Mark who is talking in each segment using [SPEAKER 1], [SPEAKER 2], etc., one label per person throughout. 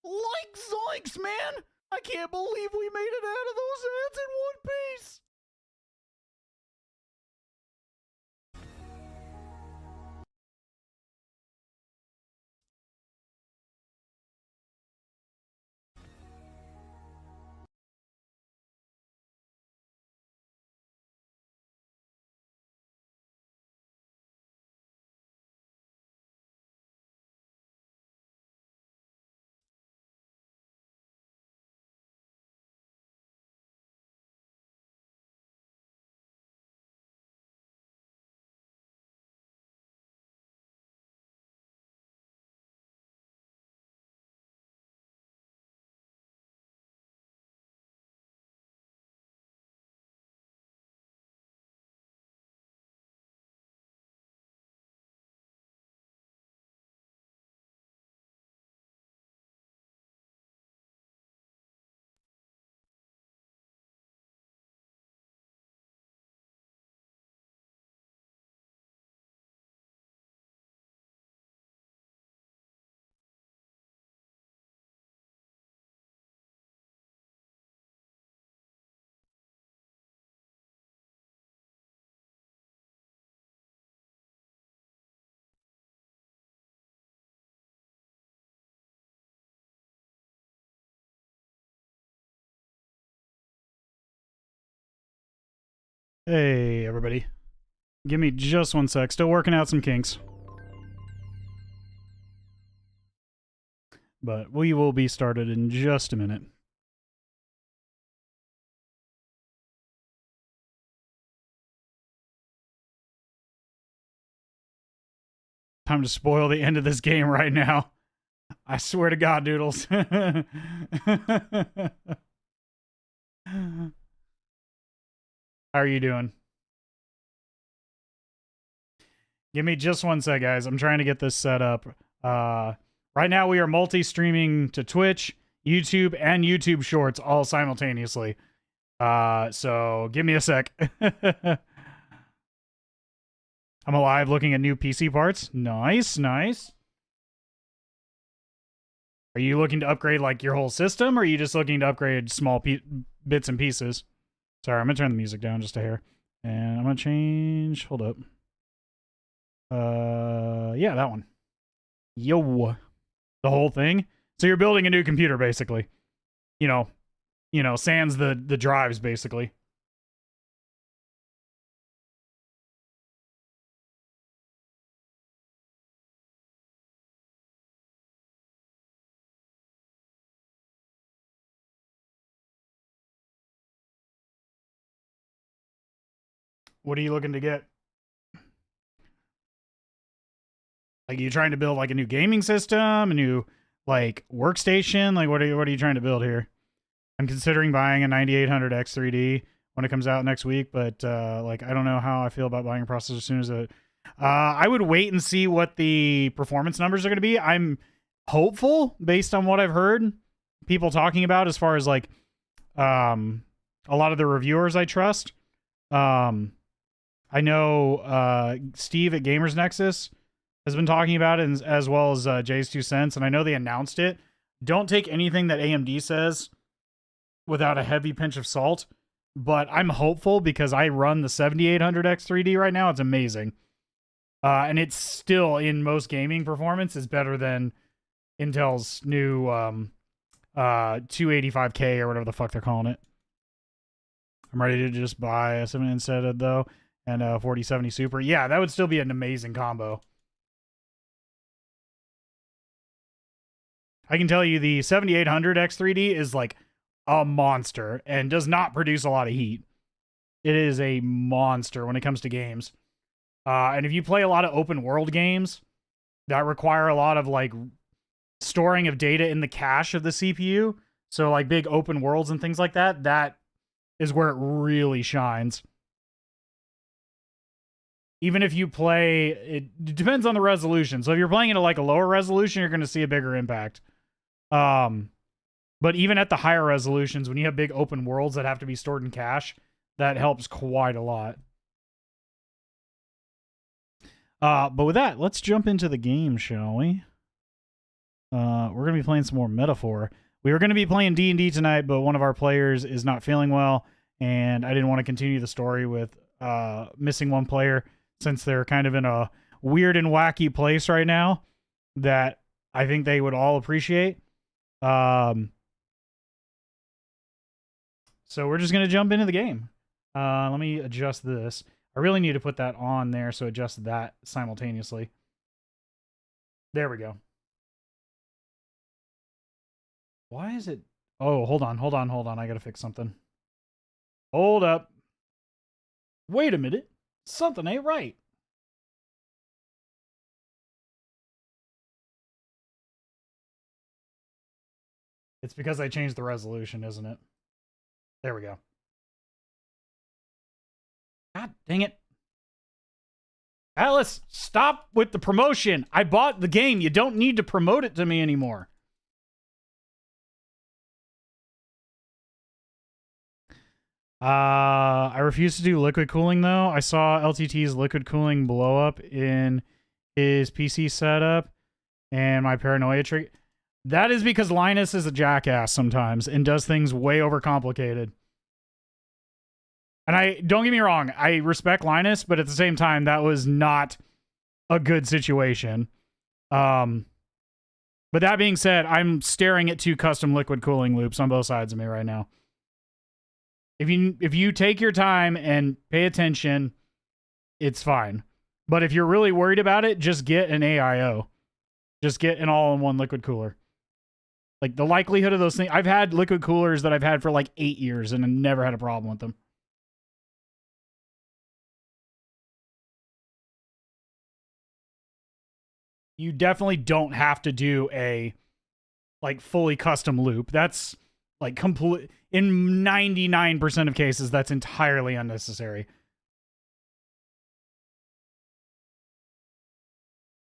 [SPEAKER 1] Like zoinks, man! I can't believe we made it out of those ads in one piece! Hey, everybody. Give me just one sec. Still working out some kinks. But we will be started in just a minute. Time to spoil the end of this game right now. I swear to God, Doodles. How are you doing? Give me just one sec, guys. I'm trying to get this set up. Right now, we are multi-streaming to Twitch, YouTube, and YouTube Shorts all simultaneously. So give me a sec. I'm alive looking at new PC parts. Nice, nice. Are you looking to upgrade like your whole system, or are you just looking to upgrade small bits and pieces? Sorry, I'm gonna turn the music down just a hair. And I'm gonna change, hold up. Yeah, that one. Yo. The whole thing. So you're building a new computer, basically. You know, sans the drives, basically. What are you looking to get? Like, are you trying to build like a new gaming system, a new like workstation? Like, what are you trying to build here? I'm considering buying a 9800X 3D when it comes out next week, but like, I don't know how I feel about buying a processor as soon as it. I would wait and see what the performance numbers are going to be. I'm hopeful based on what I've heard people talking about as far as like a lot of the reviewers I trust. I know Steve at Gamers Nexus has been talking about it, as well as Jay's 2 cents, and I know they announced it. Don't take anything that AMD says without a heavy pinch of salt, but I'm hopeful because I run the 7800X 3D right now. It's amazing. And it's still, in most gaming performance, is better than Intel's new 285K or whatever the fuck they're calling it. I'm ready to just buy a 7 instead of, though, and a 4070 Super. Yeah, that would still be an amazing combo. I can tell you the 7800X3D is like a monster and does not produce a lot of heat. It is a monster when it comes to games. And if you play a lot of open world games that require a lot of like storing of data in the cache of the CPU, so like big open worlds and things like that, that is where it really shines. Even if you play, it depends on the resolution. So if you're playing it at like a lower resolution, you're going to see a bigger impact. But even at the higher resolutions, when you have big open worlds that have to be stored in cache, that helps quite a lot. But with that, let's jump into the game, shall we? We're going to be playing some more Metaphor. We were going to be playing D&D tonight, but one of our players is not feeling well, and I didn't want to continue the story with missing one player since they're kind of in a weird and wacky place right now that I think they would all appreciate. So we're just going to jump into the game. Let me adjust this. I really need to put that on there, so adjust that simultaneously. There we go. Why is it... Oh, hold on. I gotta fix something. Hold up. Wait a minute. Something ain't right. It's because I changed the resolution, isn't it? There we go. God dang it. Alice, stop with the promotion. I bought the game. You don't need to promote it to me anymore. I refuse to do liquid cooling, though. I saw LTT's liquid cooling blow up in his PC setup, and my paranoia trigger. That is because Linus is a jackass sometimes and does things way overcomplicated. And don't get me wrong, I respect Linus, but at the same time, that was not a good situation. But that being said, I'm staring at 2 custom liquid cooling loops on both sides of me right now. If you take your time and pay attention, it's fine. But if you're really worried about it, just get an AIO. Just get an all-in-one liquid cooler. Like, the likelihood of those things... I've had liquid coolers that I've had for like 8 years, and I never had a problem with them. You definitely don't have to do a, like, fully custom loop. That's, like, complete... In 99% of cases, that's entirely unnecessary.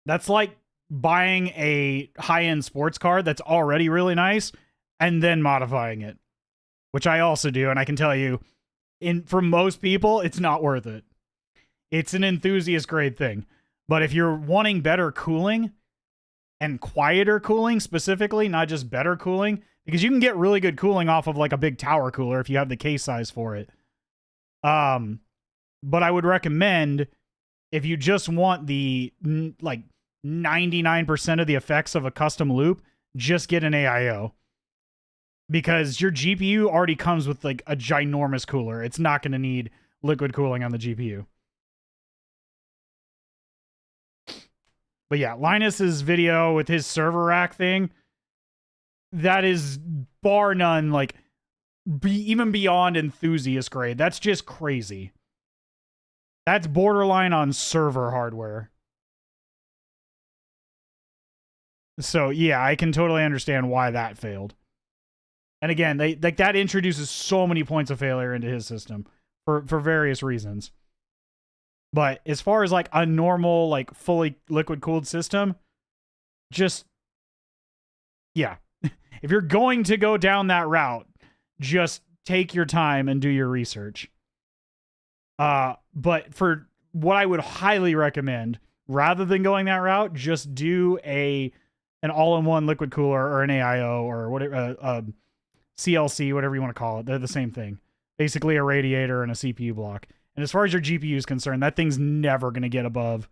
[SPEAKER 1] That's like buying a high-end sports car that's already really nice and then modifying it, which I also do, and I can tell you, for most people, it's not worth it. It's an enthusiast-grade thing. But if you're wanting better cooling, and quieter cooling specifically, not just better cooling, because you can get really good cooling off of like a big tower cooler if you have the case size for it. But I would recommend, if you just want the like 99% of the effects of a custom loop, just get an AIO. Because your GPU already comes with like a ginormous cooler. It's not going to need liquid cooling on the GPU. But yeah, Linus's video with his server rack thing, that is bar none, like, even beyond enthusiast grade. That's just crazy. That's borderline on server hardware. So yeah, I can totally understand why that failed. And again, that introduces so many points of failure into his system for various reasons. But as far as like a normal, like fully liquid cooled system, just, yeah. If you're going to go down that route, just take your time and do your research. But for what I would highly recommend, rather than going that route, just do an all-in-one liquid cooler or an AIO or whatever, CLC, whatever you want to call it. They're the same thing. Basically a radiator and a CPU block. And as far as your GPU is concerned, that thing's never going to get above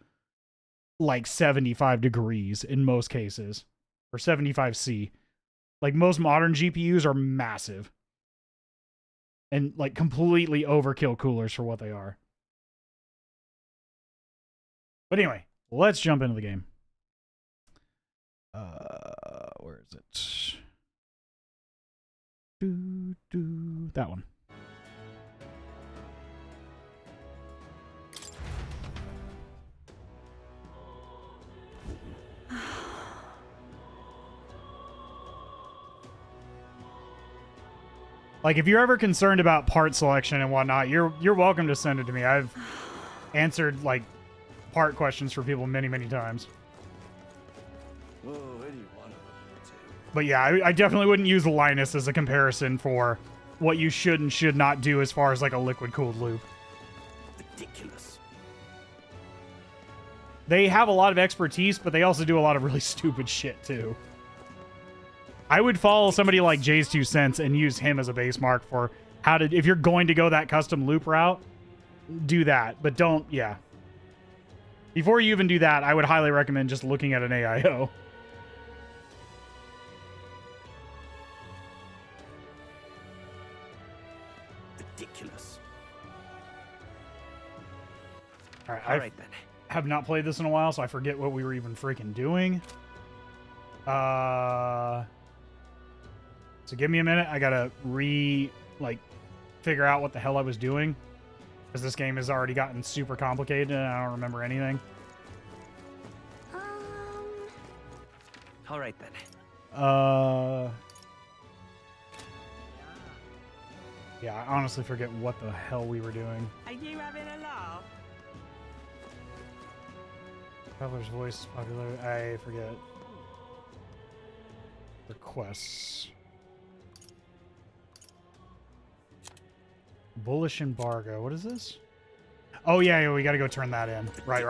[SPEAKER 1] like 75 degrees in most cases. Or 75C. Like most modern GPUs are massive. And like completely overkill coolers for what they are. But anyway, let's jump into the game. Where is it? That one. Like, if you're ever concerned about part selection and whatnot, you're welcome to send it to me. I've answered, like, part questions for people many, many times. But yeah, I definitely wouldn't use Linus as a comparison for what you should and should not do as far as, like, a liquid-cooled loop. Ridiculous. They have a lot of expertise, but they also do a lot of really stupid shit, too. I would follow somebody like Jay's 2 cents and use him as a base mark for how to, if you're going to go that custom loop route, do that. But don't, yeah. Before you even do that, I would highly recommend just looking at an AIO.
[SPEAKER 2] Ridiculous.
[SPEAKER 1] All right,
[SPEAKER 2] All right then.
[SPEAKER 1] Have not played this in a while, so I forget what we were even freaking doing. So give me a minute. I gotta figure out what the hell I was doing, because this game has already gotten super complicated and I don't remember anything.
[SPEAKER 2] All right then.
[SPEAKER 1] Yeah, I honestly forget what the hell we were doing.
[SPEAKER 3] Are you having a laugh?
[SPEAKER 1] Traveler's Voice is popular. I forget. Requests. Bullish embargo. What is this? Oh, yeah, we got to go turn that in. Right.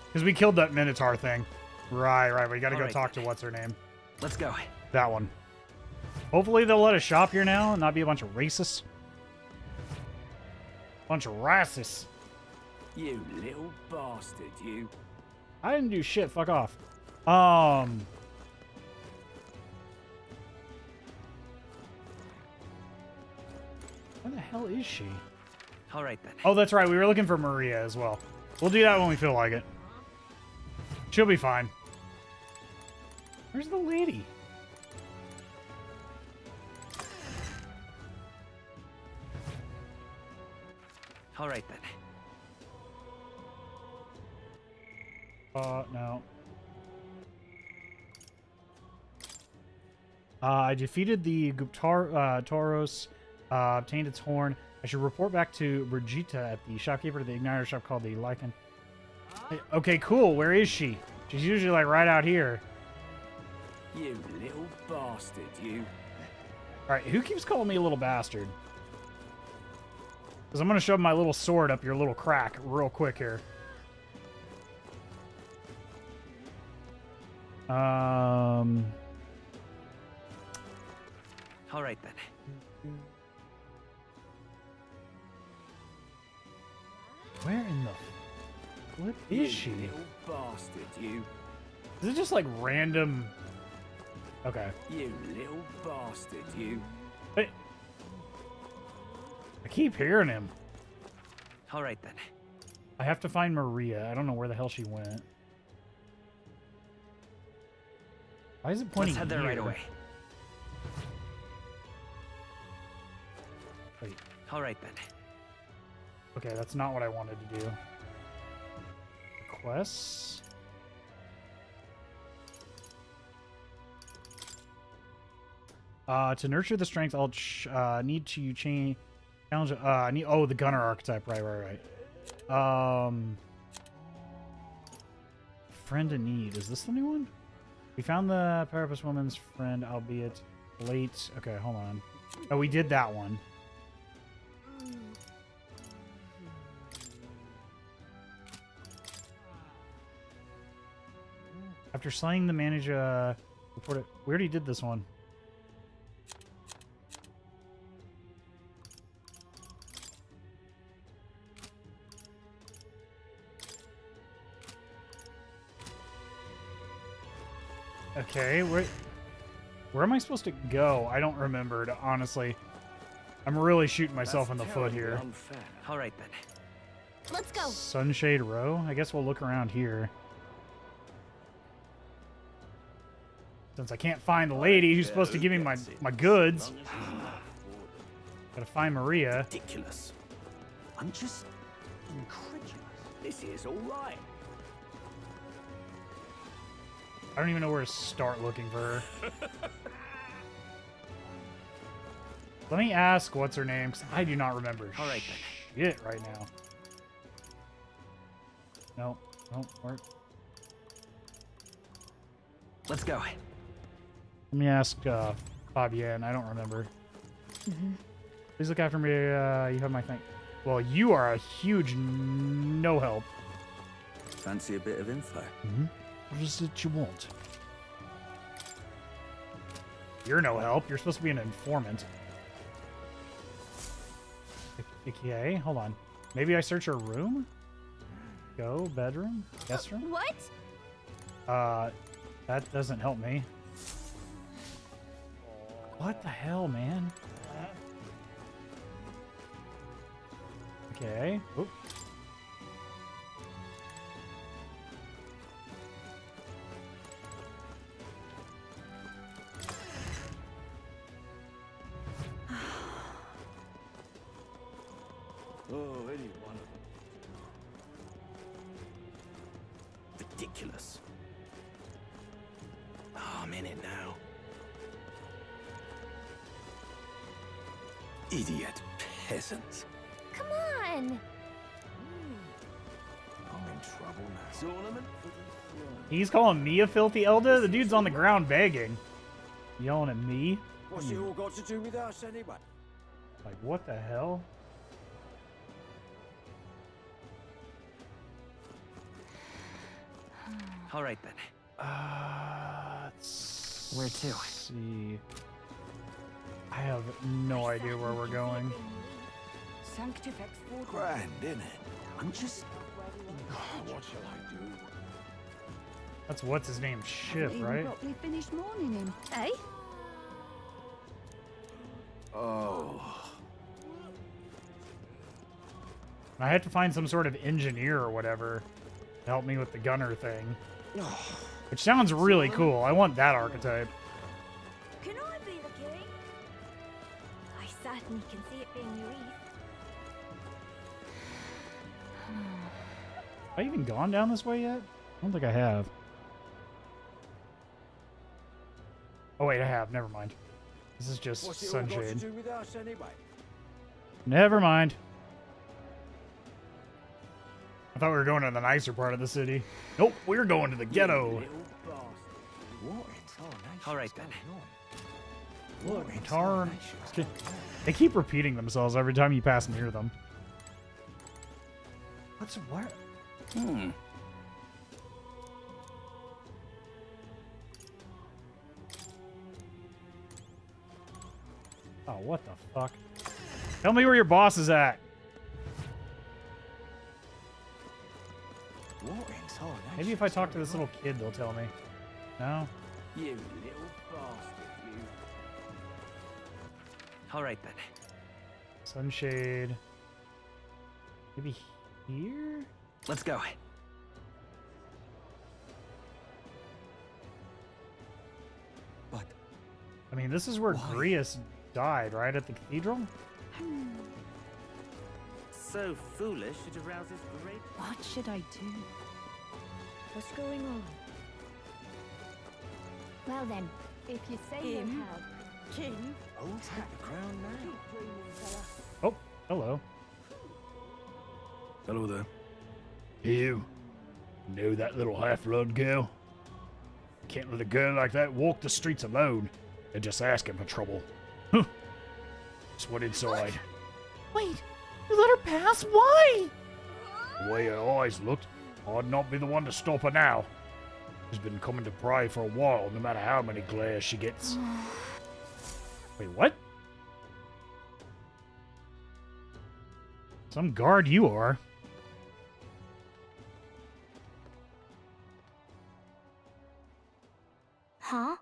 [SPEAKER 1] Because we killed that Minotaur thing. Right. We got to go talk to what's her name.
[SPEAKER 2] Let's go.
[SPEAKER 1] That one. Hopefully they'll let us shop here now and not be a bunch of racists. Bunch of racists.
[SPEAKER 2] You little bastard, you.
[SPEAKER 1] I didn't do shit. Fuck off. Where the hell is she?
[SPEAKER 2] All right then.
[SPEAKER 1] Oh, that's right. We were looking for Maria as well. We'll do that when we feel like it. She'll be fine. Where's the lady?
[SPEAKER 2] All right then.
[SPEAKER 1] No. I defeated the Tauros, obtained its horn. I should report back to Brigitte at the shopkeeper to the Igniter shop called the Lycan. Okay, cool. Where is she? She's usually like right out here.
[SPEAKER 2] You little bastard, you.
[SPEAKER 1] All right, who keeps calling me a little bastard? Because I'm going to shove my little sword up your little crack real quick here.
[SPEAKER 2] All right then.
[SPEAKER 1] Where in the flip is she?
[SPEAKER 2] You little bastard, you.
[SPEAKER 1] Is it just like random? Okay.
[SPEAKER 2] You little bastard, you.
[SPEAKER 1] Hey. I keep hearing him.
[SPEAKER 2] All right then.
[SPEAKER 1] I have to find Maria. I don't know where the hell she went. Why is it pointing
[SPEAKER 2] Let's head there
[SPEAKER 1] here?
[SPEAKER 2] right away.
[SPEAKER 1] Wait.
[SPEAKER 2] All right then.
[SPEAKER 1] Okay, that's not what I wanted to do. Requests. To nurture the strength, I'll need to challenge. The gunner archetype. Right. Friend in need. Is this the new one? We found the Parapus woman's friend, albeit late. Okay, hold on. Oh, we did that one. After slaying the manager, report it. We already did this one. Okay, where am I supposed to go? I don't remember, honestly. I'm really shooting myself in the foot here.
[SPEAKER 2] Unfair. All right then.
[SPEAKER 4] Let's go.
[SPEAKER 1] Sunshade Row? I guess we'll look around here. Since I can't find the lady who's supposed to give me my goods. Gotta find Maria.
[SPEAKER 2] Ridiculous. I'm just incredulous. This is all right.
[SPEAKER 1] I don't even know where to start looking for her. Let me ask what's her name, because I do not remember
[SPEAKER 2] All right,
[SPEAKER 1] shit right now. Nope, work.
[SPEAKER 2] Let's go.
[SPEAKER 1] Let me ask Fabienne. I don't remember. Please look after me. You have my thing. Well, you are a huge no help.
[SPEAKER 5] Fancy a bit of info?
[SPEAKER 1] What is it you want? You're no help. You're supposed to be an informant. Okay, hold on. Maybe I search her room? Go, bedroom? Guest room?
[SPEAKER 3] What?
[SPEAKER 1] That doesn't help me. What the hell, man? Okay. Oop.
[SPEAKER 2] Oh, any one of them. Ridiculous. Oh, I'm in it now. Idiot peasants.
[SPEAKER 3] Come on.
[SPEAKER 2] I'm in trouble now. Tournament for the throne.
[SPEAKER 1] He's calling me a filthy elder? The dude's on the ground begging. Yelling at me?
[SPEAKER 2] What's it all got to do with us anyway?
[SPEAKER 1] Like, what the hell?
[SPEAKER 5] All right then.
[SPEAKER 1] Where to? See. I have no idea where we're going.
[SPEAKER 2] Grand, innit? I'm just... what shall I do?
[SPEAKER 1] That's what's his name, Ship, right?
[SPEAKER 4] Finished mourning him.
[SPEAKER 3] Eh?
[SPEAKER 2] Oh.
[SPEAKER 1] I had to find some sort of engineer or whatever to help me with the gunner thing. Which sounds really cool. I want that archetype.
[SPEAKER 3] Can I be the king? I certainly can see it being Louise.
[SPEAKER 1] Have I even gone down this way yet? I don't think I have. Oh wait, I have. Never mind. This is just
[SPEAKER 2] What's it all got to
[SPEAKER 1] Sunshade.
[SPEAKER 2] do with us anyway?
[SPEAKER 1] Never mind. I thought we were going to the nicer part of the city. Nope, we're going to the ghetto.
[SPEAKER 2] Little bastard. What in tarnation's
[SPEAKER 5] All right then.
[SPEAKER 2] going on? What in
[SPEAKER 1] Tarn.
[SPEAKER 2] tarnation's going on?
[SPEAKER 1] They keep repeating themselves every time you pass near them. What's what?
[SPEAKER 5] Hmm.
[SPEAKER 1] Oh, what the fuck? Tell me where your boss is at.
[SPEAKER 2] What in tarnation's
[SPEAKER 1] Maybe if I talk to
[SPEAKER 2] going
[SPEAKER 1] this little kid, they'll tell me. No?
[SPEAKER 2] on? You little bastard, you.
[SPEAKER 5] All right then.
[SPEAKER 1] Sunshade. Maybe here?
[SPEAKER 5] Let's go.
[SPEAKER 2] But
[SPEAKER 1] I mean, this is where
[SPEAKER 2] Why?
[SPEAKER 1] Grius died, right? At the cathedral?
[SPEAKER 5] So foolish it arouses great.
[SPEAKER 4] What should I do?
[SPEAKER 3] What's going on? Well then, if you say you'll
[SPEAKER 4] Him?
[SPEAKER 3] help.
[SPEAKER 4] King?
[SPEAKER 2] I'll take the crown now.
[SPEAKER 1] Oh, hello.
[SPEAKER 2] Hello there.
[SPEAKER 1] You know that little half-blood girl? Can't let a girl like that walk the streets alone. They're just asking for trouble. Huh. Just went inside.
[SPEAKER 4] Wait, you let her pass? Why?
[SPEAKER 1] The way her eyes looked, I'd not be the one to stop her now. She's been coming to pray for a while, no matter how many glares she gets. Wait, what? Some guard you are.
[SPEAKER 3] Huh?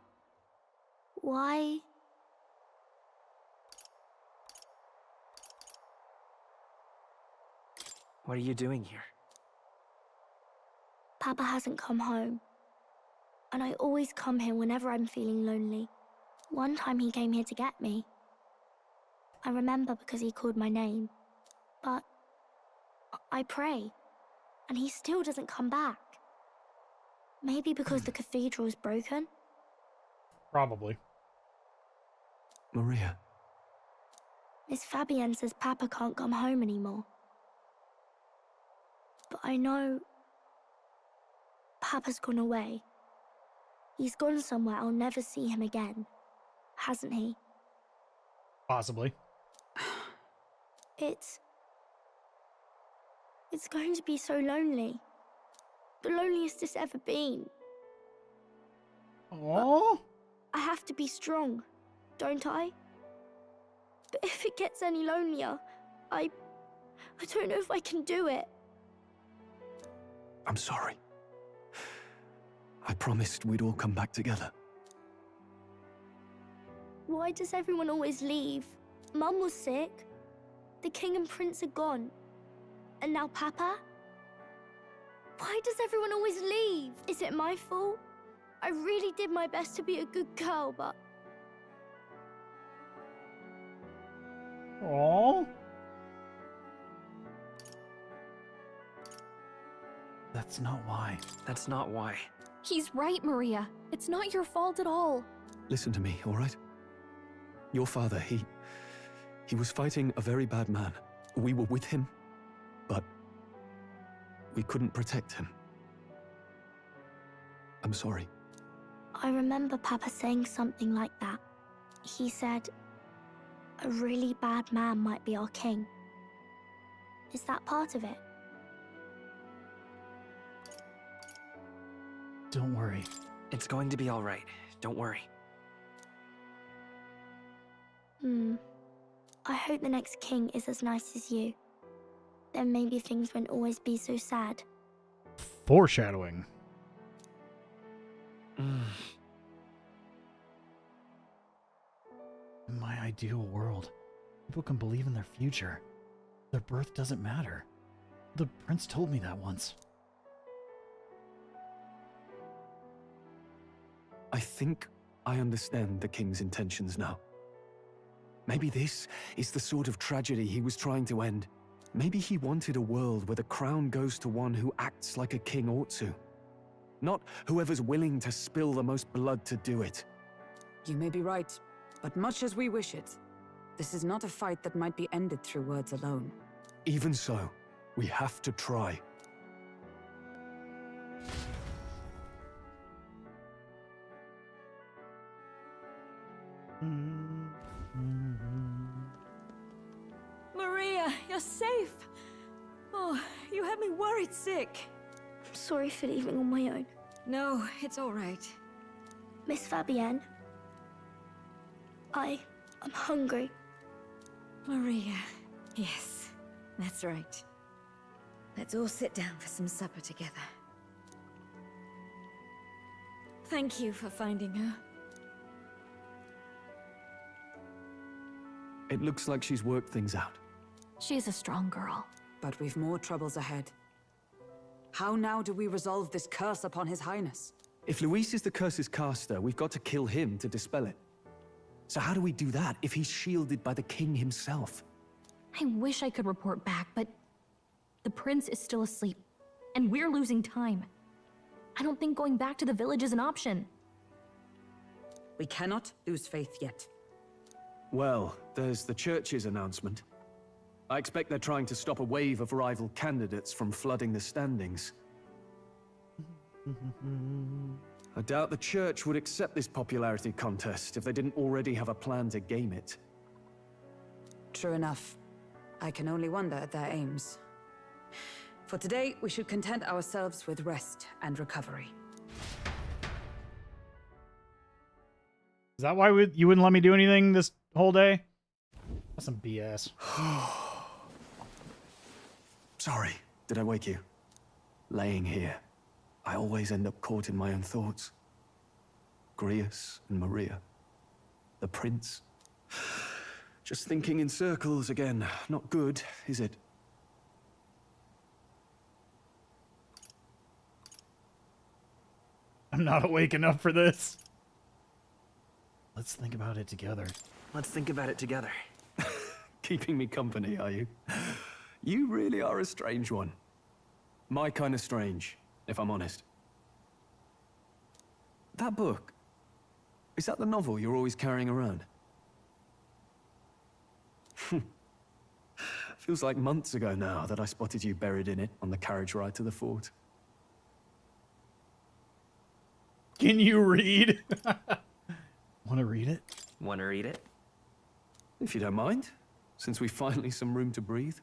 [SPEAKER 3] Why?
[SPEAKER 5] What are you doing here?
[SPEAKER 3] Papa hasn't come home. And I always come here whenever I'm feeling lonely. One time he came here to get me. I remember because he called my name. But I pray, and he still doesn't come back. Maybe because the cathedral's broken?
[SPEAKER 1] Probably.
[SPEAKER 2] Maria.
[SPEAKER 3] Miss Fabienne says Papa can't come home anymore. But I know Papa's gone away. He's gone somewhere I'll never see him again, hasn't he?
[SPEAKER 1] Possibly.
[SPEAKER 3] It's going to be so lonely. The loneliest it's ever been.
[SPEAKER 1] Oh,
[SPEAKER 3] I have to be strong, don't I? But if it gets any lonelier, I don't know if I can do it.
[SPEAKER 2] I'm sorry. I promised we'd all come back together.
[SPEAKER 3] Why does everyone always leave? Mum was sick. The king and prince are gone. And now Papa? Why does everyone always leave? Is it my fault? I really did my best to be a good girl, but...
[SPEAKER 1] Aww.
[SPEAKER 2] That's not why.
[SPEAKER 5] That's not why.
[SPEAKER 6] He's right, Maria. It's not your fault at all.
[SPEAKER 2] Listen to me, all right? Your father, he was fighting a very bad man. We were with him, but we couldn't protect him. I'm sorry.
[SPEAKER 3] I remember Papa saying something like that. He said, a really bad man might be our king. Is that part of it?
[SPEAKER 1] Don't worry.
[SPEAKER 5] It's going to be all right. Don't worry.
[SPEAKER 3] I hope the next king is as nice as you. Then maybe things won't always be so sad.
[SPEAKER 1] Foreshadowing.
[SPEAKER 5] Mm.
[SPEAKER 1] In my ideal world, people can believe in their future. Their birth doesn't matter. The prince told me that once.
[SPEAKER 2] I think I understand the king's intentions now. Maybe this is the sort of tragedy he was trying to end. Maybe he wanted a world where the crown goes to one who acts like a king ought to. Not whoever's willing to spill the most blood to do it.
[SPEAKER 7] You may be right, but much as we wish it, this is not a fight that might be ended through words alone.
[SPEAKER 2] Even so, we have to try.
[SPEAKER 4] Maria, you're safe. Oh, you had me worried sick.
[SPEAKER 3] I'm sorry for leaving on my own.
[SPEAKER 4] No, it's all right.
[SPEAKER 3] Miss Fabienne, I'm hungry.
[SPEAKER 4] Maria, yes, that's right. Let's all sit down for some supper together. Thank you for finding her.
[SPEAKER 2] It looks like she's worked things out.
[SPEAKER 6] She's a strong girl.
[SPEAKER 7] But we've more troubles ahead. How now do we resolve this curse upon His Highness?
[SPEAKER 2] If Luis is the curse's caster, we've got to kill him to dispel it. So how do we do that if he's shielded by the king himself?
[SPEAKER 6] I wish I could report back, but the prince is still asleep, and we're losing time. I don't think going back to the village is an option.
[SPEAKER 7] We cannot lose faith yet.
[SPEAKER 2] Well, there's the church's announcement. I expect they're trying to stop a wave of rival candidates from flooding the standings. I doubt the church would accept this popularity contest if they didn't already have a plan to game it.
[SPEAKER 7] True enough. I can only wonder at their aims. For today, we should content ourselves with rest and recovery.
[SPEAKER 1] Is that why you wouldn't let me do anything this whole day? That's some BS.
[SPEAKER 2] Sorry, did I wake you? Laying here, I always end up caught in my own thoughts. Grius and Maria. The prince. Just thinking in circles again. Not good, is it?
[SPEAKER 1] I'm not awake enough for this. Let's think about it together.
[SPEAKER 5] Let's think about it together.
[SPEAKER 2] Keeping me company, are you? You really are a strange one. My kind of strange, if I'm honest. That book, is that the novel you're always carrying around? Feels like months ago now that I spotted you buried in it on the carriage ride to the fort.
[SPEAKER 1] Can you read? Want to read it?
[SPEAKER 5] Want to read it?
[SPEAKER 2] If you don't mind, since we've finally some room to breathe.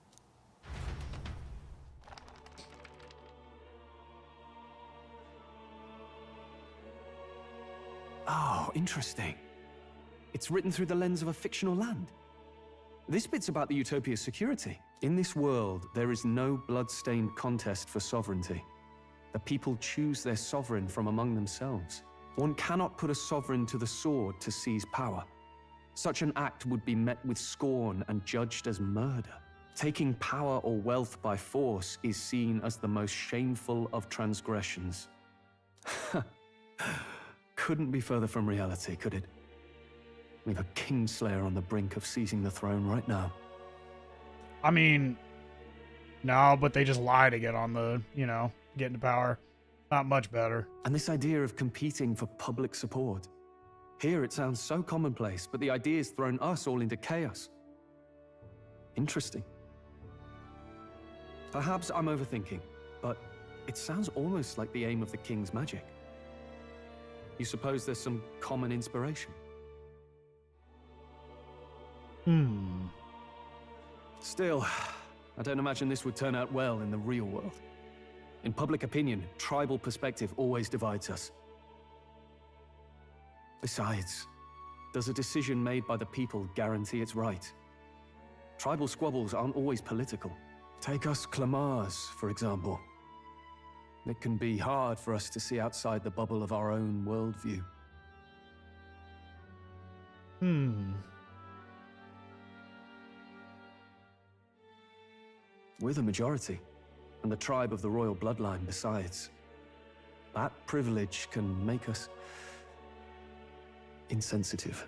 [SPEAKER 2] Oh, interesting. It's written through the lens of a fictional land. This bit's about the Utopia's security. In this world, there is no blood-stained contest for sovereignty. The people choose their sovereign from among themselves. One cannot put a sovereign to the sword to seize power. Such an act would be met with scorn and judged as murder. Taking power or wealth by force is seen as the most shameful of transgressions. Couldn't be further from reality, could it? We have a Kingslayer on the brink of seizing the throne right now.
[SPEAKER 1] I mean, no, but they just lie to get on the, get into power. Not much better.
[SPEAKER 2] And this idea of competing for public support. Here it sounds so commonplace, but the idea's thrown us all into chaos. Interesting. Perhaps I'm overthinking, but it sounds almost like the aim of the king's magic. You suppose there's some common inspiration? Still, I don't imagine this would turn out well in the real world. In public opinion, tribal perspective always divides us. Besides, does a decision made by the people guarantee it's right? Tribal squabbles aren't always political. Take us Clamars, for example. It can be hard for us to see outside the bubble of our own worldview. We're the majority, and the tribe of the royal bloodline besides. That privilege can make us insensitive.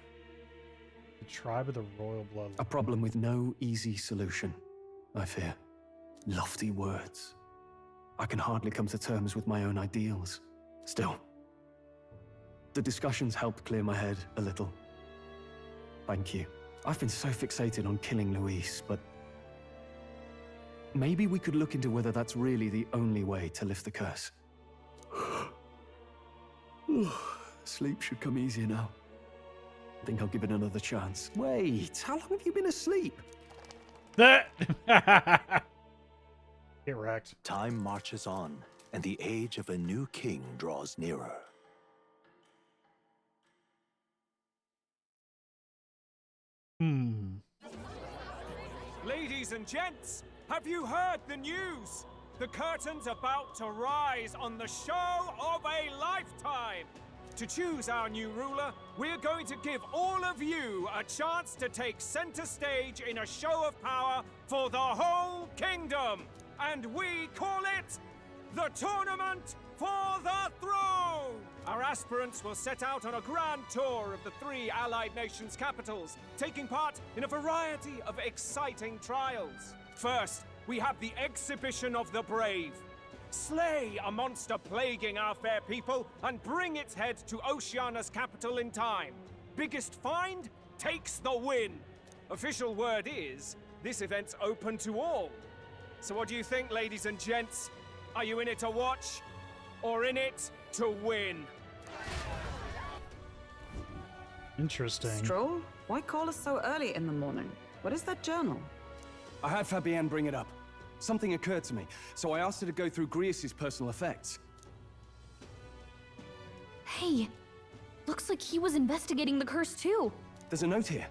[SPEAKER 1] The tribe of the royal bloodline.
[SPEAKER 2] A problem with no easy solution, I fear. Lofty words. I can hardly come to terms with my own ideals. Still, the discussions helped clear my head a little. Thank you. I've been so fixated on killing Luis, but maybe we could look into whether that's really the only way to lift the curse. Sleep should come easier now. I think I'll give it another chance. Wait, how long have you been asleep?
[SPEAKER 1] That. Get wrecked.
[SPEAKER 8] Time marches on, and the age of a new king draws nearer.
[SPEAKER 9] Ladies and gents, have you heard the news? The curtain's about to rise on the show of a lifetime. To choose our new ruler, we're going to give all of you a chance to take center stage in a show of power for the whole kingdom. And we call it the Tournament for the Throne! Our aspirants will set out on a grand tour of the 3 allied nations' capitals, taking part in a variety of exciting trials. First, we have the Exhibition of the Brave. Slay a monster plaguing our fair people and bring its head to Oceania's capital in time. Biggest find takes the win. Official word is, this event's open to all. So what do you think, ladies and gents? Are you in it to watch, or in it to win?
[SPEAKER 1] Interesting.
[SPEAKER 7] Stroll? Why call us so early in the morning? What is that journal?
[SPEAKER 2] I had Fabienne bring it up. Something occurred to me, so I asked her to go through Grius' personal effects.
[SPEAKER 6] Hey, looks like he was investigating the curse too.
[SPEAKER 2] There's a note here.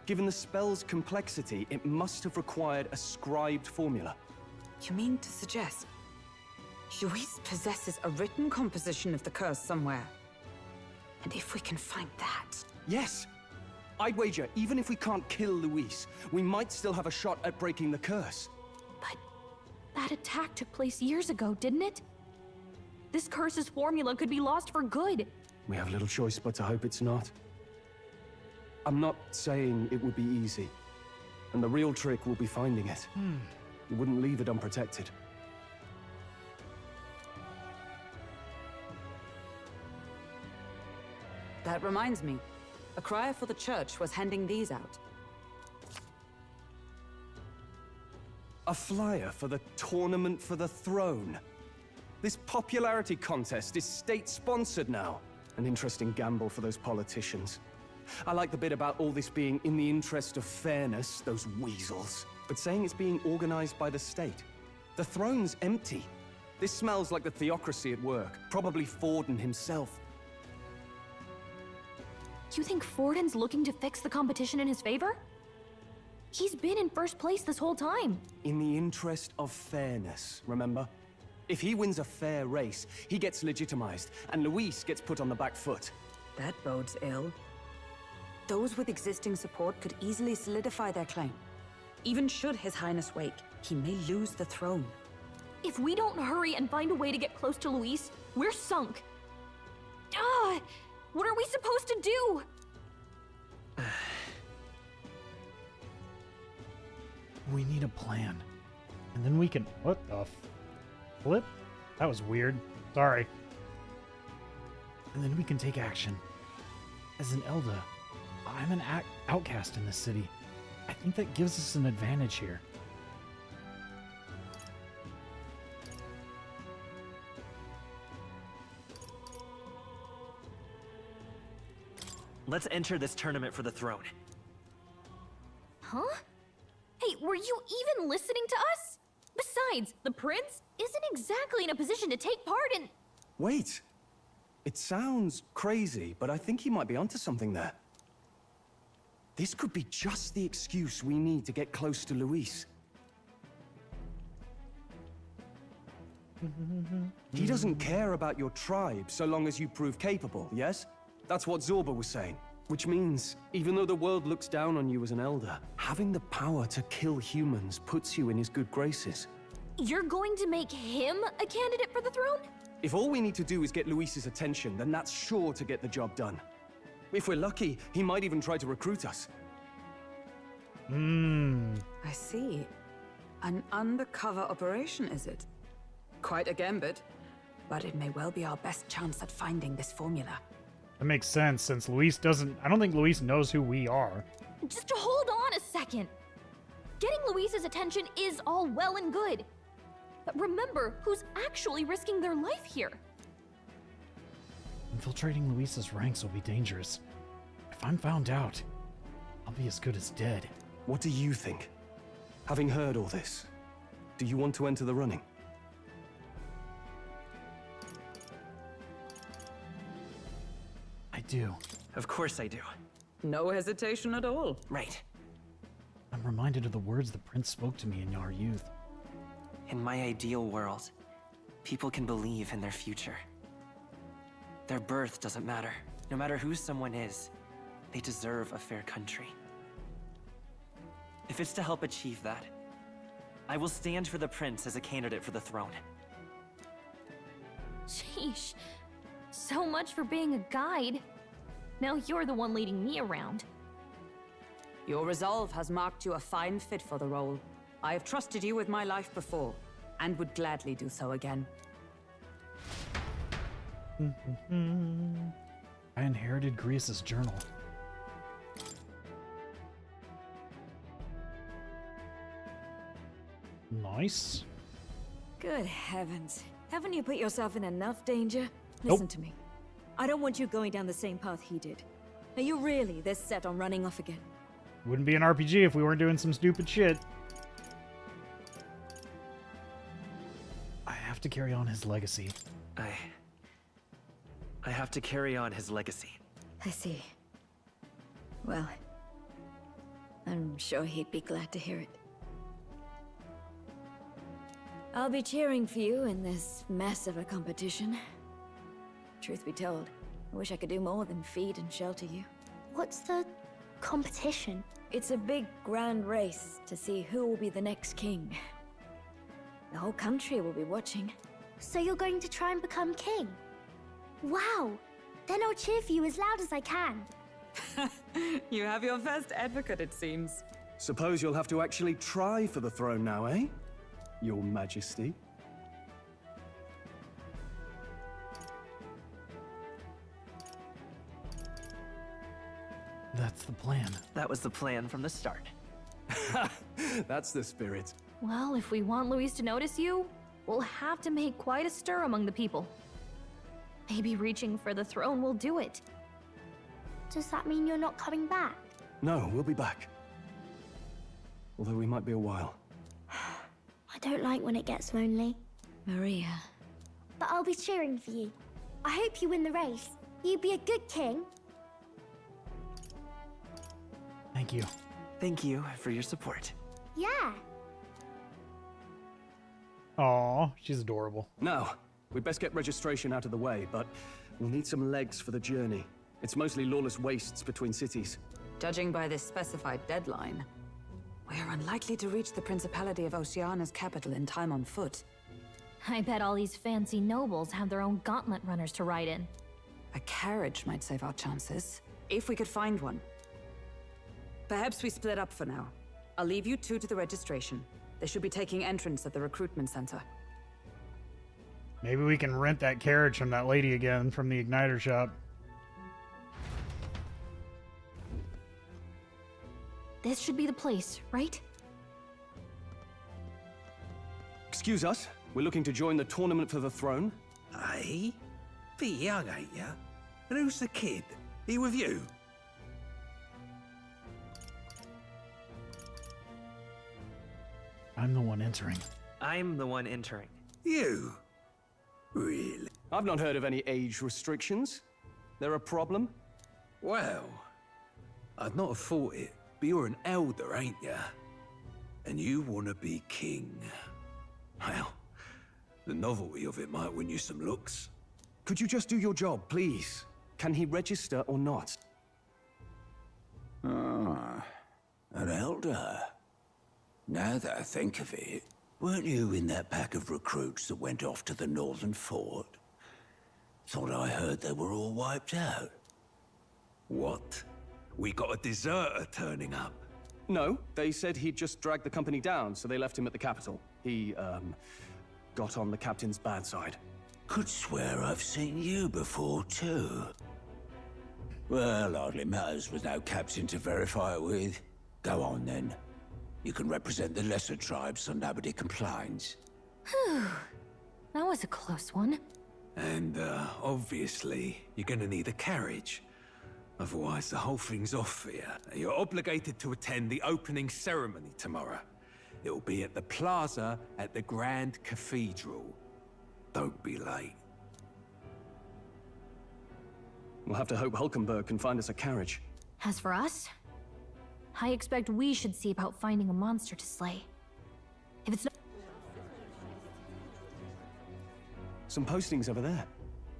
[SPEAKER 2] Given the spell's complexity, it must have required a scribed formula.
[SPEAKER 7] You mean to suggest Luis possesses a written composition of the curse somewhere? And if we can find that...
[SPEAKER 2] Yes! I'd wager, even if we can't kill Luis, we might still have a shot at breaking the curse.
[SPEAKER 6] But that attack took place years ago, didn't it? This curse's formula could be lost for good.
[SPEAKER 2] We have little choice but to hope it's not. I'm not saying it would be easy. And the real trick will be finding it. You wouldn't leave it unprotected.
[SPEAKER 7] That reminds me. A crier for the church was handing these out.
[SPEAKER 2] A flyer for the Tournament for the Throne. This popularity contest is state-sponsored now. An interesting gamble for those politicians. I like the bit about all this being in the interest of fairness, those weasels. But saying it's being organized by the state. The throne's empty. This smells like the theocracy at work. Probably Forden himself.
[SPEAKER 6] You think Fortin's looking to fix the competition in his favor? He's been in first place this whole time.
[SPEAKER 2] In the interest of fairness, remember? If he wins a fair race, he gets legitimized, and Luis gets put on the back foot.
[SPEAKER 7] That bodes ill. Those with existing support could easily solidify their claim. Even should His Highness wake, he may lose the throne.
[SPEAKER 6] If we don't hurry and find a way to get close to Luis, we're sunk. Ah, what are we supposed to do?
[SPEAKER 1] We need a plan. And then we can... What the flip? That was weird. Sorry. And then we can take action. As an Elda, I'm an outcast in this city. I think that gives us an advantage here.
[SPEAKER 5] Let's enter this tournament for the throne.
[SPEAKER 6] Huh? Hey, were you even listening to us? Besides, the prince isn't exactly in a position to take part in...
[SPEAKER 2] Wait. It sounds crazy, but I think he might be onto something there. This could be just the excuse we need to get close to Luis. He doesn't care about your tribe so long as you prove capable, yes? That's what Zorba was saying. Which means, even though the world looks down on you as an elder, having the power to kill humans puts you in his good graces.
[SPEAKER 6] You're going to make him a candidate for the throne?
[SPEAKER 2] If all we need to do is get Luis's attention, then that's sure to get the job done. If we're lucky, he might even try to recruit us.
[SPEAKER 7] I see. An undercover operation, is it? Quite a gambit, but it may well be our best chance at finding this formula.
[SPEAKER 1] That makes sense, since Luis doesn't... I don't think Luis knows who we are.
[SPEAKER 6] Just hold on a second. Getting Luis's attention is all well and good. But remember who's actually risking their life here.
[SPEAKER 1] Infiltrating Luis's ranks will be dangerous. If I'm found out, I'll be as good as dead.
[SPEAKER 2] What do you think? Having heard all this, do you want to enter the running?
[SPEAKER 1] I do.
[SPEAKER 5] Of course I do.
[SPEAKER 7] No hesitation at all.
[SPEAKER 5] Right.
[SPEAKER 1] I'm reminded of the words the prince spoke to me in our youth.
[SPEAKER 5] In my ideal world, people can believe in their future. Their birth doesn't matter. No matter who someone is, they deserve a fair country. If it's to help achieve that, I will stand for the prince as a candidate for the throne.
[SPEAKER 6] Sheesh. So much for being a guide. Now you're the one leading me around.
[SPEAKER 7] Your resolve has marked you a fine fit for the role. I have trusted you with my life before, and would gladly do so again.
[SPEAKER 1] I inherited Grius' journal. Nice.
[SPEAKER 4] Good heavens. Haven't you put yourself in enough danger? Listen to me. I don't want you going down the same path he did. Are you really this set on running off again?
[SPEAKER 1] Wouldn't be an RPG if we weren't doing some stupid shit. I have to carry on his legacy.
[SPEAKER 5] I have to carry on his legacy.
[SPEAKER 4] I see. Well, I'm sure he'd be glad to hear it. I'll be cheering for you in this mess of a competition. Truth be told, I wish I could do more than feed and shelter you.
[SPEAKER 3] What's the competition?
[SPEAKER 4] It's a big, grand race to see who will be the next king. The whole country will be watching.
[SPEAKER 3] So you're going to try and become king? Wow! Then I'll cheer for you as loud as I can.
[SPEAKER 7] You have your first advocate, it seems.
[SPEAKER 2] Suppose you'll have to actually try for the throne now, eh? Your Majesty.
[SPEAKER 1] That's the plan.
[SPEAKER 5] That was the plan from the start.
[SPEAKER 2] That's the spirit.
[SPEAKER 6] Well, if we want Luis to notice you, we'll have to make quite a stir among the people. Maybe reaching for the throne will do it.
[SPEAKER 3] Does that mean you're not coming back?
[SPEAKER 2] No, we'll be back. Although we might be a while.
[SPEAKER 3] I don't like when it gets lonely.
[SPEAKER 4] Maria.
[SPEAKER 3] But I'll be cheering for you. I hope you win the race. You be a good king.
[SPEAKER 1] Thank you.
[SPEAKER 5] Thank you for your support.
[SPEAKER 3] Yeah.
[SPEAKER 1] Aw, she's adorable.
[SPEAKER 2] Now, we'd best get registration out of the way, but we'll need some legs for the journey. It's mostly lawless wastes between cities.
[SPEAKER 7] Judging by this specified deadline, we are unlikely to reach the Principality of Oceana's capital in time on foot.
[SPEAKER 6] I bet all these fancy nobles have their own gauntlet runners to ride in.
[SPEAKER 7] A carriage might save our chances, if we could find one. Perhaps we split up for now. I'll leave you two to the registration. They should be taking entrance at the recruitment center.
[SPEAKER 1] Maybe we can rent that carriage from that lady again from the Igniter shop.
[SPEAKER 6] This should be the place, right?
[SPEAKER 2] Excuse us, we're looking to join the tournament for the throne.
[SPEAKER 10] Aye? Bit young, ain't ya? And who's the kid? He with you?
[SPEAKER 1] I'm the one entering.
[SPEAKER 5] I'm the one entering.
[SPEAKER 10] You? Really?
[SPEAKER 2] I've not heard of any age restrictions. There a problem?
[SPEAKER 10] Well, I'd not have thought it, but you're an elder, ain't ya? And you want to be king. Well, the novelty of it might win you some looks.
[SPEAKER 2] Could you just do your job, please? Can he register or not?
[SPEAKER 10] Ah, an elder. Now that I think of it, weren't you in that pack of recruits that went off to the northern fort? Thought I heard they were all wiped out. What? We got a deserter turning up?
[SPEAKER 2] No, they said he'd just dragged the company down, so they left him at the capital. He, got on the captain's bad side.
[SPEAKER 10] Could swear I've seen you before, too. Well, hardly matters with no captain to verify it with. Go on, then. You can represent the lesser tribes so nobody complains.
[SPEAKER 6] Whew. That was a close one.
[SPEAKER 10] And, obviously, you're gonna need a carriage. Otherwise, the whole thing's off for you. You're obligated to attend the opening ceremony tomorrow. It'll be at the plaza at the Grand Cathedral. Don't be late.
[SPEAKER 2] We'll have to hope Hulkenberg can find us a carriage.
[SPEAKER 6] As for us, I expect we should see about finding a monster to slay. If it's not...
[SPEAKER 2] Some postings over there.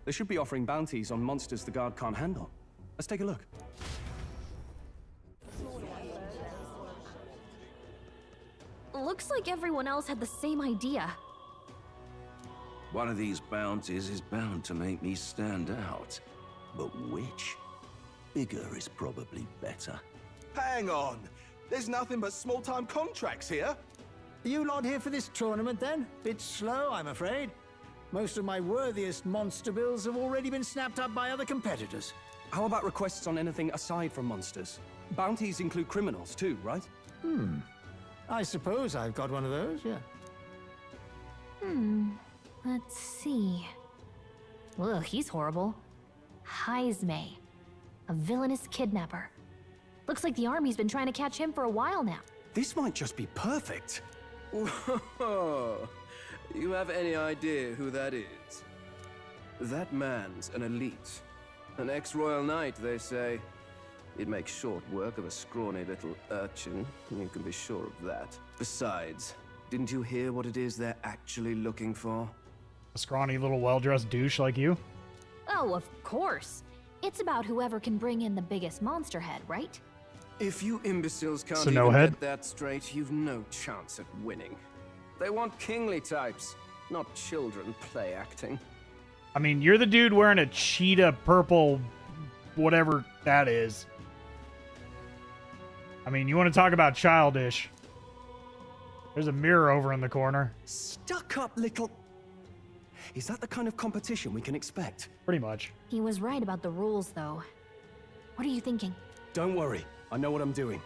[SPEAKER 2] They should be offering bounties on monsters the guard can't handle. Let's take a look.
[SPEAKER 6] Looks like everyone else had the same idea.
[SPEAKER 10] One of these bounties is bound to make me stand out. But which? Bigger is probably better.
[SPEAKER 9] Hang on. There's nothing but small-time contracts here.
[SPEAKER 11] Are you lot here for this tournament then? Bit slow, I'm afraid. Most of my worthiest monster bills have already been snapped up by other competitors.
[SPEAKER 2] How about requests on anything aside from monsters? Bounties include criminals too, right?
[SPEAKER 11] I suppose I've got one of those, yeah.
[SPEAKER 6] Let's see. Ugh, he's horrible. Heisme, a villainous kidnapper. Looks like the army's been trying to catch him for a while now.
[SPEAKER 2] This might just be perfect.
[SPEAKER 12] Whoa. You have any idea who that is? That man's an elite. An ex-royal knight, they say. He'd make short work of a scrawny little urchin, you can be sure of that. Besides, didn't you hear what it is they're actually looking for?
[SPEAKER 1] A scrawny little well-dressed douche like you?
[SPEAKER 6] Oh, of course. It's about whoever can bring in the biggest monster head, right?
[SPEAKER 12] If you imbeciles can't
[SPEAKER 1] So
[SPEAKER 12] even
[SPEAKER 1] no head?
[SPEAKER 12] get that straight, you've no chance at winning. They want kingly types, not children play acting.
[SPEAKER 1] I mean, you're the dude wearing a cheetah purple, whatever that is. I mean, you want to talk about childish. There's a mirror over in the corner.
[SPEAKER 2] Stuck up little... Is that the kind of competition we can expect?
[SPEAKER 1] Pretty much.
[SPEAKER 6] He was right about the rules, though. What are you thinking?
[SPEAKER 2] Don't worry, I know what I'm doing.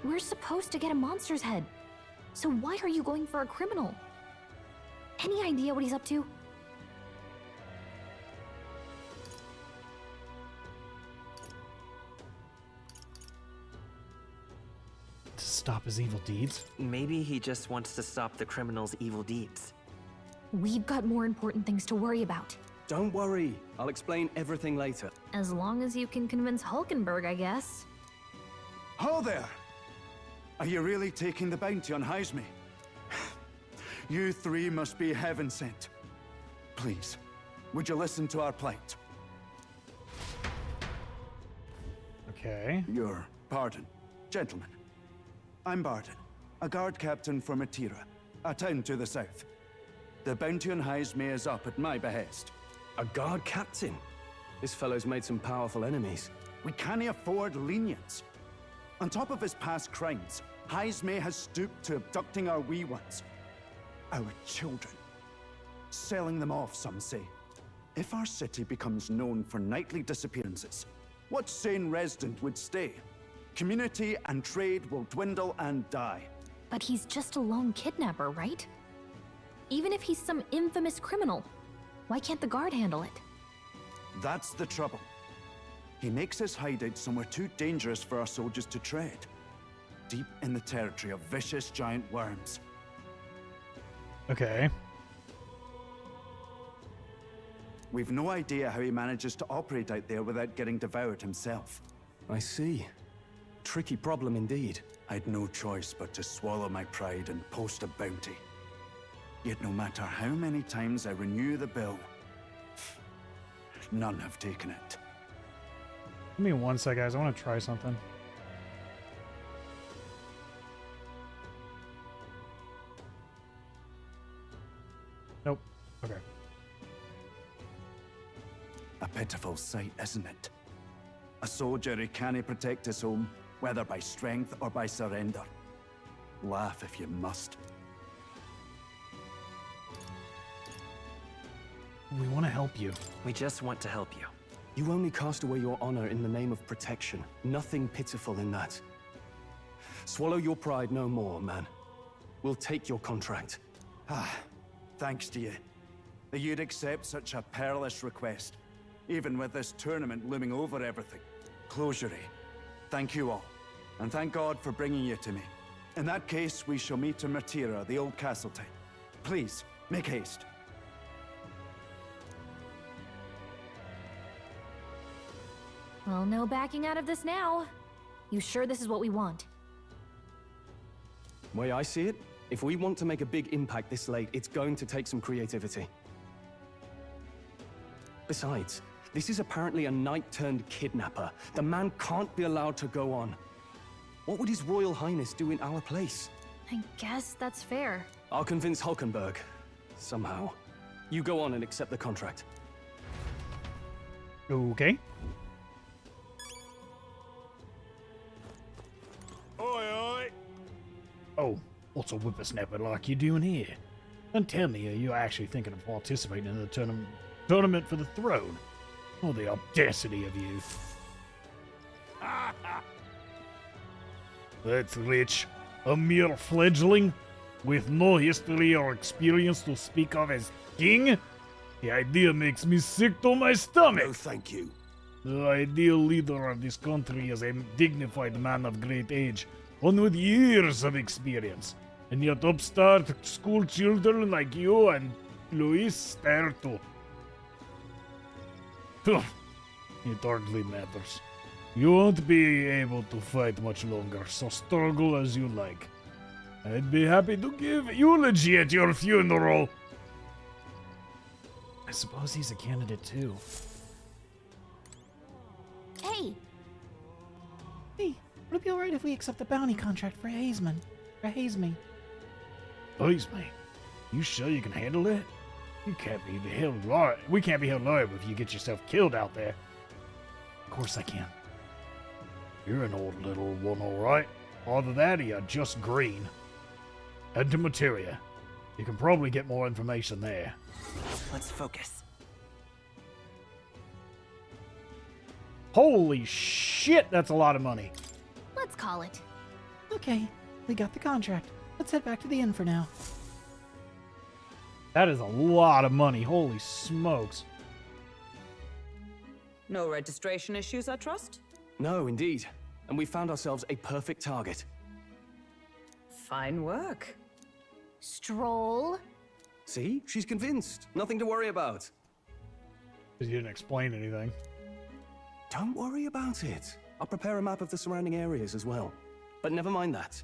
[SPEAKER 6] We're supposed to get a monster's head. So why are you going for a criminal? Any idea what he's up to?
[SPEAKER 1] To stop his evil deeds?
[SPEAKER 5] Maybe he just wants to stop the criminal's evil deeds.
[SPEAKER 6] We've got more important things to worry about.
[SPEAKER 2] Don't worry. I'll explain everything later.
[SPEAKER 6] As long as you can convince Hulkenberg, I guess.
[SPEAKER 13] Ho there! Are you really taking the bounty on Heisme? You three must be heaven sent. Please, would you listen to our plight?
[SPEAKER 1] Okay.
[SPEAKER 13] Your pardon, gentlemen. I'm Barton, a guard captain for Matira, a town to the south. The bounty on Heisme is up at my behest.
[SPEAKER 2] A guard captain? This fellow's made some powerful enemies.
[SPEAKER 13] We can't afford lenience. On top of his past crimes, Heisme has stooped to abducting our wee ones. Our children. Selling them off, some say. If our city becomes known for nightly disappearances, what sane resident would stay? Community and trade will dwindle and die.
[SPEAKER 6] But he's just a lone kidnapper, right? Even if he's some infamous criminal, why can't the guard handle it?
[SPEAKER 13] That's the trouble. He makes his hideout somewhere too dangerous for our soldiers to tread. Deep in the territory of vicious giant worms.
[SPEAKER 1] Okay.
[SPEAKER 13] We've no idea how he manages to operate out there without getting devoured himself.
[SPEAKER 2] I see. Tricky problem indeed.
[SPEAKER 13] I'd no choice but to swallow my pride and post a bounty. Yet no matter how many times I renew the bill, none have taken it.
[SPEAKER 1] Give me 1 sec, guys. I want to try something. Nope. Okay.
[SPEAKER 13] A pitiful sight, isn't it? A soldier who can't protect his home, whether by strength or by surrender. Laugh if you must.
[SPEAKER 1] We want to help you.
[SPEAKER 5] We just want to help you.
[SPEAKER 2] You only cast away your honor in the name of protection. Nothing pitiful in that. Swallow your pride no more, man. We'll take your contract.
[SPEAKER 13] Thanks to you. That you'd accept such a perilous request, even with this tournament looming over everything. Closure, thank you all. And thank God for bringing you to me. In that case, we shall meet in Matira, the old castle town. Please, make haste.
[SPEAKER 6] Well, no backing out of this now. You sure this is what we want?
[SPEAKER 2] Way I see it, if we want to make a big impact this late, it's going to take some creativity. Besides, this is apparently a knight-turned-kidnapper. The man can't be allowed to go on. What would His Royal Highness do in our place?
[SPEAKER 6] I guess that's fair.
[SPEAKER 2] I'll convince Hulkenberg. Somehow. You go on and accept the contract.
[SPEAKER 1] Okay. Oh, what's a whippersnapper like you doing here? And tell me, are you actually thinking of participating in the tournament for the throne? Oh, the audacity of you. That's rich. A mere fledgling? With no history or experience to speak of as king? The idea makes me sick to my stomach.
[SPEAKER 10] No, thank you.
[SPEAKER 1] The ideal leader of this country is a dignified man of great age, one with years of experience, and yet upstart school children like you and Luis stare to. It hardly matters. You won't be able to fight much longer, so struggle as you like. I'd be happy to give eulogy at your funeral. I suppose he's a candidate too.
[SPEAKER 6] Hey!
[SPEAKER 14] Hey, would it be alright if we accept the bounty contract for Heisme?
[SPEAKER 1] Heisme? You sure you can handle that? You can't be held liable. We can't be held liable if you get yourself killed out there. Of course I can. You're an old little one, alright. Either that or you're just green. Head to Materia. You can probably get more information there.
[SPEAKER 5] Let's focus.
[SPEAKER 1] Holy shit, that's a lot of money.
[SPEAKER 6] Let's call it.
[SPEAKER 14] Okay, we got the contract. Let's head back to the inn for now.
[SPEAKER 1] That is a lot of money. Holy smokes.
[SPEAKER 7] No registration issues, I trust?
[SPEAKER 2] No, indeed. And we found ourselves a perfect target.
[SPEAKER 7] Fine work.
[SPEAKER 6] Stroll.
[SPEAKER 2] See? She's convinced. Nothing to worry about.
[SPEAKER 1] Because you didn't explain anything.
[SPEAKER 2] Don't worry about it. I'll prepare a map of the surrounding areas as well. But never mind that.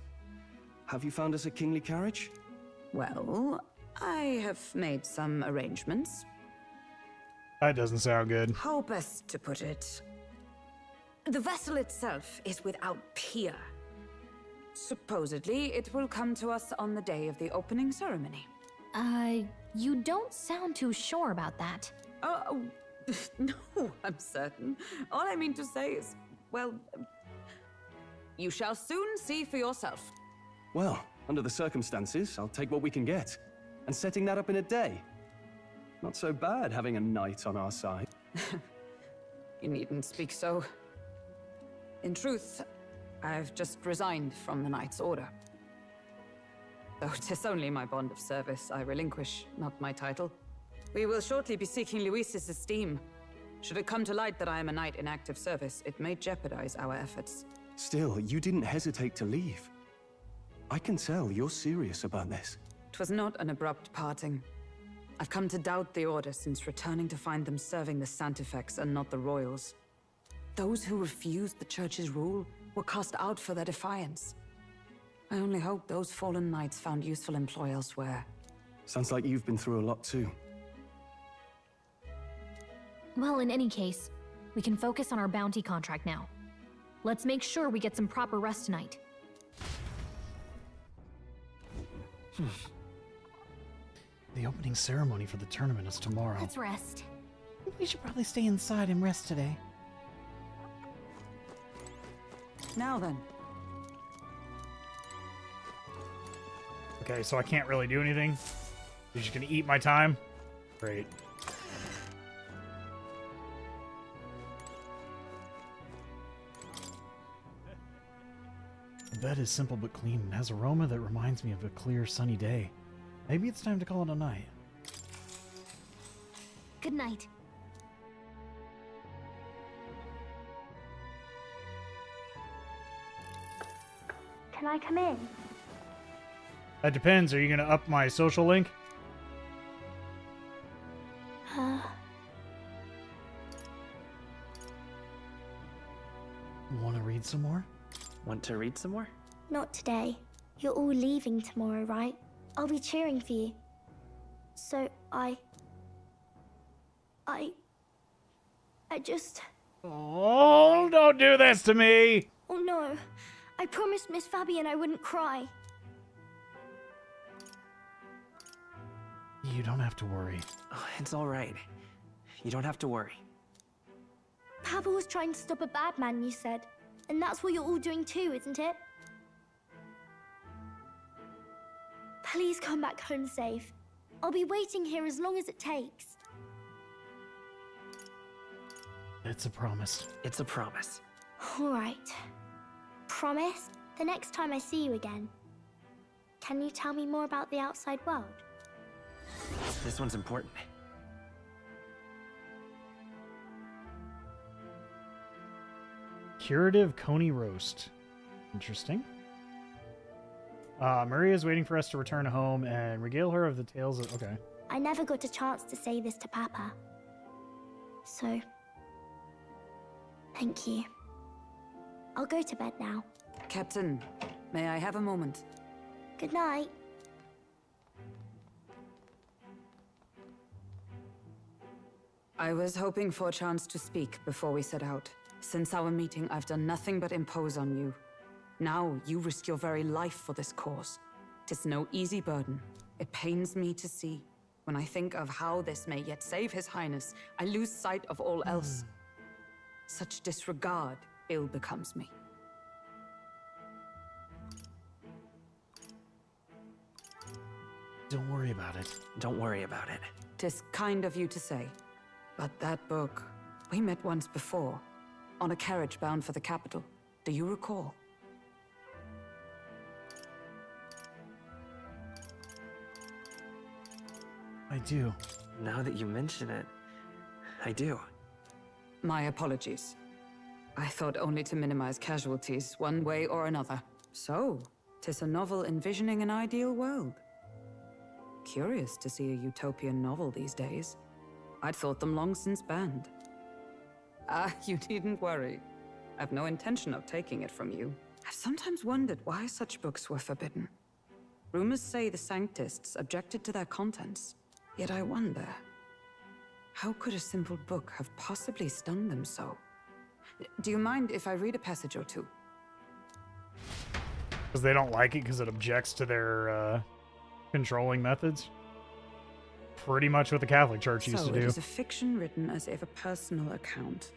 [SPEAKER 2] Have you found us a kingly carriage?
[SPEAKER 7] Well, I have made some arrangements.
[SPEAKER 1] That doesn't sound good.
[SPEAKER 7] How best to put it? The vessel itself is without peer. Supposedly, it will come to us on the day of the opening ceremony.
[SPEAKER 6] You don't sound too sure about that.
[SPEAKER 7] Oh, no, I'm certain. All I mean to say is, well, you shall soon see for yourself.
[SPEAKER 2] Well, under the circumstances, I'll take what we can get. And setting that up in a day. Not so bad having a knight on our side.
[SPEAKER 7] You needn't speak so. In truth, I've just resigned from the Knight's Order. Though 'tis only my bond of service I relinquish, not my title. We will shortly be seeking Luis's esteem. Should it come to light that I am a knight in active service, it may jeopardize our efforts.
[SPEAKER 2] Still, you didn't hesitate to leave. I can tell you're serious about this.
[SPEAKER 7] 'Twas not an abrupt parting. I've come to doubt the Order since returning to find them serving the Santifex and not the Royals. Those who refused the Church's rule were cast out for their defiance. I only hope those fallen knights found useful employ elsewhere.
[SPEAKER 2] Sounds like you've been through a lot too.
[SPEAKER 6] Well, in any case, we can focus on our bounty contract now. Let's make sure we get some proper rest tonight.
[SPEAKER 14] The opening ceremony for the tournament is tomorrow.
[SPEAKER 6] Let's rest.
[SPEAKER 14] We should probably stay inside and rest today.
[SPEAKER 7] Now then.
[SPEAKER 1] Okay, so I can't really do anything. You're just gonna eat my time? Great.
[SPEAKER 14] The bed is simple but clean and has aroma that reminds me of a clear, sunny day. Maybe it's time to call it a night.
[SPEAKER 6] Good night.
[SPEAKER 3] Can I come in?
[SPEAKER 1] That depends. Are you gonna up my social link?
[SPEAKER 14] Want to read some more?
[SPEAKER 5] Want to read some more?
[SPEAKER 3] Not today. You're all leaving tomorrow, right? I'll be cheering for you. So I just...
[SPEAKER 1] Oh, don't do this to me!
[SPEAKER 3] Oh no. I promised Miss Fabian I wouldn't cry.
[SPEAKER 14] You don't have to worry.
[SPEAKER 5] Oh, it's all right. You don't have to worry.
[SPEAKER 3] Papa was trying to stop a bad man, you said. And that's what you're all doing too, isn't it? Please come back home safe. I'll be waiting here as long as it takes.
[SPEAKER 14] It's a promise.
[SPEAKER 5] It's a promise.
[SPEAKER 3] All right. Promise? The next time I see you again. Can you tell me more about the outside world?
[SPEAKER 5] This one's important.
[SPEAKER 1] Curative Coney Roast. Interesting. Maria is waiting for us to return home and regale her of the tales of... Okay.
[SPEAKER 3] I never got a chance to say this to Papa. So... thank you. I'll go to bed now.
[SPEAKER 7] Captain, may I have a moment?
[SPEAKER 3] Good night.
[SPEAKER 7] I was hoping for a chance to speak before we set out. Since our meeting, I've done nothing but impose on you. Now, you risk your very life for this cause. 'Tis no easy burden. It pains me to see. When I think of how this may yet save His Highness, I lose sight of all else. Such disregard ill becomes me.
[SPEAKER 14] Don't worry about it.
[SPEAKER 5] Don't worry about it.
[SPEAKER 7] 'Tis kind of you to say. But that book, we met once before, on a carriage bound for the capital. Do you recall?
[SPEAKER 14] I do.
[SPEAKER 5] Now that you mention it, I do.
[SPEAKER 7] My apologies. I thought only to minimize casualties, one way or another. So, 'tis a novel envisioning an ideal world. Curious to see a utopian novel these days. I'd thought them long since banned. Ah, you needn't worry. I've no intention of taking it from you. I've sometimes wondered why such books were forbidden. Rumors say the Sanctists objected to their contents. Yet I wonder, how could a simple book have possibly stung them so? Do you mind if I read a passage or two?
[SPEAKER 1] Because they don't like it because it objects to their controlling methods. Pretty much what the Catholic Church used to do.
[SPEAKER 7] So it is a fiction written as if a personal account.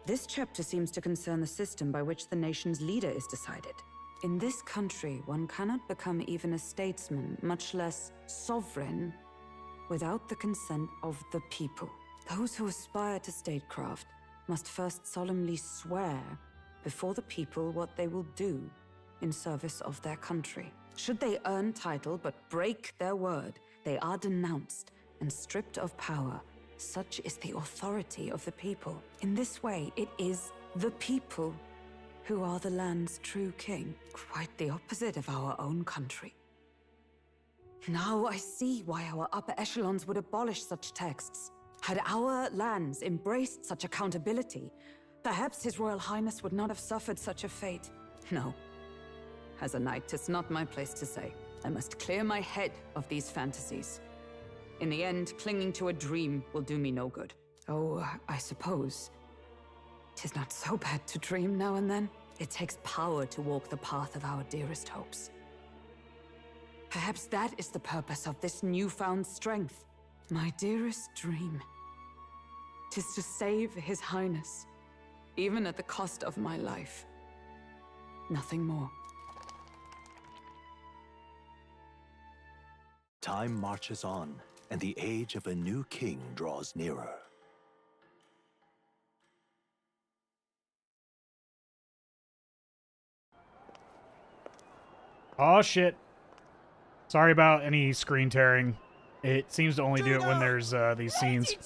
[SPEAKER 7] This chapter seems to concern the system by which the nation's leader is decided. In this country, one cannot become even a statesman, much less sovereign, without the consent of the people. Those who aspire to statecraft must first solemnly swear before the people what they will do in service of their country. Should they earn title but break their word, they are denounced and stripped of power. Such is the authority of the people. In this way, it is the people who are the land's true king. Quite the opposite of our own country. Now I see why our upper echelons would abolish such texts. Had our lands embraced such accountability, perhaps His Royal Highness would not have suffered such a fate. No. As a knight, 'tis not my place to say. I must clear my head of these fantasies. In the end, clinging to a dream will do me no good. Oh, I suppose 'tis not so bad to dream now and then. It takes power to walk the path of our dearest hopes. Perhaps that is the purpose of this newfound strength. My dearest dream 'tis to save His Highness, even at the cost of my life. Nothing more.
[SPEAKER 8] Time marches on, and the age of a new king draws nearer.
[SPEAKER 1] Oh shit. Sorry about any screen tearing. It seems to only do it when there's these scenes.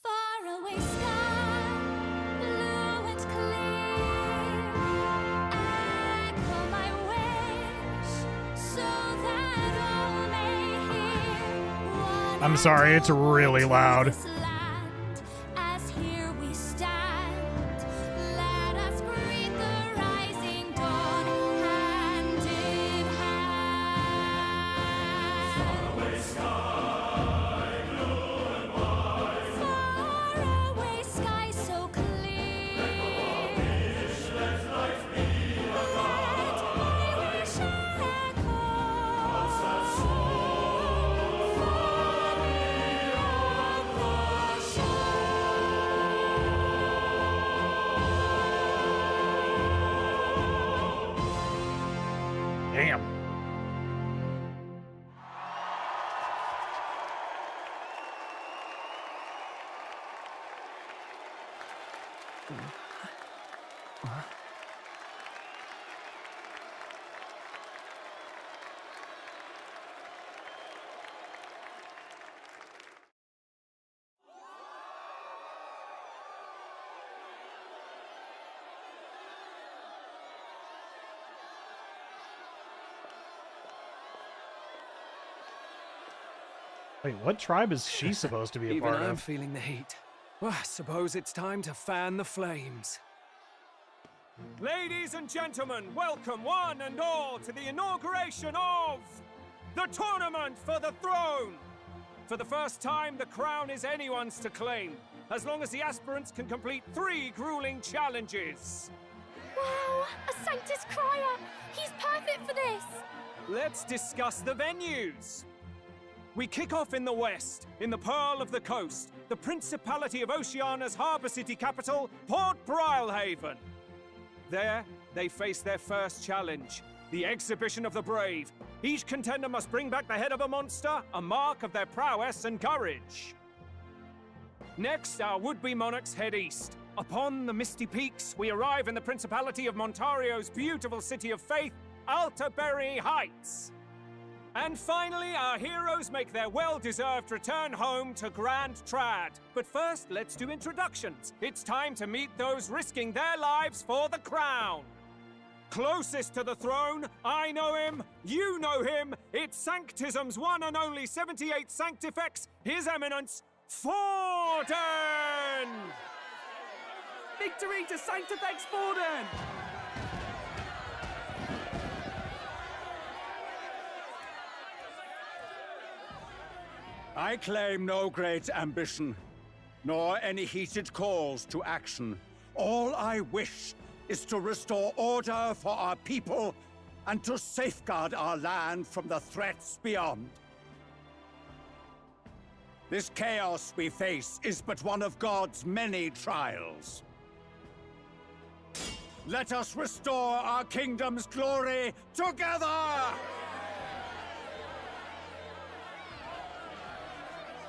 [SPEAKER 15] Faraway sky, blue and clear. Echo my wish, so that all may hear.
[SPEAKER 1] I'm sorry, it's really loud.
[SPEAKER 15] This land, as here we stand, let us greet the rising dawn, hand in hand. Faraway sky, blue and white. Faraway sky so clear. Let life be let my wish echo. That soul far beyond the
[SPEAKER 1] Damn. Wait, what tribe is she supposed to be a
[SPEAKER 9] Even
[SPEAKER 1] part
[SPEAKER 9] I'm
[SPEAKER 1] of?
[SPEAKER 9] feeling the heat. Well, I suppose it's time to fan the flames. Ladies and gentlemen, welcome one and all to the inauguration of the Tournament for the Throne! For the first time, the crown is anyone's to claim, as long as the aspirants can complete 3 grueling challenges.
[SPEAKER 3] Wow, a Sanctus Crier! He's perfect for this!
[SPEAKER 9] Let's discuss the venues. We kick off in the west, in the Pearl of the Coast, the Principality of Oceania's harbour city capital, Port Brilehaven. There, they face their first challenge, the Exhibition of the Brave. Each contender must bring back the head of a monster, a mark of their prowess and courage. Next, our would-be monarchs head east, Upon the misty peaks, we arrive in the Principality of Montario's beautiful city of faith, Altaberry Heights. And finally, our heroes make their well-deserved return home to Grand Trad. But first, let's do introductions. It's time to meet those risking their lives for the crown. Closest to the throne, I know him, you know him. It's Sanctism's one and only 78th Sanctifex, His Eminence, Forden!
[SPEAKER 12] Victory to Sanctifex Forden!
[SPEAKER 16] I claim no great ambition, nor any heated calls to action. All I wish is to restore order for our people and to safeguard our land from the threats beyond. This chaos we face is but one of God's many trials. Let us restore our kingdom's glory together!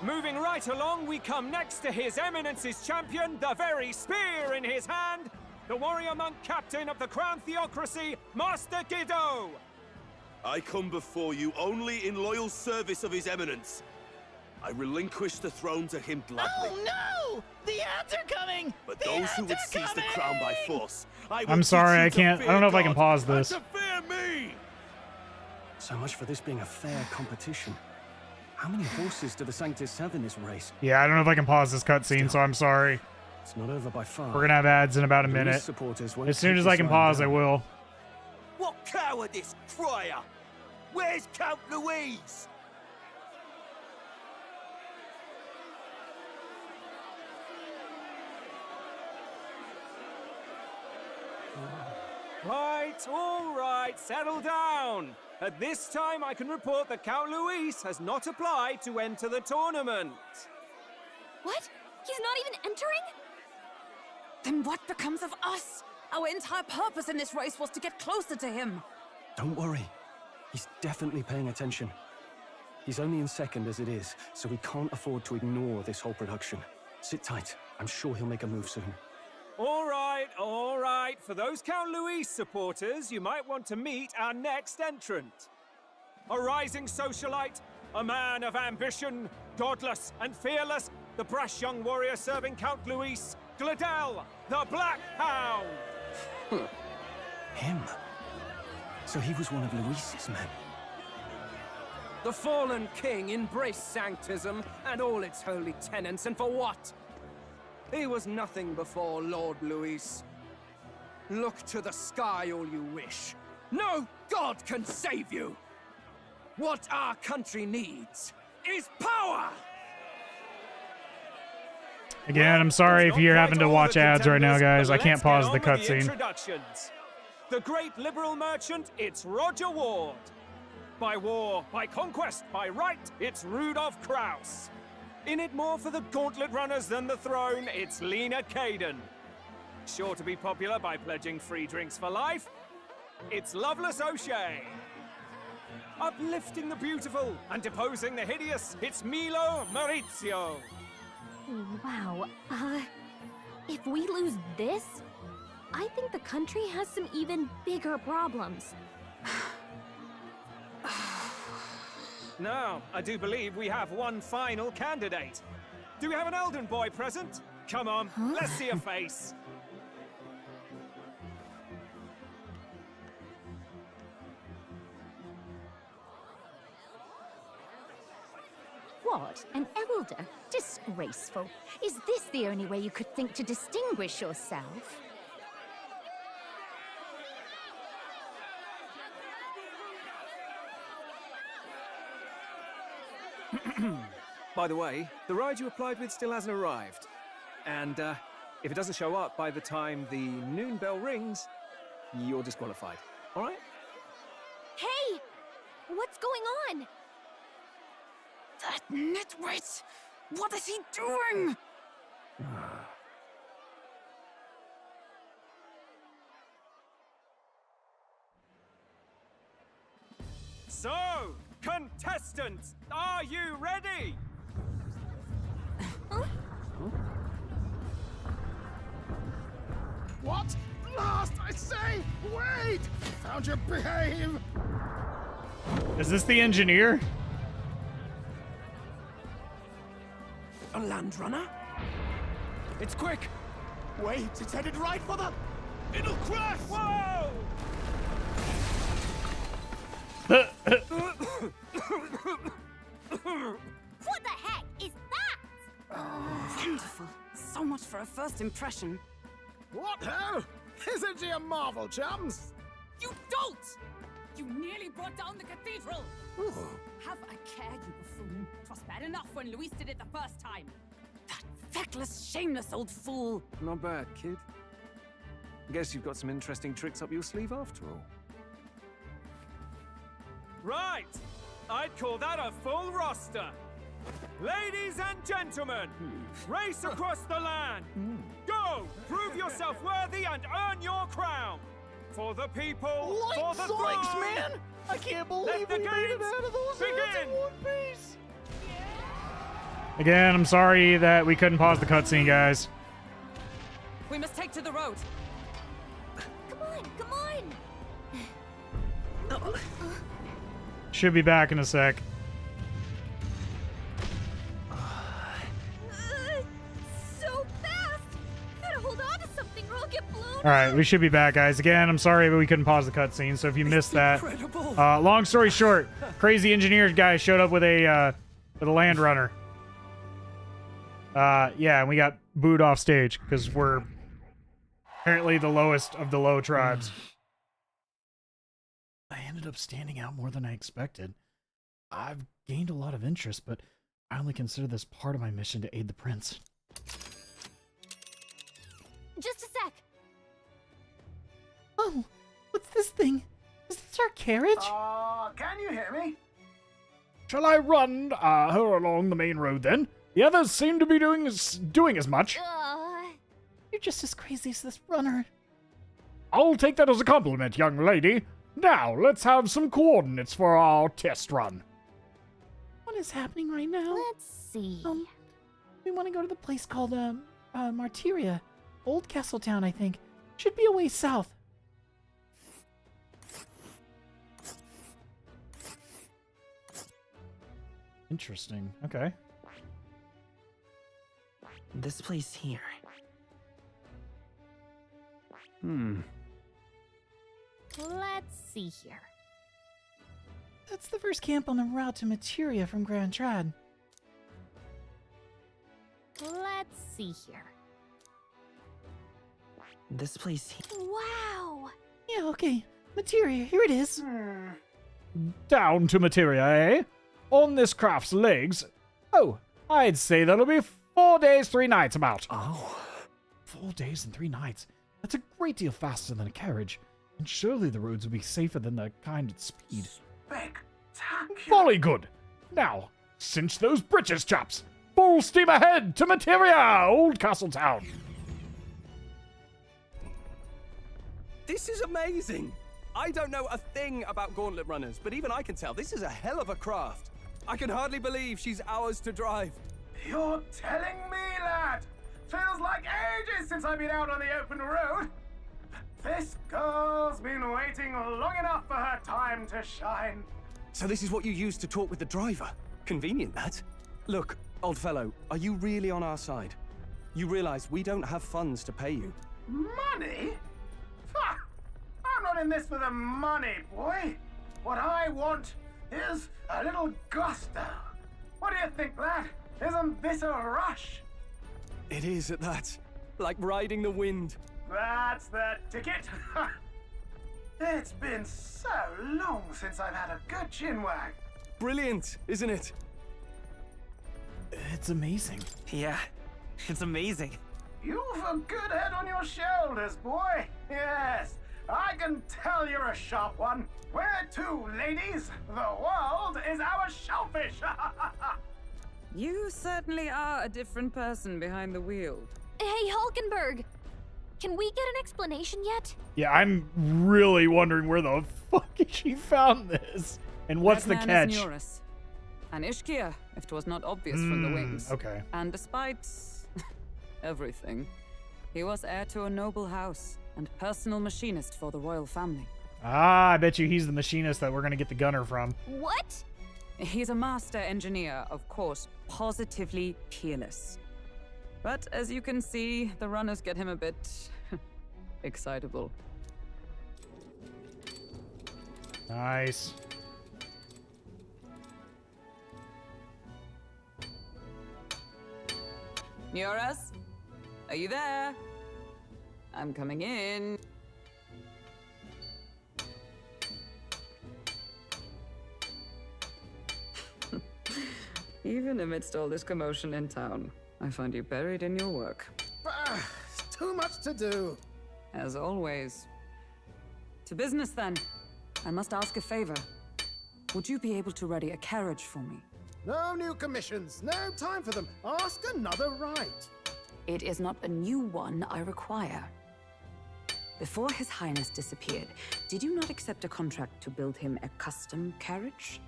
[SPEAKER 9] Moving right along, we come next to His Eminence's champion, the very spear in his hand, the warrior monk captain of the Crown Theocracy, Master Guido!
[SPEAKER 17] I come before you only in loyal service of His Eminence. I relinquish the throne to him gladly.
[SPEAKER 18] Oh no! The ads are coming!
[SPEAKER 17] But those who would seize the crown by force,
[SPEAKER 1] I'm sorry, I can't. I don't know if I can pause this.
[SPEAKER 17] To fear me!
[SPEAKER 2] So much for this being a fair competition. How many horses do the Sanctis have in this race?
[SPEAKER 1] Yeah, I don't know if I can pause this cutscene, so I'm sorry.
[SPEAKER 2] It's not over by far.
[SPEAKER 1] We're gonna have ads in about a minute. As soon as I can pause, I will.
[SPEAKER 17] What cowardice, Friar! Where's Count Louise?
[SPEAKER 9] All right, settle down. At this time, I can report that Count Luis has not applied to enter the tournament.
[SPEAKER 15] What? He's not even entering?
[SPEAKER 7] Then what becomes of us? Our entire purpose in this race was to get closer to him.
[SPEAKER 2] Don't worry. He's definitely paying attention. He's only in second as it is, so we can't afford to ignore this whole production. Sit tight. I'm sure he'll make a move soon.
[SPEAKER 9] All right. For those Count Luis supporters, you might want to meet our next entrant. A rising socialite, a man of ambition, godless and fearless, the brash young warrior serving Count Luis, Gladel, the Black Hound.
[SPEAKER 2] Him? So he was one of Luis's men.
[SPEAKER 12] The fallen king embraced Sanctism and all its holy tenets, and for what? He was nothing before Lord Luis. Look to the sky all you wish. No god can save you! What our country needs is power!
[SPEAKER 1] Again, I'm sorry if you're having to watch ads right now, guys. I can't pause the cutscene.
[SPEAKER 9] The great liberal merchant, it's Roger Ward. By war, by conquest, by right, it's Rudolf Kraus. In it more for the gauntlet runners than the throne, it's Lena Caden. Sure to be popular by pledging free drinks for life, it's Loveless O'Shea. Uplifting the beautiful and deposing the hideous, it's Milo Maurizio.
[SPEAKER 6] Wow. If we lose this, I think the country has some even bigger problems.
[SPEAKER 9] Now, I do believe we have one final candidate. Do we have an Elden boy present? Come on, let's see a face.
[SPEAKER 19] What? An elder? Disgraceful. Is this the only way you could think to distinguish yourself?
[SPEAKER 9] By the way, the ride you applied with still hasn't arrived. And if it doesn't show up by the time the noon bell rings, you're disqualified. All right?
[SPEAKER 15] Hey! What's going on?
[SPEAKER 7] That nitwit! What is he doing?
[SPEAKER 9] So, contestants, are you ready?
[SPEAKER 11] What? Last, I say! Wait! Found your behave!
[SPEAKER 1] Is this the engineer?
[SPEAKER 2] A land runner?
[SPEAKER 11] It's quick! Wait, it's headed right for the...
[SPEAKER 9] It'll crash! Whoa!
[SPEAKER 19] What the heck is that?
[SPEAKER 7] Wonderful. So much for a first impression.
[SPEAKER 11] What ho? Isn't she a marvel, chums?
[SPEAKER 7] You don't! You nearly brought down the cathedral!
[SPEAKER 19] Have a care, you buffoon. 'Twas bad enough when Luis did it the first time.
[SPEAKER 7] That feckless, shameless old fool!
[SPEAKER 2] Not bad, kid. Guess you've got some interesting tricks up your sleeve after all.
[SPEAKER 9] Right! I'd call that a full roster. Ladies and gentlemen, race across the land. Go! Prove yourself worthy and earn your crown. For the people, for the
[SPEAKER 18] Zoinks,
[SPEAKER 9] throne.
[SPEAKER 18] man! I can't believe
[SPEAKER 9] Let the
[SPEAKER 18] we made it
[SPEAKER 9] games
[SPEAKER 18] out of those hands
[SPEAKER 9] begin.
[SPEAKER 18] in one piece!
[SPEAKER 1] Again, I'm sorry that we couldn't pause the cutscene, guys.
[SPEAKER 7] We must take to the road.
[SPEAKER 19] Come on, come on!
[SPEAKER 1] Should be back in a sec.
[SPEAKER 19] So fast! Gotta hold on to something or I'll get blown.
[SPEAKER 1] All right, we should be back, guys. Again, I'm sorry, but we couldn't pause the cutscene. So if you missed that, long story short, crazy engineer guy showed up with a land runner. Yeah, and we got booed off stage because we're apparently the lowest of the low tribes.
[SPEAKER 14] I ended up standing out more than I expected. I've gained a lot of interest, but I only consider this part of my mission to aid the prince.
[SPEAKER 19] Just a sec.
[SPEAKER 18] Oh, what's this thing? Is this our carriage?
[SPEAKER 11] Can you hear me?
[SPEAKER 1] Shall I run her along the main road then? The others seem to be doing as much.
[SPEAKER 18] You're just as crazy as this runner.
[SPEAKER 1] I'll take that as a compliment, young lady. Now, let's have some coordinates for our test run.
[SPEAKER 18] What is happening right now?
[SPEAKER 6] Let's see.
[SPEAKER 18] We want to go to the place called, Martyria. Old Castle Town, I think. Should be a way south.
[SPEAKER 1] Interesting. Okay.
[SPEAKER 5] This place here.
[SPEAKER 6] Let's see here.
[SPEAKER 18] That's the first camp on the route to Materia from Grand Trad.
[SPEAKER 6] Let's see here.
[SPEAKER 5] This place here.
[SPEAKER 19] Wow!
[SPEAKER 18] Yeah, okay. Materia, here it is.
[SPEAKER 1] Down to materia, eh? On this craft's legs. Oh, I'd say that'll be 4 days, 3 nights about.
[SPEAKER 14] Oh, 4 days and 3 nights. That's a great deal faster than a carriage. And surely the roads would be safer than the kind at speed.
[SPEAKER 1] Volley good. Now, cinch those britches, chaps. Full steam ahead to Materia, Old Castle Town.
[SPEAKER 12] This is amazing! I don't know a thing about gauntlet runners, but even I can tell this is a hell of a craft. I can hardly believe she's ours to drive.
[SPEAKER 11] You're telling me, lad? Feels like ages since I've been out on the open road. This girl's been waiting long enough for her time to shine.
[SPEAKER 12] So this is what you use to talk with the driver? Convenient, that. Look, old fellow, are you really on our side? You realize we don't have funds to pay you.
[SPEAKER 11] Money? Ha! I'm not in this for the money, boy. What I want is a little gusto. What do you think, lad? Isn't this a rush?
[SPEAKER 12] It is at that. Like riding the wind.
[SPEAKER 11] That's the ticket. It's been so long since I've had a good chinwag.
[SPEAKER 12] Brilliant, isn't it?
[SPEAKER 14] It's amazing.
[SPEAKER 5] Yeah, it's amazing.
[SPEAKER 11] You've a good head on your shoulders, boy. Yes, I can tell you're a sharp one. Where to, ladies? The world is our shellfish.
[SPEAKER 7] You certainly are a different person behind the wheel.
[SPEAKER 6] Hey, Hulkenberg! Can we get an explanation yet?
[SPEAKER 1] Yeah, I'm really wondering where the fuck she found this. And what's the
[SPEAKER 7] That
[SPEAKER 1] catch?
[SPEAKER 7] man is Neurus. An Ishkia, if 'twas not obvious from the wings.
[SPEAKER 1] Okay.
[SPEAKER 7] And despite everything, He was heir to a noble house and personal machinist for the royal family.
[SPEAKER 1] Ah, I bet you he's the machinist that we're gonna get the gunner from.
[SPEAKER 19] What?
[SPEAKER 7] He's a master engineer, of course, positively peerless. But as you can see, the runners get him a bit excitable.
[SPEAKER 1] Nice.
[SPEAKER 7] Nioras? Are you there? I'm coming in. Even amidst all this commotion in town, I find you buried in your work.
[SPEAKER 11] Too much to do.
[SPEAKER 7] As always. To business then. I must ask a favor. Would you be able to ready a carriage for me?
[SPEAKER 11] No new commissions. No time for them. Ask another right.
[SPEAKER 7] It is not a new one I require. Before His Highness disappeared, did you not accept a contract to build him a custom carriage?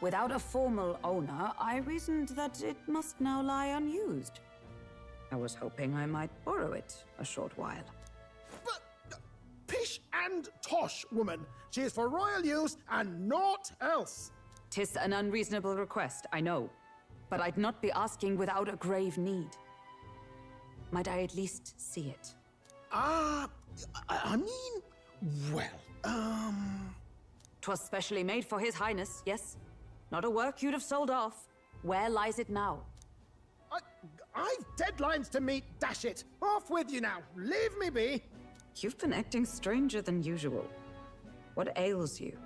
[SPEAKER 7] Without a formal owner, I reasoned that it must now lie unused. I was hoping I might borrow it a short while.
[SPEAKER 11] But pish and tosh, woman. She is for royal use and naught else.
[SPEAKER 7] 'Tis an unreasonable request, I know. But I'd not be asking without a grave need. Might I at least see it?
[SPEAKER 11] I mean, well,
[SPEAKER 7] 'Twas specially made for His Highness, yes? Not a work you'd have sold off. Where lies it now?
[SPEAKER 11] I've deadlines to meet, dash it. Off with you now. Leave me be.
[SPEAKER 7] You've been acting stranger than usual. What ails you?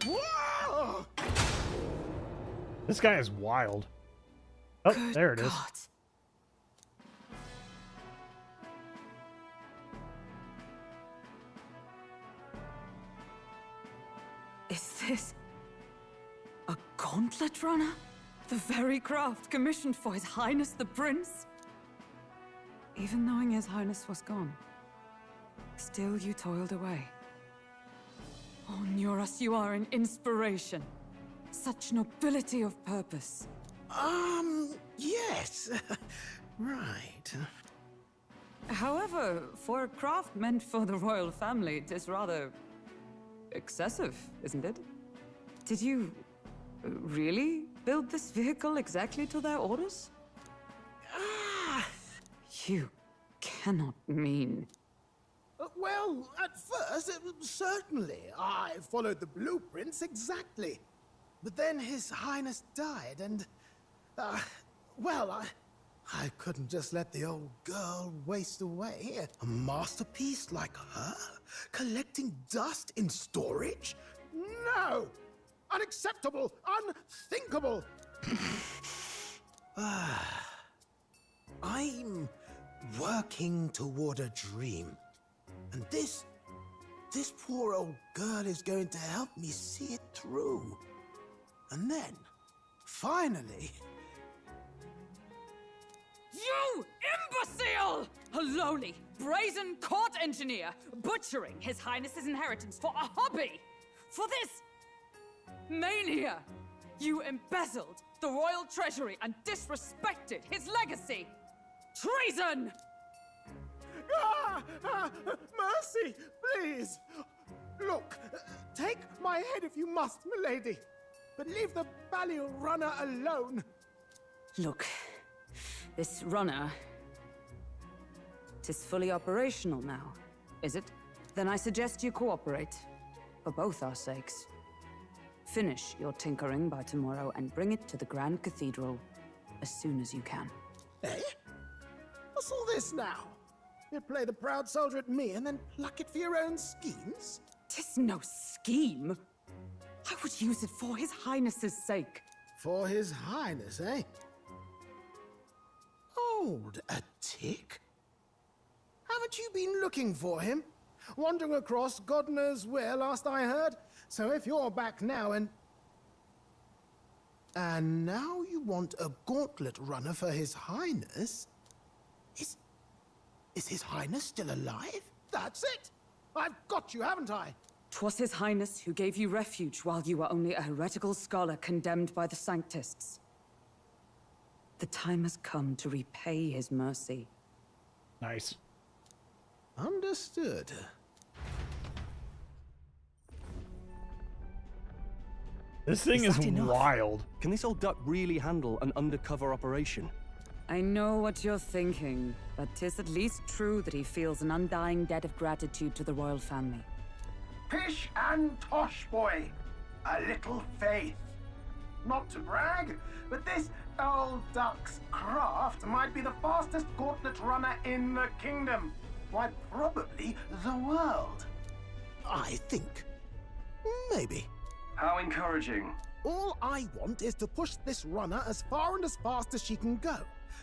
[SPEAKER 11] Whoa!
[SPEAKER 1] This guy is wild. Oh,
[SPEAKER 7] Good
[SPEAKER 1] there it is.
[SPEAKER 7] God. Is this a gauntlet runner? The very craft commissioned for His Highness the Prince? Even knowing His Highness was gone, still you toiled away. Oh, Nioras, you are an inspiration. Such nobility of purpose.
[SPEAKER 11] Yes. Right.
[SPEAKER 7] However, for a craft meant for the royal family, it is rather excessive, isn't it? Did you really build this vehicle exactly to their orders? You cannot mean...
[SPEAKER 11] Well, at first, certainly. I followed the blueprints exactly. But then His Highness died, and... well, I couldn't just let the old girl waste away. A masterpiece like her? Collecting dust in storage? No! Unacceptable! Unthinkable! I'm working toward a dream. And this poor old girl is going to help me see it through. And then, finally...
[SPEAKER 7] You imbecile! A lowly, brazen court engineer butchering His Highness's inheritance for a hobby! For this mania! You embezzled the royal treasury and disrespected his legacy! Treason!
[SPEAKER 11] Mercy, please! Look, take my head if you must, milady. But leave the Balliol runner alone.
[SPEAKER 7] Look, this runner... 'tis fully operational now, is it? Then I suggest you cooperate. For both our sakes. Finish your tinkering by tomorrow and bring it to the Grand Cathedral as soon as you can.
[SPEAKER 11] Eh? What's all this now? You play the proud soldier at me and then pluck it for your own schemes?
[SPEAKER 7] 'Tis no scheme. I would use it for His Highness's sake.
[SPEAKER 11] For His Highness, eh? Hold a tick. Haven't you been looking for him? Wandering across God knows where, last I heard. So if you're back now and now you want a gauntlet runner for His Highness? Is His Highness still alive? That's it! I've got you, haven't I?
[SPEAKER 7] 'Twas His Highness who gave you refuge while you were only a heretical scholar condemned by the Sanctists. The time has come to repay his mercy.
[SPEAKER 1] Nice.
[SPEAKER 20] Understood.
[SPEAKER 1] This thing is
[SPEAKER 2] that enough?
[SPEAKER 1] wild.
[SPEAKER 2] Can this old duck really handle an undercover operation?
[SPEAKER 7] I know what you're thinking, but 'tis at least true that he feels an undying debt of gratitude to the royal family.
[SPEAKER 11] Pish and tosh, boy. A little faith. Not to brag, but this old duck's craft might be the fastest gauntlet runner in the kingdom. Why, probably the world.
[SPEAKER 20] I think. Maybe.
[SPEAKER 11] How encouraging.
[SPEAKER 20] All I want is to push this runner as far and as fast as she can go.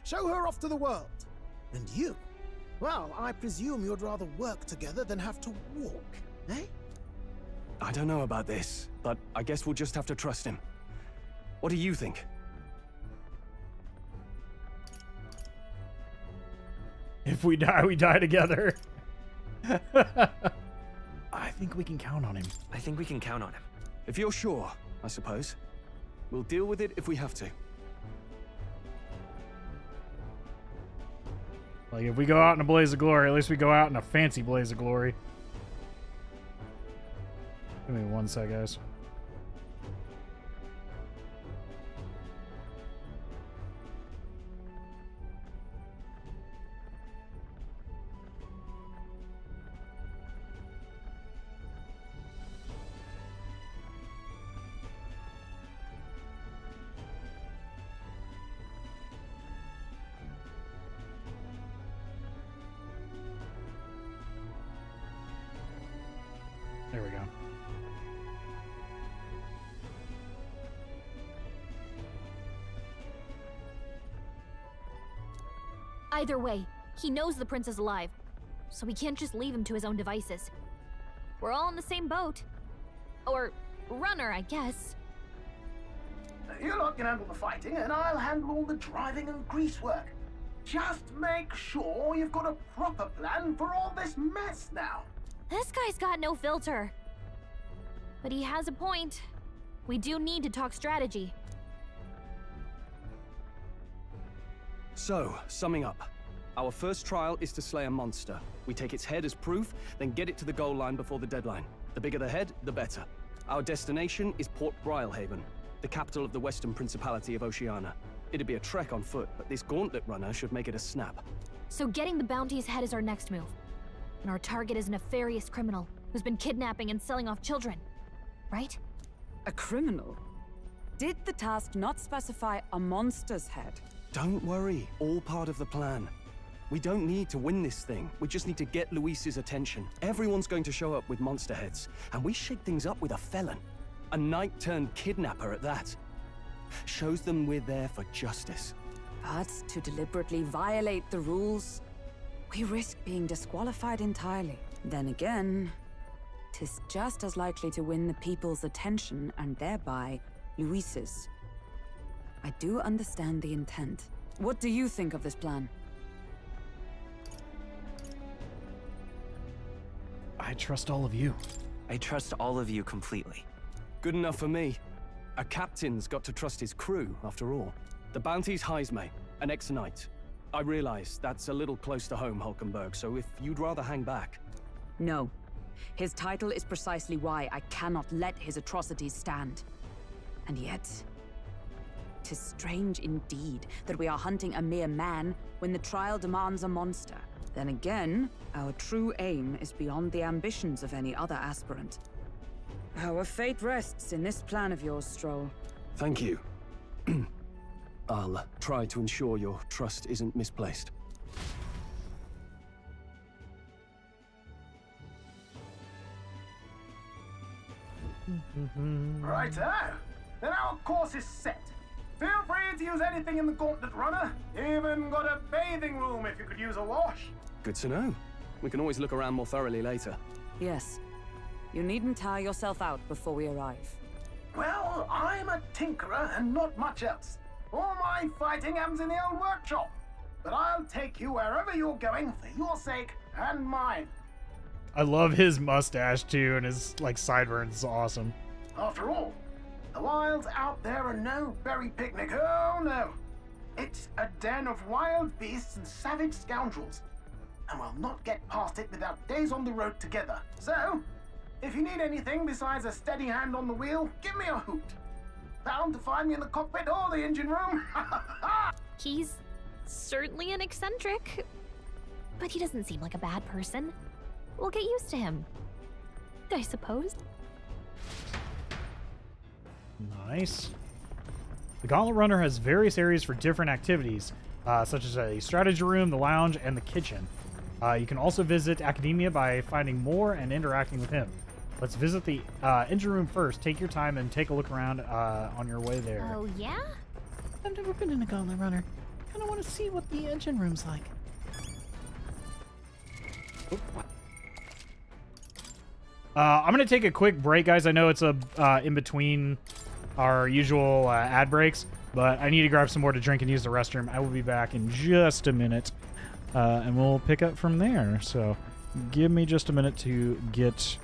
[SPEAKER 20] Show her off to the world. And you? Well, I presume you'd rather work together than have to walk, eh?
[SPEAKER 2] I don't know about this, but I guess we'll just have to trust him. What do you think?
[SPEAKER 1] If we die, we die together. I think we can count on him.
[SPEAKER 5] I think we can count on him.
[SPEAKER 2] If you're sure, I suppose. We'll deal with it if we have to.
[SPEAKER 1] Like, if we go out in a blaze of glory, at least we go out in a fancy blaze of glory. Give me one sec, guys. There we go.
[SPEAKER 6] Either way, he knows the prince is alive, so we can't just leave him to his own devices. We're all in the same boat. Or runner, I guess.
[SPEAKER 11] You lot can handle the fighting, and I'll handle all the driving and greasework. Just make sure you've got a proper plan for all this mess now.
[SPEAKER 6] This guy's got no filter. But he has a point. We do need to talk strategy.
[SPEAKER 2] So, summing up. Our first trial is to slay a monster. We take its head as proof, then get it to the goal line before the deadline. The bigger the head, the better. Our destination is Port Brialhaven, the capital of the Western Principality of Oceania. It'd be a trek on foot, but this gauntlet runner should make it a snap.
[SPEAKER 6] So getting the bounty's head is our next move. And our target is a nefarious criminal who's been kidnapping and selling off children. Right?
[SPEAKER 7] A criminal? Did the task not specify a monster's head?
[SPEAKER 2] Don't worry, all part of the plan. We don't need to win this thing. We just need to get Luis's attention. Everyone's going to show up with monster heads, and we shake things up with a felon. A knight-turned-kidnapper at that. Shows them we're there for justice.
[SPEAKER 7] But to deliberately violate the rules, we risk being disqualified entirely. Then again, 'tis just as likely to win the people's attention and thereby Luis's. I do understand the intent. What do you think of this plan?
[SPEAKER 14] I trust all of you.
[SPEAKER 5] I trust all of you completely.
[SPEAKER 2] Good enough for me. A captain's got to trust his crew, after all. The bounty's Heisme, an ex-knight. I realize that's a little close to home, Hulkenberg, so if you'd rather hang back...
[SPEAKER 7] No. His title is precisely why I cannot let his atrocities stand. And yet... 'tis strange indeed that we are hunting a mere man when the trial demands a monster. Then again, our true aim is beyond the ambitions of any other aspirant. Our fate rests in this plan of yours, Stroll.
[SPEAKER 2] Thank you. I'll try to ensure your trust isn't misplaced.
[SPEAKER 11] Righto. Then our course is set. Feel free to use anything in the gauntlet runner. Even got a bathing room if you could use a wash.
[SPEAKER 2] Good to know. We can always look around more thoroughly later.
[SPEAKER 7] Yes. You needn't tire yourself out before we arrive.
[SPEAKER 11] Well, I'm a tinkerer and not much else. All my fighting happens in the old workshop. But I'll take you wherever you're going for your sake and mine.
[SPEAKER 1] I love his mustache too, and his like sideburns is awesome.
[SPEAKER 11] After all, the wilds out there are no berry picnic. Oh no. It's a den of wild beasts and savage scoundrels. And we'll not get past it without days on the road together. So, if you need anything besides a steady hand on the wheel, give me a hoot. Bound to find me in the cockpit or the engine room.
[SPEAKER 6] He's certainly an eccentric, but he doesn't seem like a bad person. We'll get used to him, I suppose.
[SPEAKER 1] Nice. The Gauntlet Runner has various areas for different activities, such as a strategy room, the lounge, and the kitchen. You can also visit Academia by finding more and interacting with him. Let's visit the engine room first. Take your time and take a look around on your way there.
[SPEAKER 6] Oh, yeah?
[SPEAKER 18] I've never been in a Gauntlet Runner. Kind of want to see what the engine room's like.
[SPEAKER 1] I'm going to take a quick break, guys. I know it's in between our usual ad breaks, but I need to grab some more to drink and use the restroom. I will be back in just a minute, and we'll pick up from there. So give me just a minute to get...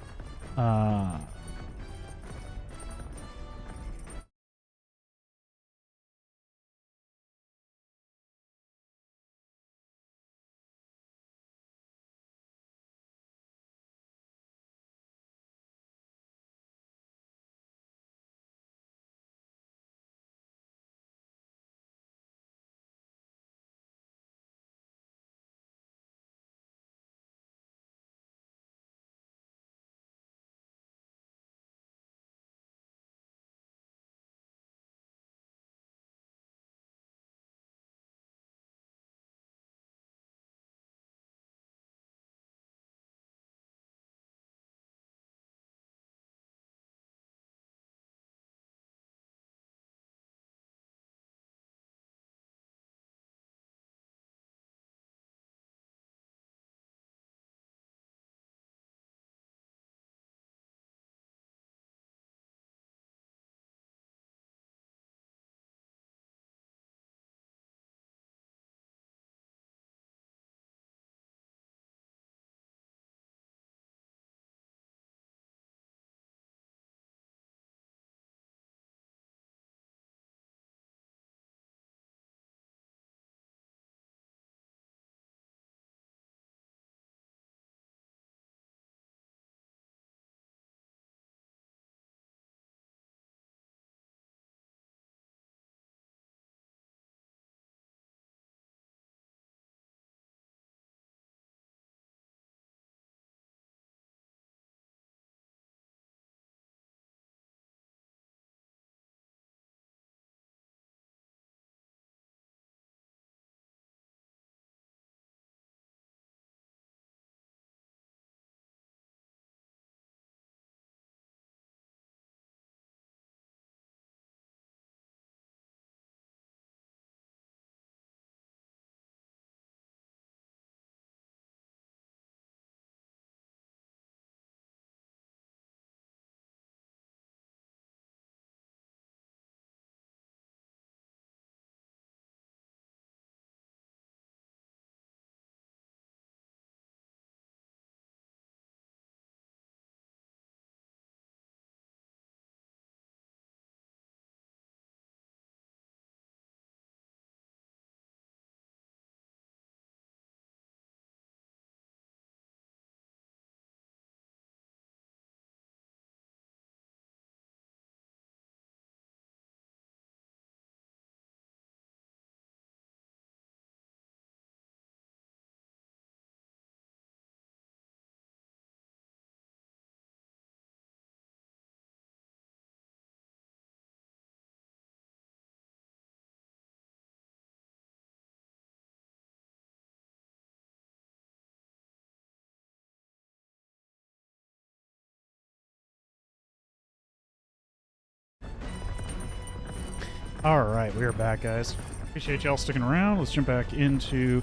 [SPEAKER 1] All right, we are back, guys. Appreciate y'all sticking around. Let's jump back into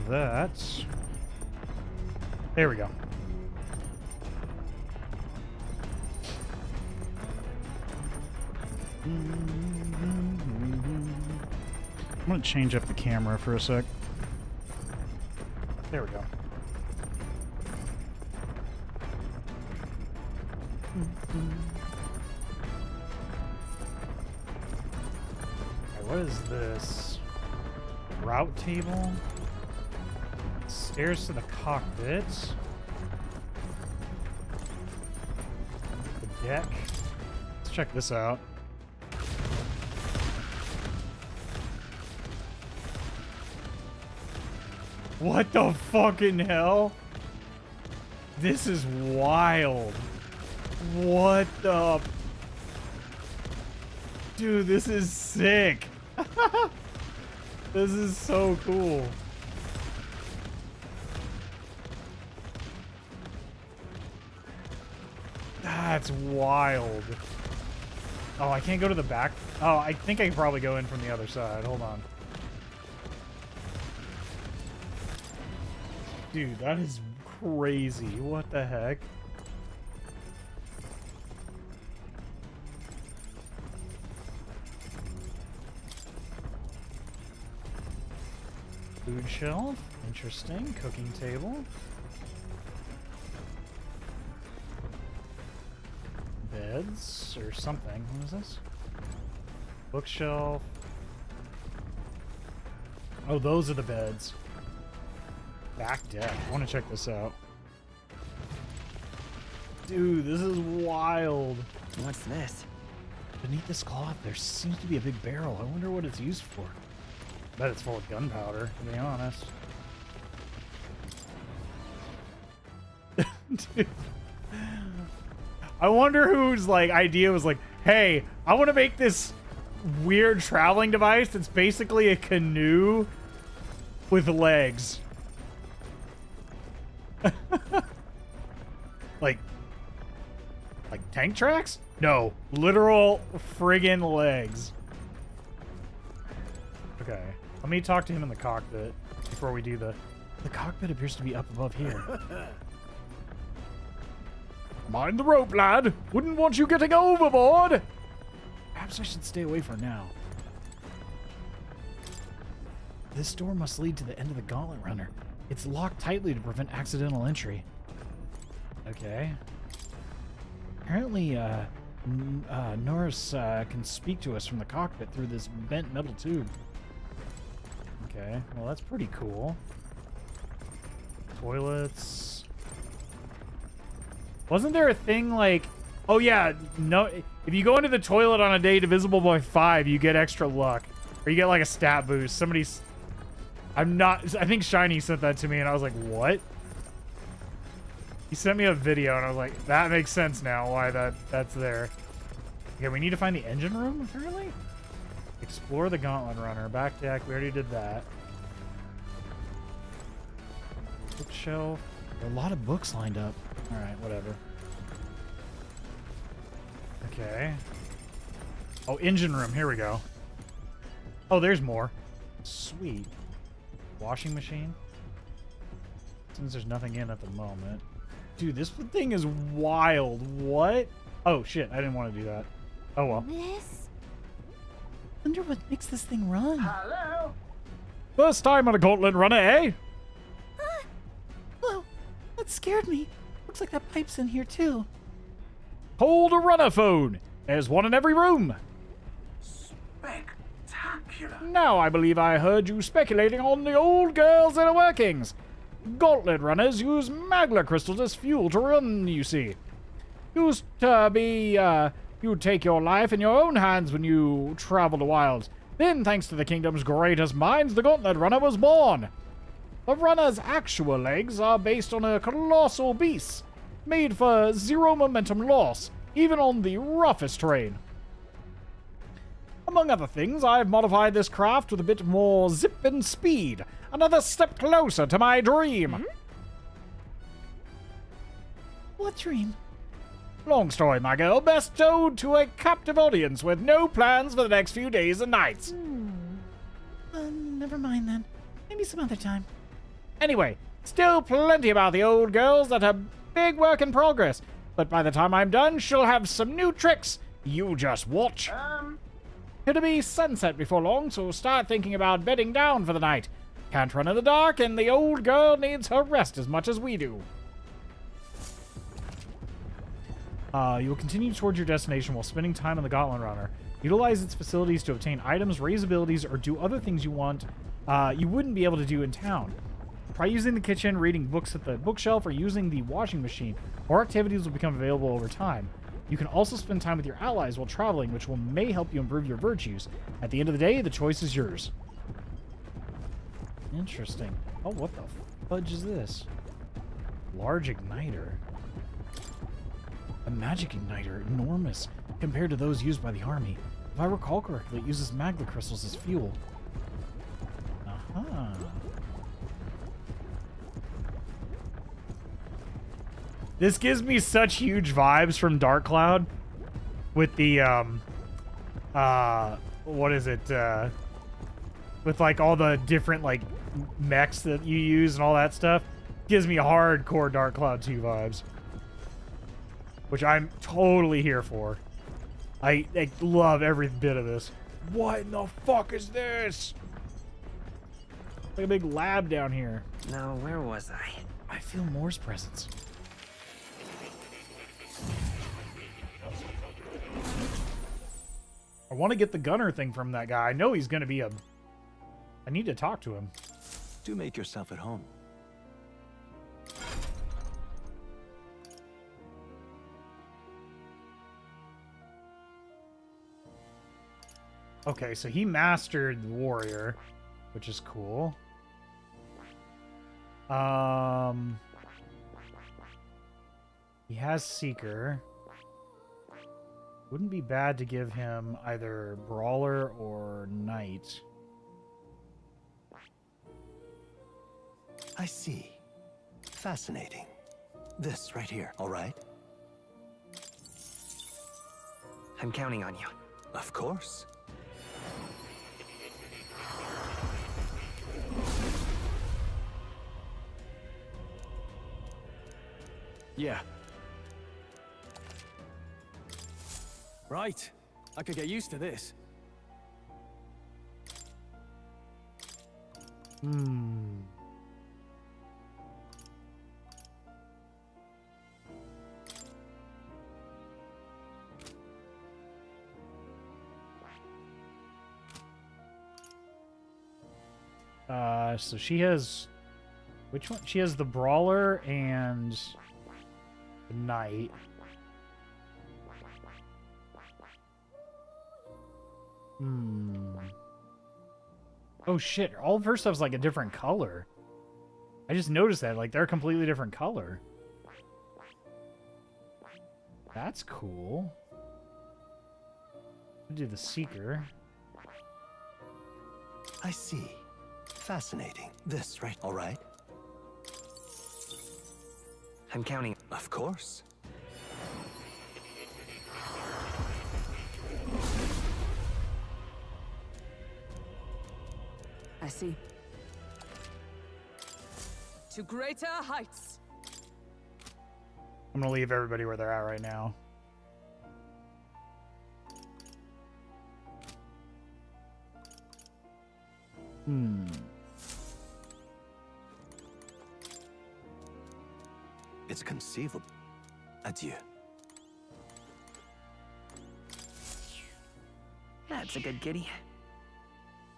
[SPEAKER 1] that. There we go. I'm going to change up the camera for a sec. There we go. What is this? Route table? Stairs to the cockpit. The deck. Let's check this out. What the fucking hell? This is wild. What the... Dude, this is sick. This is so cool. That's wild. Oh, I can't go to the back. Oh, I think I can probably go in from the other side. Hold on. Dude, that is crazy. What the heck? Food shelf. Interesting. Cooking table. Beds or something. What is this? Bookshelf. Oh, those are the beds. Back deck. I want to check this out. Dude, this is wild.
[SPEAKER 5] What's this?
[SPEAKER 1] Beneath this cloth, there seems to be a big barrel. I wonder what it's used for. I bet it's full of gunpowder, to be honest. Dude. I wonder whose like idea was like, hey, I want to make this weird traveling device that's basically a canoe with legs. like tank tracks? No, literal friggin' legs. Okay, let me talk to him in the cockpit before we do the cockpit appears to be up above here. Mind the rope, lad. Wouldn't want you getting overboard. Perhaps I should stay away for now. This door must lead to the end of the gauntlet runner. It's locked tightly to prevent accidental entry. Okay. Apparently, Norris can speak to us from the cockpit through this bent metal tube. Okay, well that's pretty cool. Toilets. Wasn't there a thing like, oh yeah, no, if you go into the toilet on a day divisible by 5, you get extra luck. Or you get like a stat boost. I think Shiny sent that to me and I was like, what? He sent me a video and I was like, that makes sense now why that's there. Okay, we need to find the engine room, apparently? Explore the gauntlet runner. Back deck, we already did that. Bookshelf. There are a lot of books lined up. Alright, whatever. Okay. Oh, engine room. Here we go. Oh, there's more. Sweet. Washing machine. Since there's nothing in at the moment. Dude, this thing is wild. What? Oh, shit. I didn't want to do that. Oh, well.
[SPEAKER 18] This? Wonder what makes this thing run.
[SPEAKER 11] Hello?
[SPEAKER 1] First time on a gauntlet runner, eh?
[SPEAKER 18] Whoa, that scared me. Looks like that pipe's in here, too.
[SPEAKER 1] Hold a runner phone. There's one in every room.
[SPEAKER 11] Spectacular.
[SPEAKER 1] Now I believe I heard you speculating on the old girl's inner workings. Gauntlet runners use magma crystals as fuel to run, you see. Used to be, you'd take your life in your own hands when you travel the wilds. Then, thanks to the kingdom's greatest minds, the Gauntlet Runner was born. The runner's actual legs are based on a colossal beast, made for zero momentum loss, even on the roughest terrain. Among other things, I've modified this craft with a bit more zip and speed. Another step closer to my dream.
[SPEAKER 18] What dream?
[SPEAKER 1] Long story, my girl. Best told to a captive audience with no plans for the next few days and nights.
[SPEAKER 18] Never mind then. Maybe some other time.
[SPEAKER 1] Anyway, still plenty about the old girls that are big work in progress. But by the time I'm done, she'll have some new tricks. You just watch. It'll be sunset before long, so start thinking about bedding down for the night. Can't run in the dark, and the old girl needs her rest as much as we do. You will continue towards your destination while spending time on the Gauntlet Runner. Utilize its facilities to obtain items, raise abilities, or do other things you wouldn't be able to do in town. Try using the kitchen, reading books at the bookshelf, or using the washing machine. More activities will become available over time. You can also spend time with your allies while traveling, which may help you improve your virtues. At the end of the day, the choice is yours. Interesting. Oh, what the fudge is this? Large igniter. A magic igniter, enormous compared to those used by the army. If I recall correctly, it uses magma crystals as fuel. Uh-huh. This gives me such huge vibes from Dark Cloud with the what is it, with like all the different like mechs that you use and all that stuff. Gives me hardcore Dark Cloud 2 vibes, which I'm totally here for. I love every bit of this. What in the fuck is this? Like a big lab down here.
[SPEAKER 5] Now, where was I?
[SPEAKER 1] I feel Moore's presence. I want to get the gunner thing from that guy. I know he's going to be a... I need to talk to him.
[SPEAKER 8] Do make yourself at home.
[SPEAKER 1] Okay, so he mastered the warrior, which is cool. He has Seeker. Wouldn't be bad to give him either Brawler or Knight.
[SPEAKER 8] I see. Fascinating. This right here, all right?
[SPEAKER 5] I'm counting on you.
[SPEAKER 8] Of course.
[SPEAKER 2] Yeah. Right. I could get used to this.
[SPEAKER 1] So she has... Which one? She has the Brawler and the Knight. Oh shit, all of her stuff's like a different color. I just noticed that, like they're a completely different color. That's cool. I'll do the Seeker.
[SPEAKER 8] I see. Fascinating. This right, all right?
[SPEAKER 5] I'm counting.
[SPEAKER 8] Of course.
[SPEAKER 7] I see. To greater heights.
[SPEAKER 1] I'm gonna leave everybody where they're at right now.
[SPEAKER 8] It's conceivable. Adieu.
[SPEAKER 5] That's a good kitty.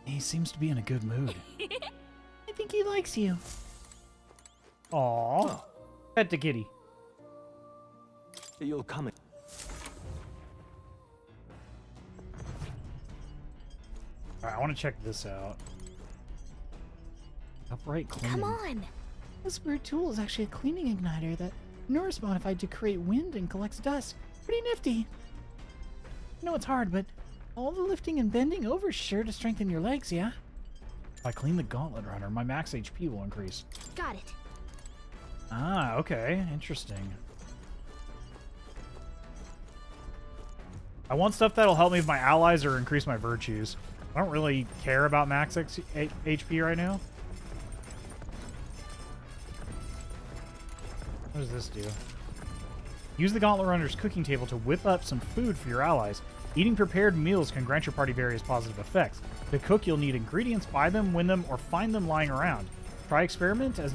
[SPEAKER 1] He seems to be in a good mood.
[SPEAKER 18] I think he likes you.
[SPEAKER 1] Aww. Pet the kitty.
[SPEAKER 8] You'll come in.
[SPEAKER 1] Alright, I want to check this out. Upright cleaning.
[SPEAKER 18] Come on! This weird tool is actually a cleaning igniter that Norris modified to create wind and collects dust. Pretty nifty. I know it's hard, but all the lifting and bending over is sure to strengthen your legs, yeah?
[SPEAKER 1] If I clean the Gauntlet Runner, my max HP will increase.
[SPEAKER 19] Got it.
[SPEAKER 1] Ah, okay. Interesting. I want stuff that'll help me with my allies or increase my virtues. I don't really care about max HP right now. What does this do? Use the Gauntlet Runner's cooking table to whip up some food for your allies. Eating prepared meals can grant your party various positive effects. To cook, you'll need ingredients, buy them, win them, or find them lying around. Try experiment as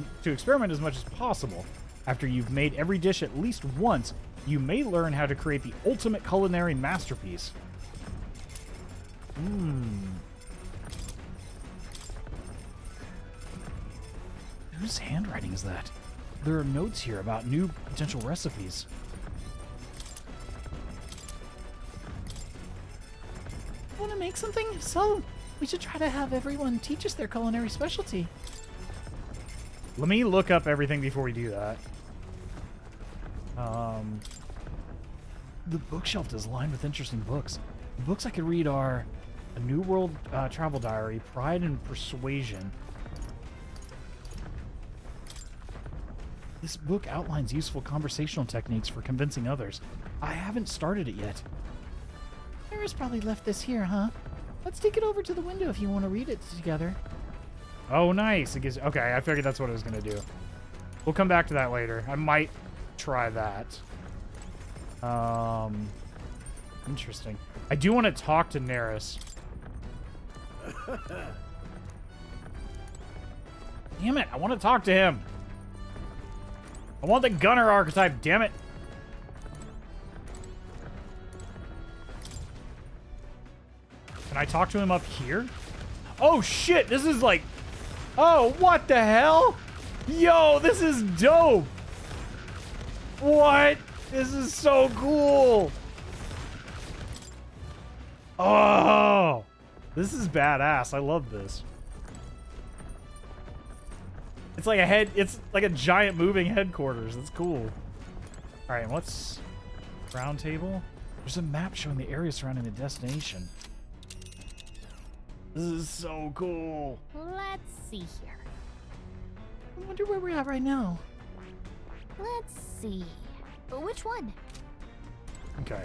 [SPEAKER 1] much as possible. After you've made every dish at least once,
[SPEAKER 14] you may learn how to create the ultimate culinary masterpiece. Whose handwriting is that? There are notes here about new potential recipes.
[SPEAKER 18] Want to make something? If so, we should try to have everyone teach us their culinary specialty.
[SPEAKER 1] Let me look up everything before we do that.
[SPEAKER 14] The bookshelf is lined with interesting books. The books I could read are A New World Travel Diary, Pride and Persuasion. This book outlines useful conversational techniques for convincing others. I haven't started it yet.
[SPEAKER 18] Harris probably left this here, huh? Let's take it over to the window if you want to read it together.
[SPEAKER 1] Oh, nice. It gives, okay, I figured that's what it was going to do. We'll come back to that later. I might try that. Interesting. I do want to talk to Neris. Damn it, I want to talk to him. I want the gunner archetype, damn it. Can I talk to him up here? Oh shit, this is like... Oh, what the hell? Yo, this is dope. What? This is so cool. Oh, this is badass. I love this. It's like a head. It's like a giant moving headquarters. That's cool. All right, what's round table?
[SPEAKER 14] There's a map showing the area surrounding the destination.
[SPEAKER 1] This is so cool.
[SPEAKER 6] Let's see here.
[SPEAKER 18] I wonder where we're at right now.
[SPEAKER 6] Let's see. Which one?
[SPEAKER 1] Okay.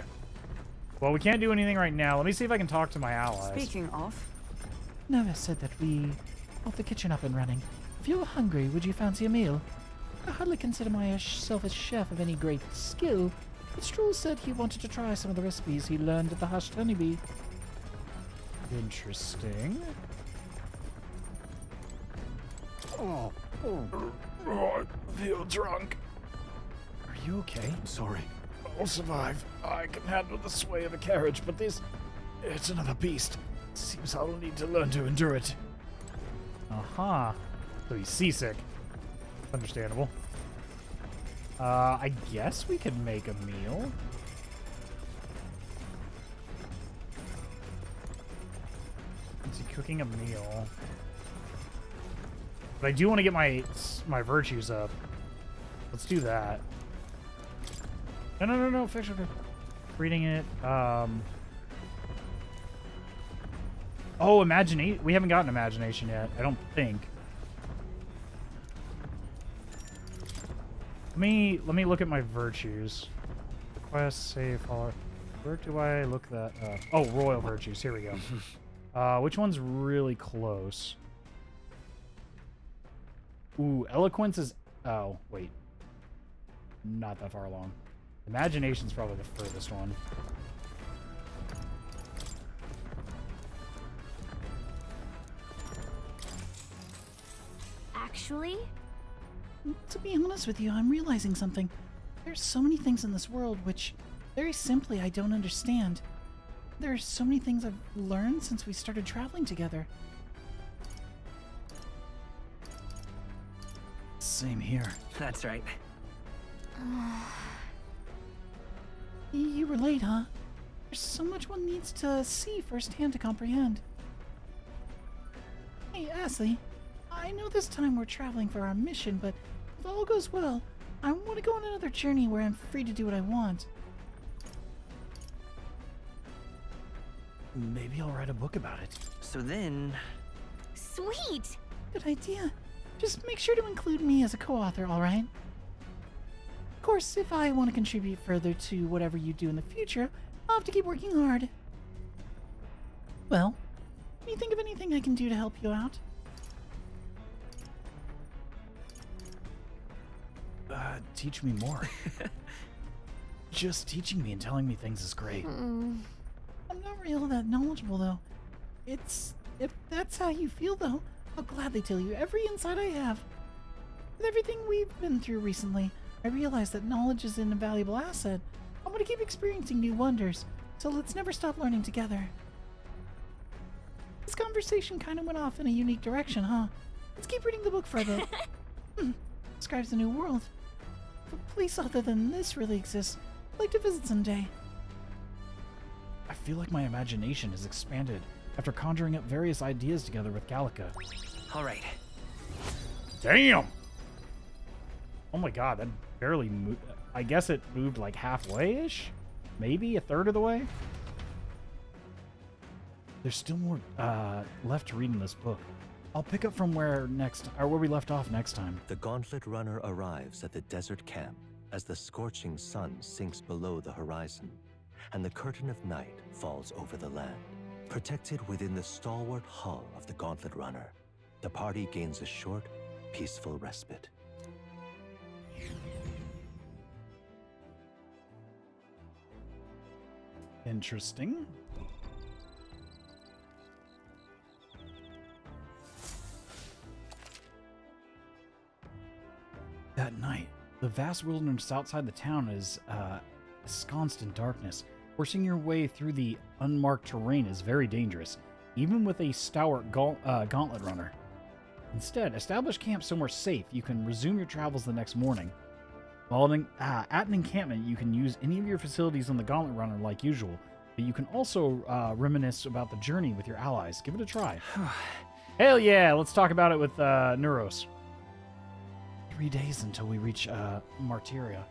[SPEAKER 1] Well, we can't do anything right now. Let me see if I can talk to my allies.
[SPEAKER 7] Speaking of,
[SPEAKER 18] Nova said that we got the kitchen up and running. If you were hungry, would you fancy a meal? I hardly consider myself a chef of any great skill, but Stroll said he wanted to try some of the recipes he learned at the Hushed Honeybee.
[SPEAKER 1] Interesting.
[SPEAKER 14] Oh, I feel drunk. Are you okay?
[SPEAKER 2] I'm sorry.
[SPEAKER 14] I'll survive. I can handle the sway of a carriage, but it's another beast. Seems I'll need to learn to endure it.
[SPEAKER 1] Uh-huh. So he's seasick. Understandable. I guess we could make a meal. Is he cooking a meal? But I do want to get my virtues up. Let's do that. No, fiction. Reading it. Oh, imagination. We haven't gotten imagination yet. I don't think. Let me look at my virtues. Request, save, follow. Where do I look that up? Oh, royal virtues. Here we go. Which one's really close? Ooh, eloquence is... Oh, wait. Not that far along. Imagination's probably the furthest one.
[SPEAKER 6] Actually?
[SPEAKER 18] To be honest with you, I'm realizing something. There's so many things in this world which, very simply, I don't understand. There are so many things I've learned since we started traveling together.
[SPEAKER 14] Same here.
[SPEAKER 5] That's right.
[SPEAKER 18] You were late, huh? There's so much one needs to see firsthand to comprehend. Hey, Ashley. I know this time we're traveling for our mission, but if all goes well, I want to go on another journey where I'm free to do what I want.
[SPEAKER 14] Maybe I'll write a book about it.
[SPEAKER 5] So then...
[SPEAKER 6] Sweet!
[SPEAKER 18] Good idea. Just make sure to include me as a co-author, alright? Of course, if I want to contribute further to whatever you do in the future, I'll have to keep working hard. Well, can you think of anything I can do to help you out?
[SPEAKER 14] Teach me more. Just teaching me and telling me things is great.
[SPEAKER 18] I'm not really that knowledgeable, though. If that's how you feel, though, I'll gladly tell you every insight I have. With everything we've been through recently, I realize that knowledge is an invaluable asset. I want to keep experiencing new wonders, so let's never stop learning together. This conversation kind of went off in a unique direction, huh? Let's keep reading the book for a bit. Describes a new world. If a place other than this really exists, I'd like to visit someday.
[SPEAKER 14] I feel like my imagination has expanded after conjuring up various ideas together with Gallica.
[SPEAKER 5] All right.
[SPEAKER 1] Damn!
[SPEAKER 14] Oh my god, that barely moved. I guess it moved like halfway-ish? Maybe a third of the way? There's still more left to read in this book. I'll pick up from where we left off next time.
[SPEAKER 8] The Gauntlet Runner arrives at the desert camp as the scorching sun sinks below the horizon, and the curtain of night falls over the land. Protected within the stalwart hull of the Gauntlet Runner, the party gains a short, peaceful respite.
[SPEAKER 14] Interesting. That night, the vast wilderness outside the town is ensconced in darkness. Forcing your way through the unmarked terrain is very dangerous, even with a stalwart gauntlet runner. Instead, establish camp somewhere safe. You can resume your travels the next morning. While at an encampment, you can use any of your facilities on the gauntlet runner like usual, but you can also reminisce about the journey with your allies. Give it a try. Hell yeah! Let's talk about it with Neuros. 3 days until we reach Martyria.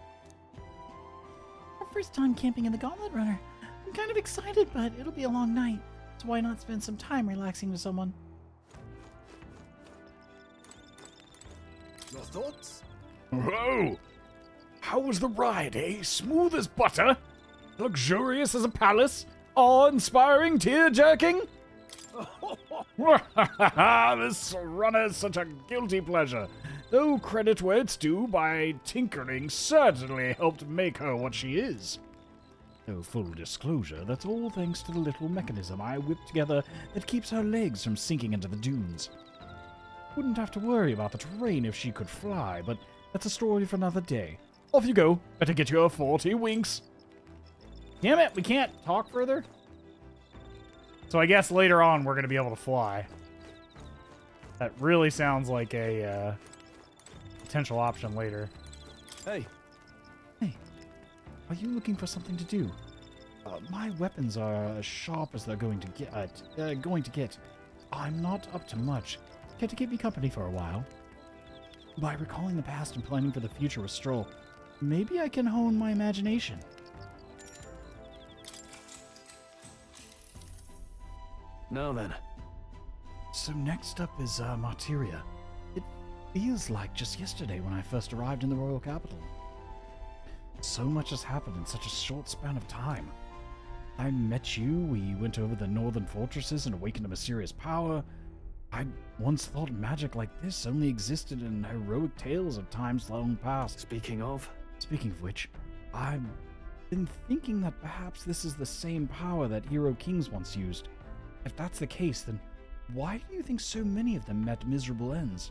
[SPEAKER 18] Our first time camping in the Gauntlet Runner. I'm kind of excited, but it'll be a long night, so why not spend some time relaxing with someone?
[SPEAKER 11] Your thoughts?
[SPEAKER 1] Whoa! How was the ride, eh? Smooth as butter? Luxurious as a palace? Awe-inspiring, tear-jerking? This runner is such a guilty pleasure. Though credit where it's due, by tinkering certainly helped make her what she is. Though full disclosure, that's all thanks to the little mechanism I whipped together that keeps her legs from sinking into the dunes. Wouldn't have to worry about the terrain if she could fly, but that's a story for another day. Off you go. Better get your 40 winks. Damn it, we can't talk further? So I guess later on we're going to be able to fly. That really sounds like a potential option later.
[SPEAKER 2] Hey.
[SPEAKER 14] Hey. Are you looking for something to do? My weapons are as sharp as they're going to get. I'm not up to much. Care to keep me company for a while? By recalling the past and planning for the future with Stroll, maybe I can hone my imagination.
[SPEAKER 2] Now then.
[SPEAKER 14] So next up is Martyria. It feels like just yesterday when I first arrived in the royal capital. So much has happened in such a short span of time. I met you, we went over the northern fortresses and awakened a mysterious power. I once thought magic like this only existed in heroic tales of times long past.
[SPEAKER 2] Speaking of
[SPEAKER 14] which, I've been thinking that perhaps this is the same power that hero kings once used. If that's the case, then why do you think so many of them met miserable ends?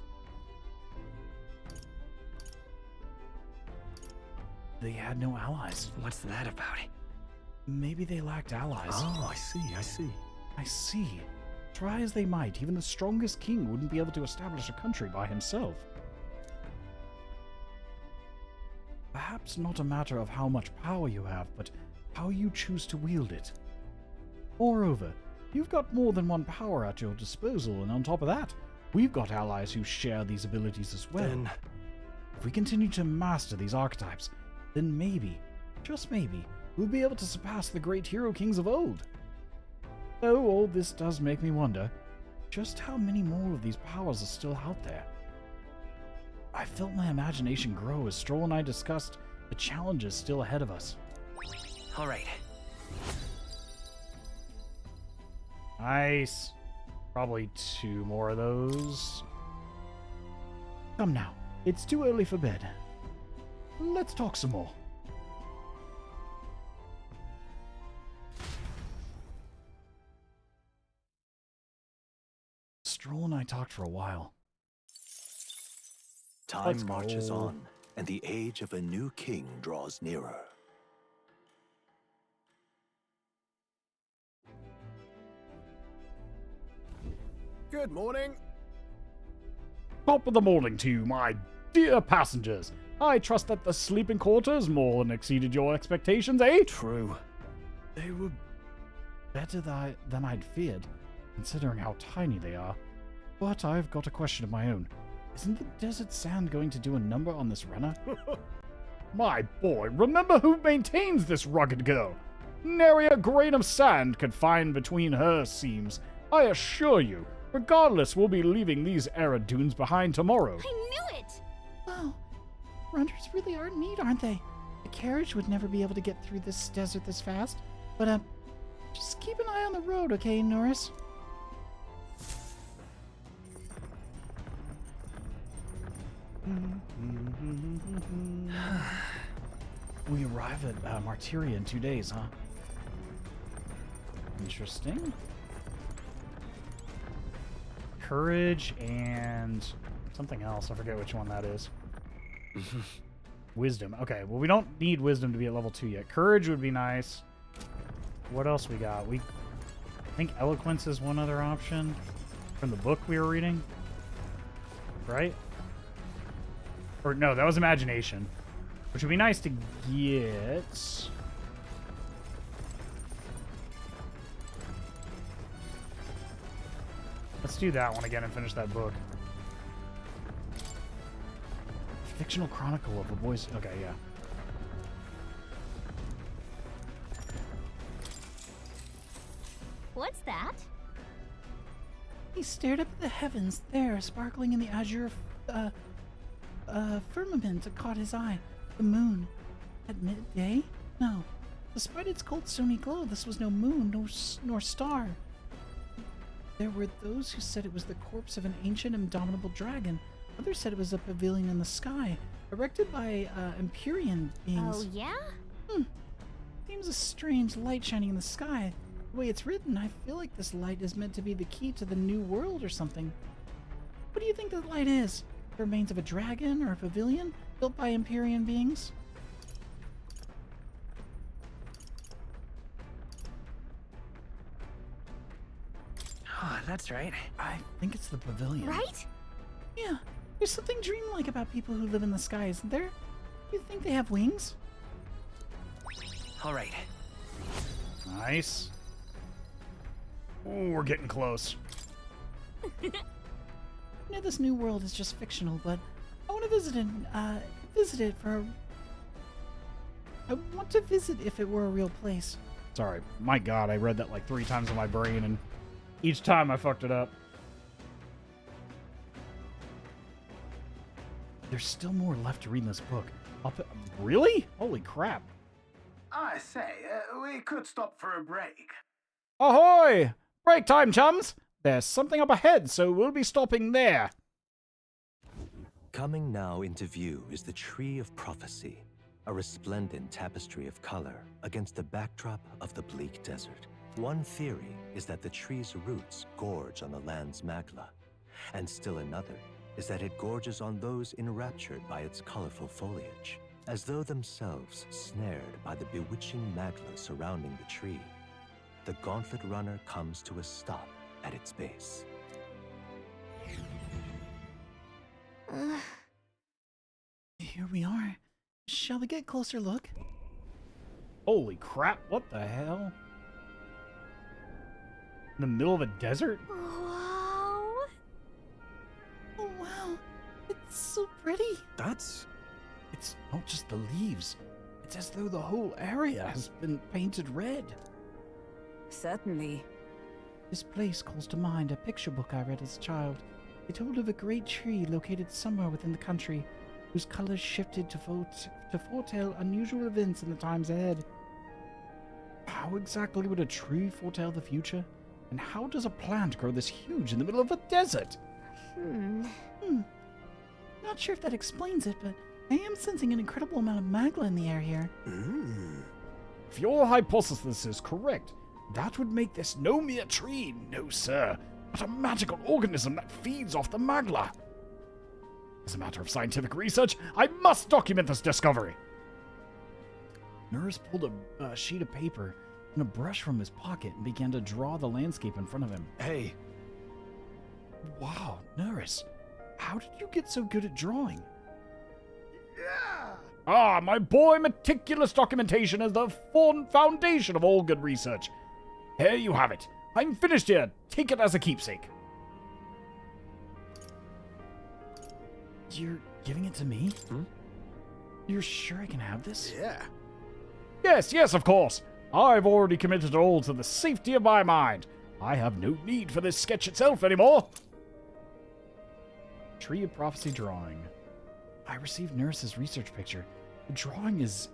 [SPEAKER 14] They had no allies.
[SPEAKER 5] What's that about?
[SPEAKER 14] Maybe they lacked allies.
[SPEAKER 2] Oh, I see.
[SPEAKER 14] I see. Try as they might, even the strongest king wouldn't be able to establish a country by himself. Perhaps not a matter of how much power you have, but how you choose to wield it. Moreover, you've got more than one power at your disposal, and on top of that, we've got allies who share these abilities as well.
[SPEAKER 2] Then,
[SPEAKER 14] if we continue to master these archetypes, then maybe, just maybe, we'll be able to surpass the great hero kings of old. Though all this does make me wonder, just how many more of these powers are still out there? I felt my imagination grow as Stroll and I discussed the challenges still ahead of us.
[SPEAKER 5] All right.
[SPEAKER 1] Nice. Probably 2 more of those.
[SPEAKER 14] Come now, it's too early for bed. Let's talk some more. Stroll and I talked for a while.
[SPEAKER 8] Time marches on, and the age of a new king draws nearer.
[SPEAKER 20] Good morning.
[SPEAKER 14] Top of the morning to you, my dear passengers. I trust that the sleeping quarters more than exceeded your expectations, eh?
[SPEAKER 2] True.
[SPEAKER 14] They were better than I'd feared, considering how tiny they are. But I've got a question of my own. Isn't the desert sand going to do a number on this runner? My boy, remember who maintains this rugged girl. Nary a grain of sand could find between her seams. I assure you, regardless, we'll be leaving these arid dunes behind tomorrow.
[SPEAKER 19] I knew it!
[SPEAKER 18] Wow. Runners really are neat, aren't they? A carriage would never be able to get through this desert this fast. But, just keep an eye on the road, okay, Norris?
[SPEAKER 14] We arrive at Martyria in 2 days, huh? Interesting. Courage and something else. I forget which one that is. Wisdom. Okay, well, we don't need wisdom to be at level 2 yet. Courage would be nice. What else we got? I think eloquence is one other option from the book we were reading. Right? Or no, that was imagination. Which would be nice to get. Let's do that one again and finish that book. Fictional chronicle of a boy's... Okay, yeah.
[SPEAKER 6] What's that?
[SPEAKER 18] He stared up at the heavens there, sparkling in the azure firmament that caught his eye. The moon. At midday? No. Despite its cold stony glow, this was no moon, nor star. There were those who said it was the corpse of an ancient, indomitable dragon. Others said it was a pavilion in the sky, erected by Empyrean beings.
[SPEAKER 6] Oh, yeah?
[SPEAKER 18] Seems a strange light shining in the sky. The way it's written, I feel like this light is meant to be the key to the new world or something. What do you think the light is? The remains of a dragon or a pavilion built by Empyrean beings?
[SPEAKER 5] Oh, that's right.
[SPEAKER 14] I think it's the pavilion.
[SPEAKER 6] Right?
[SPEAKER 18] Yeah. There's something dreamlike about people who live in the sky, isn't there? Do you think they have wings?
[SPEAKER 5] All right.
[SPEAKER 14] Nice. Ooh, we're getting close.
[SPEAKER 18] I know this new world is just fictional, but I want to visit it for... I want to visit if it were a real place.
[SPEAKER 14] Sorry. My God, I read that like 3 times in my brain, and each time I fucked it up. There's still more left to read in this book. Really? Holy crap.
[SPEAKER 11] I say, we could stop for a break.
[SPEAKER 14] Ahoy! Break time, chums! There's something up ahead, so we'll be stopping there.
[SPEAKER 8] Coming now into view is the Tree of Prophecy, a resplendent tapestry of color against the backdrop of the bleak desert. One theory is that the tree's roots gorge on the land's magla, and still another is that it gorges on those enraptured by its colorful foliage, as though themselves snared by the bewitching magla surrounding the tree. The gauntlet runner comes to a stop at its base.
[SPEAKER 18] Here we are. Shall we get a closer look?
[SPEAKER 14] Holy crap, what the hell? In the middle of a desert?
[SPEAKER 6] Wow.
[SPEAKER 18] Oh, wow. It's so pretty.
[SPEAKER 14] It's not just the leaves. It's as though the whole area has been painted red.
[SPEAKER 7] Certainly.
[SPEAKER 18] This place calls to mind a picture book I read as a child. It told of a great tree located somewhere within the country, whose colors shifted to foretell unusual events in the times ahead. How exactly would a tree foretell the future? And how does a plant grow this huge in the middle of a desert? Not sure if that explains it, but I am sensing an incredible amount of magla in the air here.
[SPEAKER 14] If your hypothesis is correct, that would make this no mere tree, no sir, but a magical organism that feeds off the magla. As a matter of scientific research, I must document this discovery. Nurse pulled a sheet of paper and a brush from his pocket and began to draw the landscape in front of him.
[SPEAKER 2] Hey.
[SPEAKER 14] Wow, Nurse, how did you get so good at drawing?
[SPEAKER 20] Yeah!
[SPEAKER 14] Ah, my boy, meticulous documentation is the foundation of all good research. Here you have it. I'm finished here. Take it as a keepsake. You're giving it to me? You're sure I can have this?
[SPEAKER 20] Yeah.
[SPEAKER 14] Yes, of course. I've already committed all to the safety of my mind. I have no need for this sketch itself anymore. Tree of Prophecy drawing. I received Nurse's research picture. The drawing is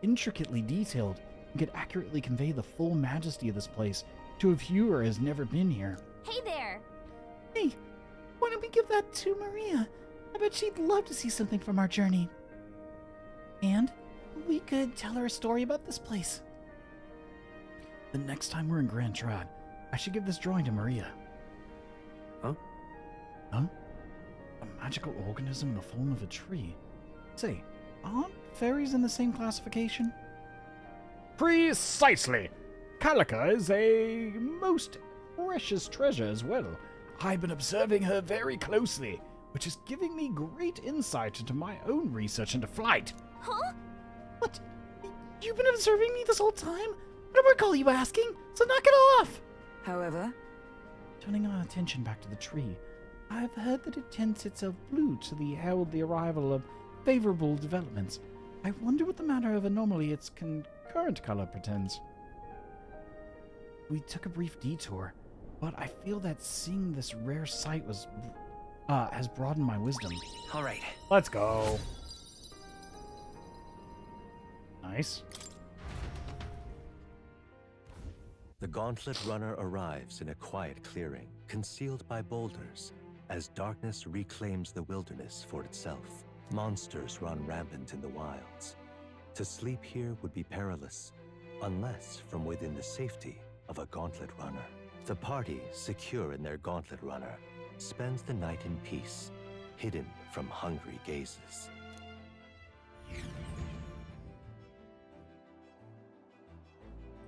[SPEAKER 14] intricately detailed and could accurately convey the full majesty of this place to a viewer who has never been here.
[SPEAKER 6] Hey there!
[SPEAKER 18] Hey, why don't we give that to Maria? I bet she'd love to see something from our journey. And we could tell her a story about this place.
[SPEAKER 14] The next time we're in Grand Trad, I should give this drawing to Maria.
[SPEAKER 2] Huh?
[SPEAKER 14] Huh? A magical organism in the form of a tree. Say, aren't fairies in the same classification? Precisely! Calica is a most precious treasure as well. I've been observing her very closely, which is giving me great insight into my own research into flight.
[SPEAKER 18] Huh? What? You've been observing me this whole time? I don't recall you asking, so knock it off!
[SPEAKER 7] However,
[SPEAKER 14] turning our attention back to the tree, I've heard that it tints itself blue to herald the arrival of favorable developments. I wonder what the matter of anomaly its concurrent color pretends. We took a brief detour, but I feel that seeing this rare sight has broadened my wisdom.
[SPEAKER 5] All right.
[SPEAKER 1] Let's go. Nice.
[SPEAKER 8] The Gauntlet Runner arrives in a quiet clearing, concealed by boulders, as darkness reclaims the wilderness for itself. Monsters run rampant in the wilds. To sleep here would be perilous, unless from within the safety of a Gauntlet Runner. The party, secure in their Gauntlet Runner, spends the night in peace, hidden from hungry gazes.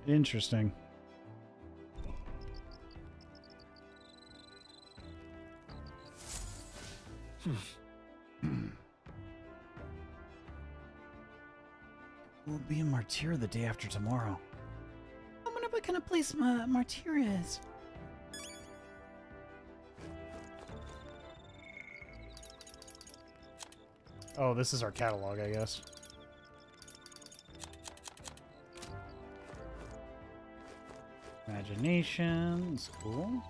[SPEAKER 1] Interesting.
[SPEAKER 14] We'll be in Martyr the day after tomorrow.
[SPEAKER 18] I wonder what kind of place Martyria is.
[SPEAKER 1] Oh, this is our catalog, I guess. Imagination, it's cool.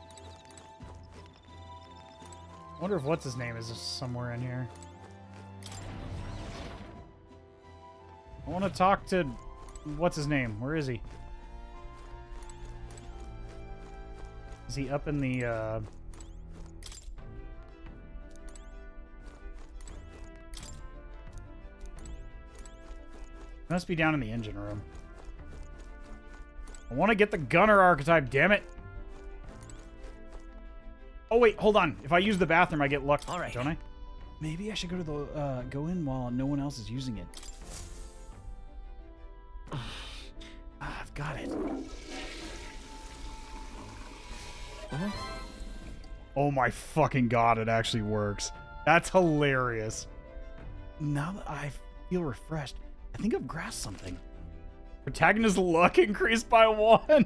[SPEAKER 1] I wonder if what's his name is somewhere in here. I want to talk to what's his name? Where is he? Is he up in the must be down in the engine room. I want to get the gunner archetype, damn it. Oh wait, hold on. If I use the bathroom, I get luck,
[SPEAKER 5] all right,
[SPEAKER 1] don't I?
[SPEAKER 14] Maybe I should go to the go in while no one else is using it. I've got it.
[SPEAKER 1] Oh my fucking god, it actually works. That's hilarious.
[SPEAKER 14] Now that I feel refreshed, I think I've grasped something.
[SPEAKER 1] Protagonist luck increased by 1.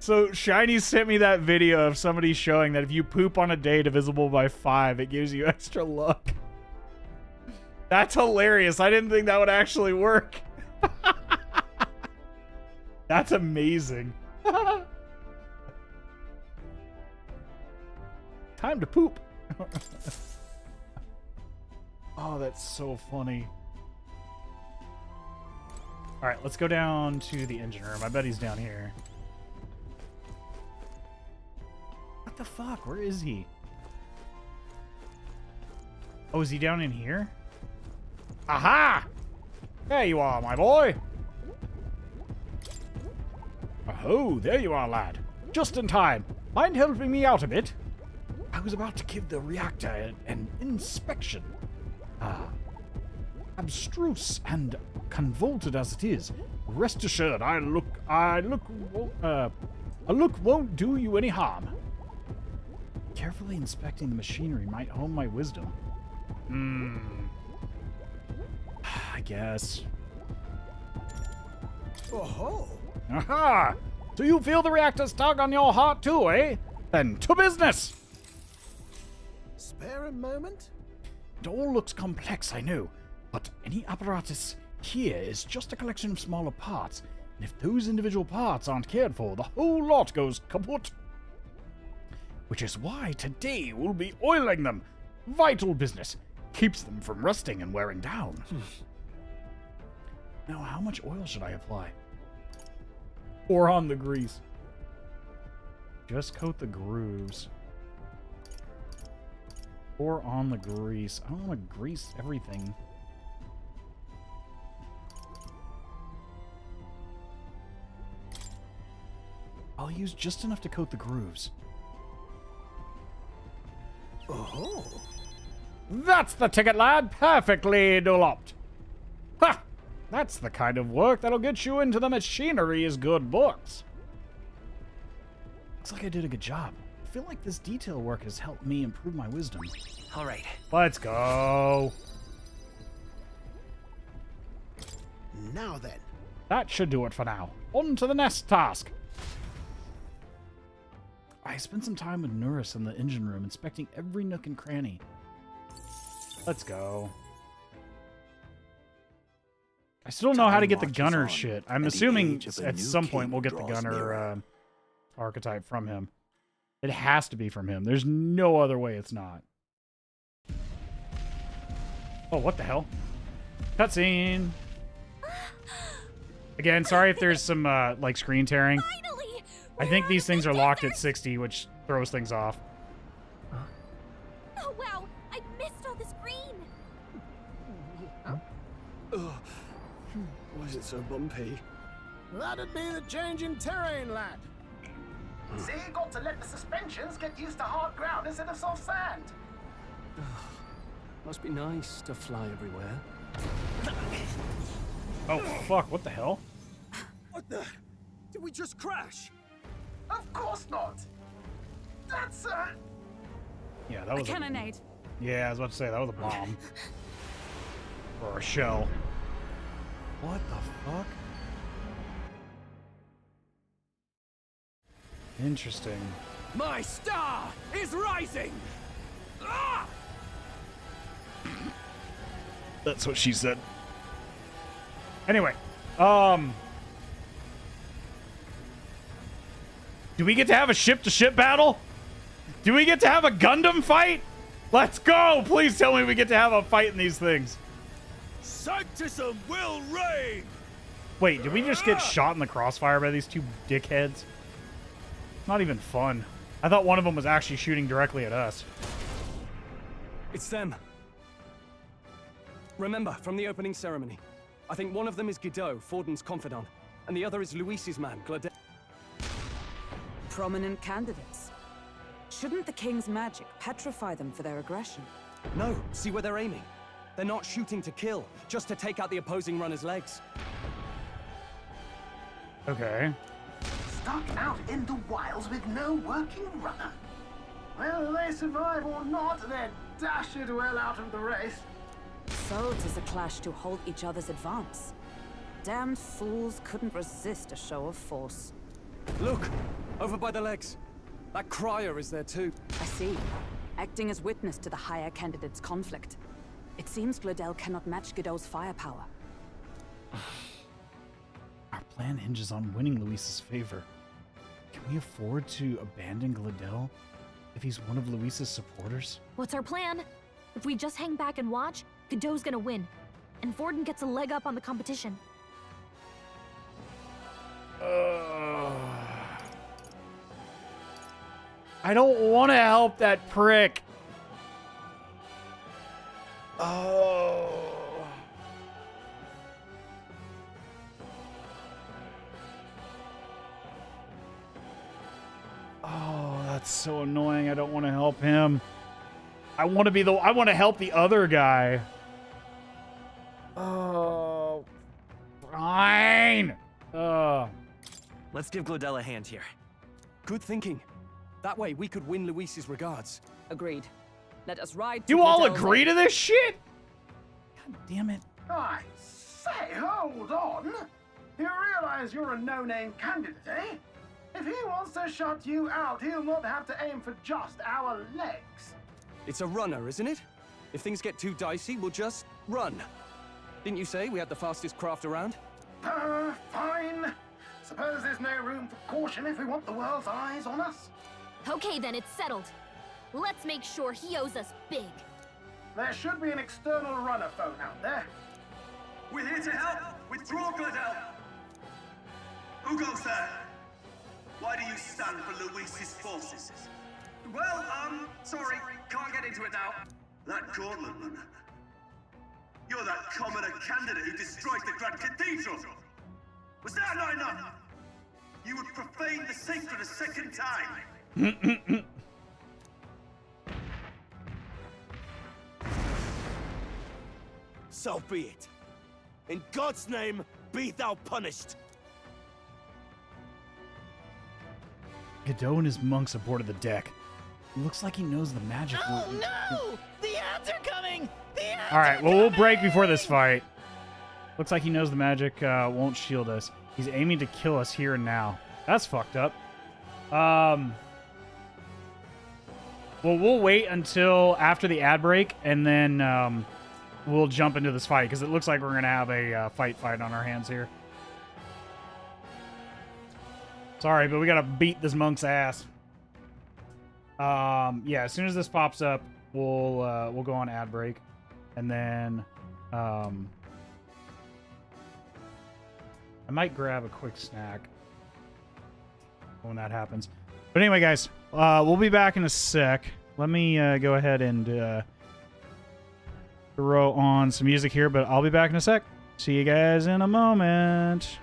[SPEAKER 1] So Shiny sent me that video of somebody showing that if you poop on a day divisible by 5, it gives you extra luck. That's hilarious. I didn't think that would actually work. That's amazing. Time to poop. Oh, that's so funny. All right, let's go down to the engine room. I bet he's down here. What the fuck? Where is he? Oh, is he down in here? Aha! There you are, my boy.
[SPEAKER 14] Oh, there you are, lad. Just in time. Mind helping me out a bit? I was about to give the reactor an inspection. Abstruse and convoluted as it is, rest assured a look won't do you any harm. Carefully inspecting the machinery might hone my wisdom. I guess.
[SPEAKER 20] Oh-ho!
[SPEAKER 14] Aha! So you feel the reactor's tug on your heart too, eh? Then to business!
[SPEAKER 20] Spare a moment?
[SPEAKER 14] It all looks complex, I know, but any apparatus here is just a collection of smaller parts, and if those individual parts aren't cared for, the whole lot goes kaput. Which is why today we'll be oiling them. Vital business. Keeps them from rusting and wearing down. Now, how much oil should I apply? Pour on the grease. Just coat the grooves. Pour on the grease. I don't want to grease everything. I'll use just enough to coat the grooves.
[SPEAKER 20] Oh,
[SPEAKER 14] That's the ticket, lad. Perfectly dolloped. Ha! That's the kind of work that'll get you into the machinery's good books. Looks like I did a good job. I feel like this detail work has helped me improve my wisdom.
[SPEAKER 5] All right.
[SPEAKER 14] Let's go.
[SPEAKER 20] now then.
[SPEAKER 14] That should do it for now. On to the next task. I spent some time with Nuris in the engine room, inspecting every nook and cranny. Let's go. I still don't know how to get the gunner shit. I'm assuming at some point we'll get the gunner archetype from him. It has to be from him. There's no other way it's not. Oh, what the hell? Cutscene. Again, sorry if there's some like screen tearing. I think these things are locked at 60, which throws things off.
[SPEAKER 15] Oh wow, I missed all this green.
[SPEAKER 2] Why is it so bumpy?
[SPEAKER 20] That'd be the change in terrain, lad. See, got to let the suspensions get used to hard ground instead of soft sand.
[SPEAKER 2] Must be nice to fly everywhere.
[SPEAKER 14] Oh, fuck, what the hell?
[SPEAKER 20] What the? Did we just crash? Of course not. That's
[SPEAKER 14] Yeah, that was
[SPEAKER 7] a cannonade.
[SPEAKER 14] Yeah, I was about to say that was a bomb. Or a shell. What the fuck? Interesting.
[SPEAKER 9] My star is rising! Ah!
[SPEAKER 14] That's what she said. Anyway, do we get to have a ship-to-ship battle? Do we get to have a Gundam fight? Let's go! Please tell me we get to have a fight in these things.
[SPEAKER 17] Sanctism will reign!
[SPEAKER 14] Wait, did we just get shot in the crossfire by these two dickheads? Not even fun. I thought one of them was actually shooting directly at us.
[SPEAKER 2] It's them. Remember, from the opening ceremony. I think one of them is Guido, Forden's confidant, and the other is Luis's man, Glade.
[SPEAKER 7] Prominent candidates. Shouldn't the king's magic petrify them for their aggression?
[SPEAKER 2] No, see where they're aiming. They're not shooting to kill, just to take out the opposing runner's legs.
[SPEAKER 14] Okay.
[SPEAKER 20] stuck out in the wilds with no working runner. Whether they survive or not, they're dashed well out of the race.
[SPEAKER 7] So 'tis a clash to halt each other's advance. Damned fools couldn't resist a show of force.
[SPEAKER 2] Look! Over by the legs. That crier is there too.
[SPEAKER 7] I see. Acting as witness to the higher candidate's conflict. It seems Gladel cannot match Guido's firepower.
[SPEAKER 14] Our plan hinges on winning Luis's favor. Can we afford to abandon Gladel if he's one of Luis's supporters?
[SPEAKER 6] What's our plan? If we just hang back and watch, Godot's gonna win. And Vorden gets a leg up on the competition.
[SPEAKER 14] I don't want to help that prick. Oh.
[SPEAKER 1] It's so annoying. I don't want to help him. I want to help the other guy. Oh, fine.
[SPEAKER 2] Let's give Glodell a hand here. Good thinking. That way we could win Luis's regards.
[SPEAKER 7] Agreed. Let us ride.
[SPEAKER 1] You all agree to this shit?
[SPEAKER 14] God damn it.
[SPEAKER 11] I say, hold on. You realize you're a no-name candidate, eh? If he wants to shut you out, he'll not have to aim for just our legs.
[SPEAKER 2] It's a runner, isn't it? If things get too dicey, we'll just run. Didn't you say we had the fastest craft around?
[SPEAKER 11] Fine. Suppose there's no room for caution if we want the world's eyes on us.
[SPEAKER 6] Okay, then it's settled. Let's make sure he owes us big.
[SPEAKER 11] There should be an external runner phone out there.
[SPEAKER 21] We're here to help! Withdraw, Glodell! Who goes there? Why do you stand for Luis's forces? Well, sorry, can't get into it now. That Gauntlet runner. You're that commoner candidate who destroyed the Grand Cathedral! Was that not enough? You would profane the sacred a second time!
[SPEAKER 17] So be it. In God's name, be thou punished.
[SPEAKER 14] Godot and his monks aboarded the deck. It looks like he knows the magic.
[SPEAKER 18] Oh no! The ads are coming! The ads
[SPEAKER 1] All right, well, we'll break before this fight. Looks like he knows the magic won't shield us. He's aiming to kill us here and now. That's fucked up. Well, we'll wait until after the ad break, and then we'll jump into this fight, because it looks like we're going to have a fight on our hands here. Sorry, but we got to beat this monk's ass. Yeah, as soon as this pops up, we'll go on ad break, and then I might grab a quick snack when that happens. But anyway, guys, we'll be back in a sec. Let me go ahead and throw on some music here, but I'll be back in a sec. See you guys in a moment.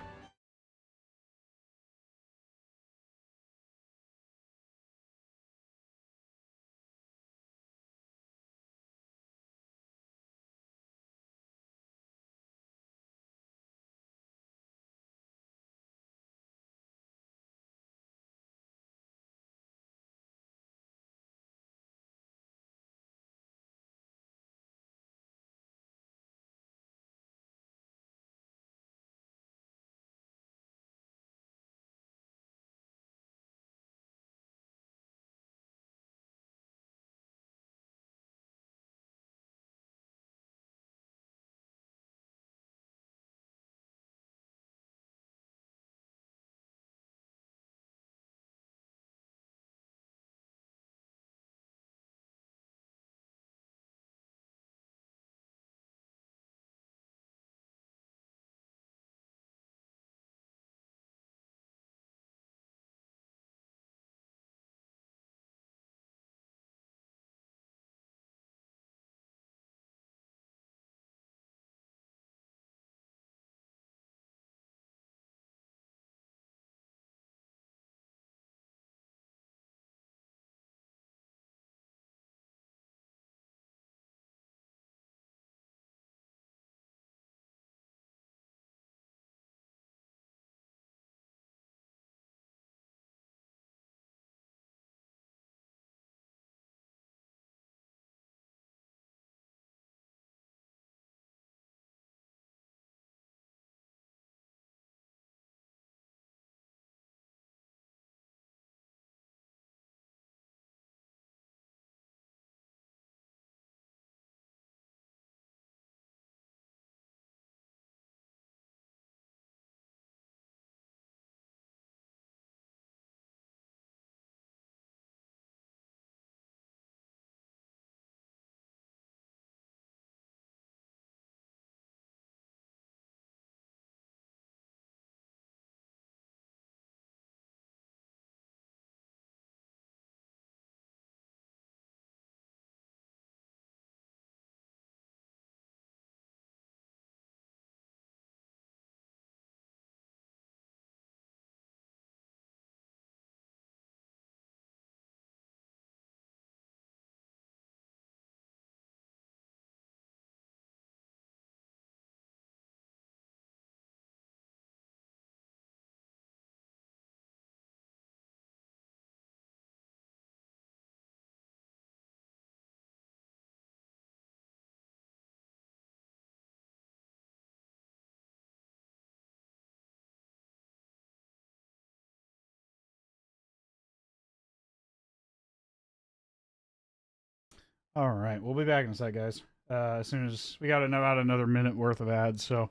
[SPEAKER 1] All right, we'll be back in a sec, guys. As soon as we got about another minute worth of ads, so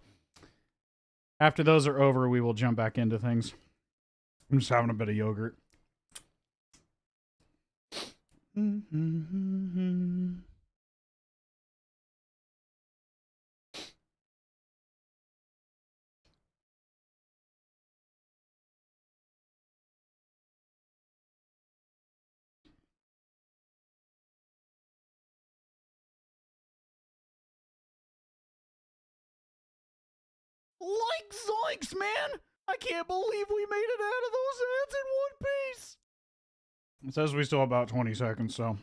[SPEAKER 1] after those are over, we will jump back into things. I'm just having a bit of yogurt.
[SPEAKER 14] Like zoinks, man! I can't believe we made it out of those ads in one piece!
[SPEAKER 1] It says we still have about 20 seconds, so.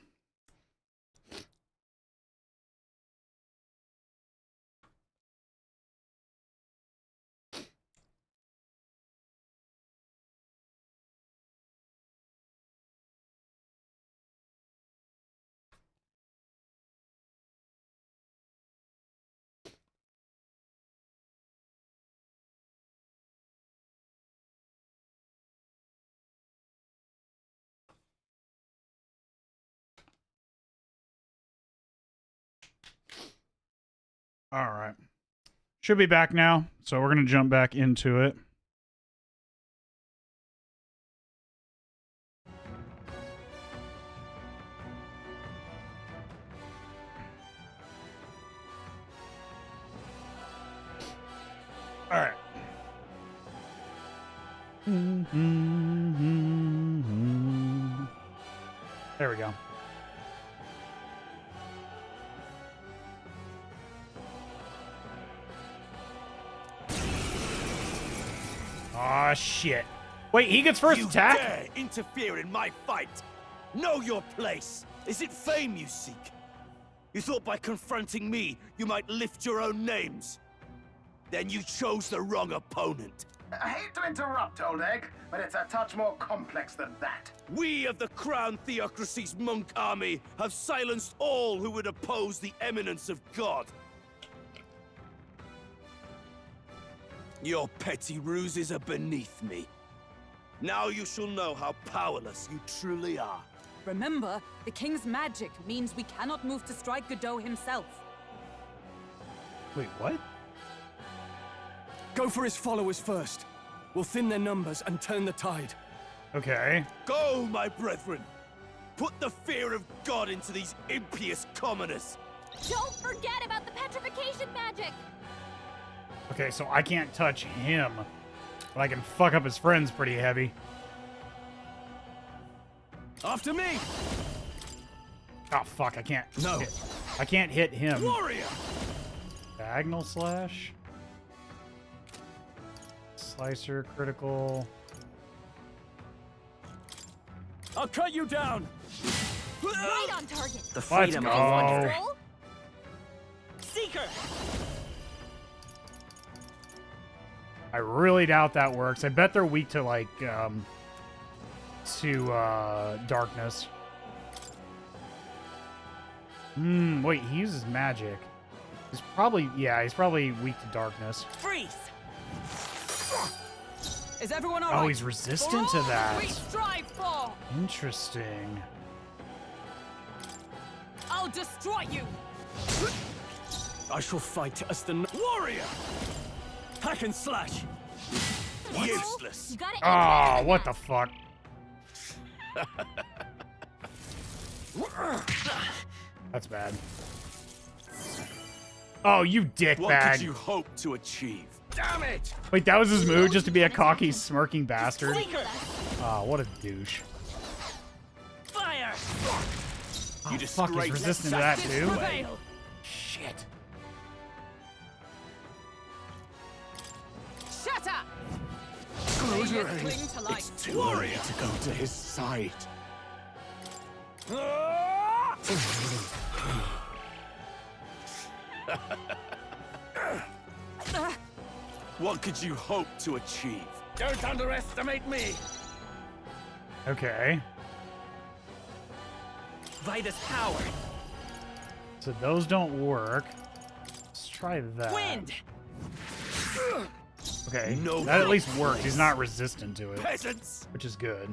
[SPEAKER 1] All right. Should be back now, so we're going to jump back into it. All right. There we go. Aw, shit. Wait, he gets first attack?
[SPEAKER 17] You dare interfere in my fight! Know your place! Is it fame you seek? You thought by confronting me, you might lift your own names? Then you chose the wrong opponent.
[SPEAKER 11] I hate to interrupt, Old Egg, but it's a touch more complex than that.
[SPEAKER 17] We of the Crown Theocracy's monk army have silenced all who would oppose the eminence of God. Your petty ruses are beneath me. Now you shall know how powerless you truly are.
[SPEAKER 7] Remember, the king's magic means we cannot move to strike Godot himself.
[SPEAKER 1] Wait, what?
[SPEAKER 4] Go for his followers first. We'll thin their numbers and turn the tide.
[SPEAKER 1] Okay.
[SPEAKER 17] Go, my brethren! Put the fear of God into these impious commoners!
[SPEAKER 15] Don't forget about the petrification magic!
[SPEAKER 1] Okay, so I can't touch him, but I can fuck up his friends pretty heavy.
[SPEAKER 4] After me!
[SPEAKER 1] Oh, fuck, I can't.
[SPEAKER 4] No.
[SPEAKER 1] I can't hit him.
[SPEAKER 17] Warrior!
[SPEAKER 1] Diagonal slash. Slicer, critical.
[SPEAKER 4] I'll cut you down!
[SPEAKER 15] Right on target!
[SPEAKER 5] The freedom of wonderful.
[SPEAKER 15] Seeker!
[SPEAKER 1] I really doubt that works. I bet they're weak to, like, darkness. Wait, he uses magic. He's probably weak to darkness.
[SPEAKER 7] Freeze! Is everyone all
[SPEAKER 1] Oh,
[SPEAKER 7] right?
[SPEAKER 1] he's resistant to that.
[SPEAKER 7] We strive for!
[SPEAKER 1] Interesting.
[SPEAKER 7] I'll destroy you!
[SPEAKER 4] I shall fight as the warrior! Hack and slash!
[SPEAKER 17] Useless!
[SPEAKER 15] You got it.
[SPEAKER 1] Oh, what the fuck? That's bad. Oh, you dickbag.
[SPEAKER 17] What could you hope to achieve? Damn it!
[SPEAKER 1] Wait, that was his move, just to be a cocky, smirking bastard? Oh, what a douche.
[SPEAKER 7] Fire!
[SPEAKER 1] Oh,
[SPEAKER 17] You
[SPEAKER 1] fuck, he's
[SPEAKER 17] disgrace
[SPEAKER 1] resistant to that, too?
[SPEAKER 7] Prevail.
[SPEAKER 1] Shit.
[SPEAKER 7] Shut up!
[SPEAKER 13] Close your
[SPEAKER 7] May it cling
[SPEAKER 13] eyes.
[SPEAKER 7] to life.
[SPEAKER 13] It's too early to go to his side.
[SPEAKER 17] What could you hope to achieve?
[SPEAKER 4] Don't underestimate me!
[SPEAKER 1] Okay.
[SPEAKER 5] By this power.
[SPEAKER 1] So those don't work. Let's try that.
[SPEAKER 5] Wind!
[SPEAKER 1] Okay,
[SPEAKER 17] No
[SPEAKER 1] that at least
[SPEAKER 17] place.
[SPEAKER 1] worked. He's not resistant to it,
[SPEAKER 17] Peasants!
[SPEAKER 1] which is good.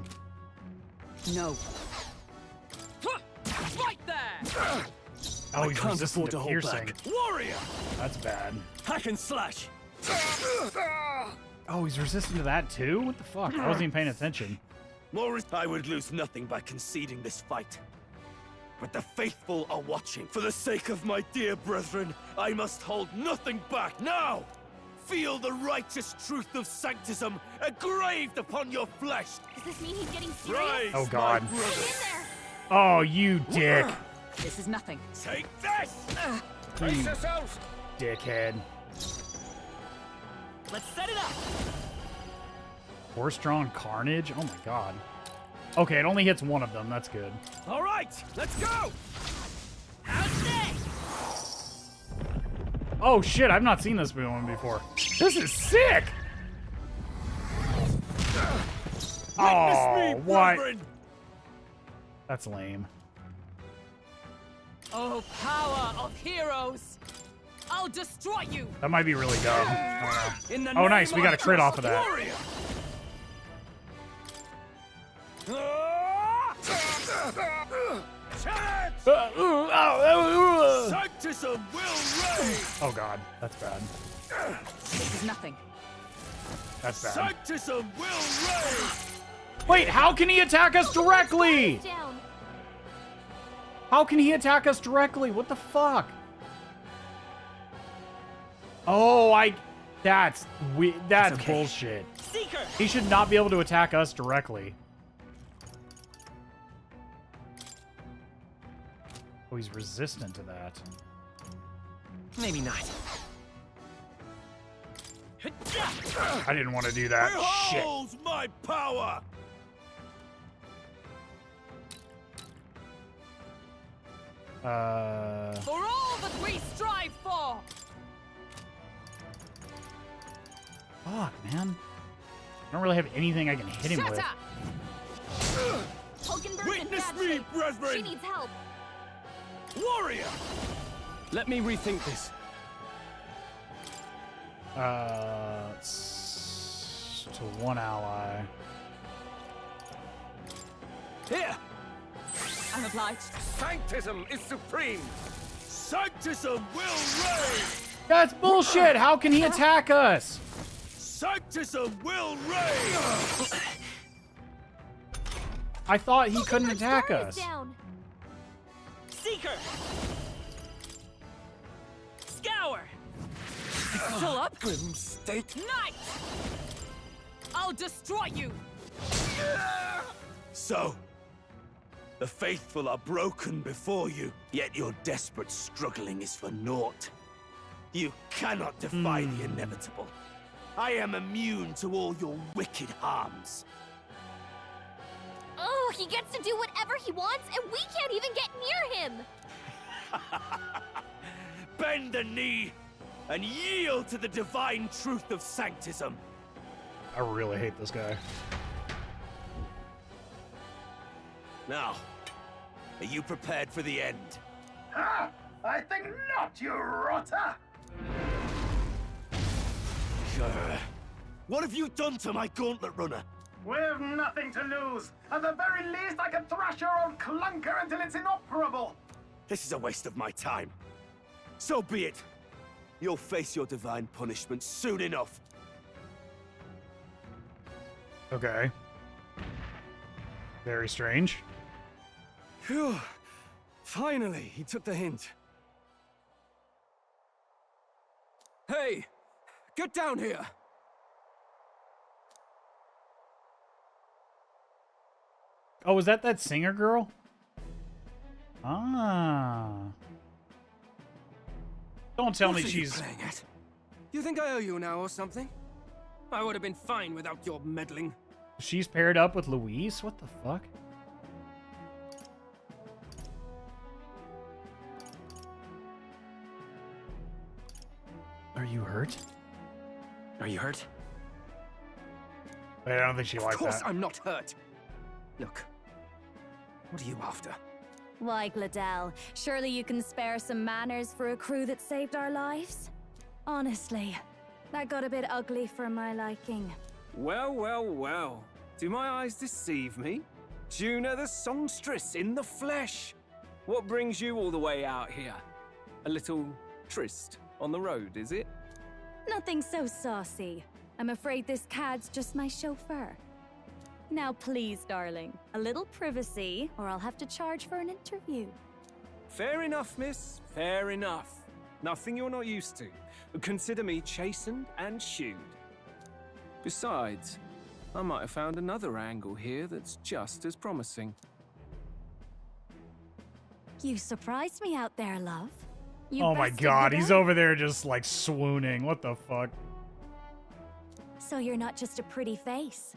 [SPEAKER 7] No. Right there!
[SPEAKER 1] Oh,
[SPEAKER 4] I
[SPEAKER 1] he's
[SPEAKER 4] can't
[SPEAKER 1] resistant
[SPEAKER 4] afford
[SPEAKER 1] to
[SPEAKER 4] to hold
[SPEAKER 1] piercing.
[SPEAKER 4] back. Warrior!
[SPEAKER 1] That's bad.
[SPEAKER 4] Hack and slash!
[SPEAKER 1] Oh, he's resistant to that too? What the fuck? I wasn't even paying attention.
[SPEAKER 17] Morris, I would lose nothing by conceding this fight. But the faithful are watching. For the sake of my dear brethren, I must hold nothing back now! Feel the righteous truth of sanctism engraved upon your flesh!
[SPEAKER 6] Does this mean he's getting serious?
[SPEAKER 17] Rise,
[SPEAKER 1] Oh, God.
[SPEAKER 17] my brothers.
[SPEAKER 1] Oh, you dick.
[SPEAKER 7] This is nothing.
[SPEAKER 17] Take this!
[SPEAKER 1] You dickhead.
[SPEAKER 4] Let's set it up!
[SPEAKER 1] Horse-drawn carnage? Oh my god. Okay, it only hits one of them. That's good.
[SPEAKER 4] All right, let's go! How's this?
[SPEAKER 1] Oh shit, I've not seen this one before. This is sick! Oh, what? That's lame.
[SPEAKER 15] Oh, power of heroes! I'll destroy you!
[SPEAKER 1] That might be really dumb. I
[SPEAKER 4] In
[SPEAKER 1] don't
[SPEAKER 4] the
[SPEAKER 1] know. Oh, nice.
[SPEAKER 4] name
[SPEAKER 1] We got a
[SPEAKER 4] of
[SPEAKER 1] crit off of that.
[SPEAKER 4] Warrior!
[SPEAKER 17] Sanctism will reign!
[SPEAKER 1] Oh god, that's bad.
[SPEAKER 7] This is nothing.
[SPEAKER 1] That's bad.
[SPEAKER 17] Sanctism will reign!
[SPEAKER 1] Wait, how can he attack us directly?
[SPEAKER 6] Down.
[SPEAKER 1] How can he attack us directly? What the fuck? Oh, that's
[SPEAKER 4] okay.
[SPEAKER 1] bullshit.
[SPEAKER 4] Seeker!
[SPEAKER 1] He should not be able to attack us directly. Oh, he's resistant to that.
[SPEAKER 5] Maybe not.
[SPEAKER 1] I didn't want to do that. Shit.
[SPEAKER 17] Behold my power!
[SPEAKER 15] For all that we strive for!
[SPEAKER 1] Fuck, man. I don't really have anything I can hit him
[SPEAKER 15] Shut
[SPEAKER 1] with.
[SPEAKER 15] up!
[SPEAKER 6] Hulkenberg's in
[SPEAKER 17] Witness
[SPEAKER 6] bad
[SPEAKER 17] me,
[SPEAKER 6] shape.
[SPEAKER 17] brethren!
[SPEAKER 6] She needs help.
[SPEAKER 17] Warrior!
[SPEAKER 4] Let me rethink this.
[SPEAKER 1] To one ally.
[SPEAKER 4] Here!
[SPEAKER 15] I'm obliged.
[SPEAKER 17] Sanctism is supreme! Sanctism will reign!
[SPEAKER 1] That's bullshit! How can he attack us?
[SPEAKER 17] Sanctism will reign!
[SPEAKER 1] I thought he couldn't attack
[SPEAKER 6] Guard is
[SPEAKER 1] us.
[SPEAKER 6] down.
[SPEAKER 4] Seeker! Scour!
[SPEAKER 15] Still up?
[SPEAKER 17] Grim state.
[SPEAKER 15] Knight! I'll destroy you!
[SPEAKER 17] So, the faithful are broken before you, yet your desperate struggling is for naught. You cannot defy the inevitable. I am immune to all your wicked harms.
[SPEAKER 6] Oh, he gets to do whatever he wants, and we can't even get near him.
[SPEAKER 17] Bend the knee and yield to the divine truth of sanctism.
[SPEAKER 1] I really hate this guy.
[SPEAKER 17] Now, are you prepared for the end?
[SPEAKER 11] Ah, I think not, you rotter!
[SPEAKER 17] What have you done to my gauntlet runner?
[SPEAKER 11] We've nothing to lose. At the very least, I can thrash your old clunker until it's inoperable.
[SPEAKER 17] This is a waste of my time. So be it. You'll face your divine punishment soon enough.
[SPEAKER 1] Okay. Very strange.
[SPEAKER 4] Phew. Finally, he took the hint. Hey! Get down here!
[SPEAKER 1] Oh, was that singer girl? Ah. Don't tell me
[SPEAKER 4] What are you
[SPEAKER 1] she's...
[SPEAKER 4] playing at? You think I owe you now or something? I would have been fine without your meddling.
[SPEAKER 1] She's paired up with Louise? What the fuck? Are you hurt?
[SPEAKER 5] Are you hurt?
[SPEAKER 1] Wait, I don't think she liked
[SPEAKER 4] Of course
[SPEAKER 1] that.
[SPEAKER 4] I'm not hurt. Look, what are you after?
[SPEAKER 19] Why, Gladell, surely you can spare some manners for a crew that saved our lives? Honestly, that got a bit ugly for my liking.
[SPEAKER 9] Well, well, well. Do my eyes deceive me? Juna the songstress in the flesh.
[SPEAKER 4] What brings you all the way out here? A little tryst on the road, is it?
[SPEAKER 19] Nothing so saucy. I'm afraid this cad's just my chauffeur. Now please, darling, a little privacy, or I'll have to charge for an interview.
[SPEAKER 4] Fair enough, miss. Fair enough. Nothing you're not used to. Consider me chastened and shooed. Besides, I might have found another angle here that's just as promising.
[SPEAKER 19] You surprised me out there, love. You
[SPEAKER 1] Oh my
[SPEAKER 19] bested
[SPEAKER 1] god,
[SPEAKER 19] the
[SPEAKER 1] he's
[SPEAKER 19] gun.
[SPEAKER 1] over there just like swooning. What the fuck?
[SPEAKER 19] So you're not just a pretty face.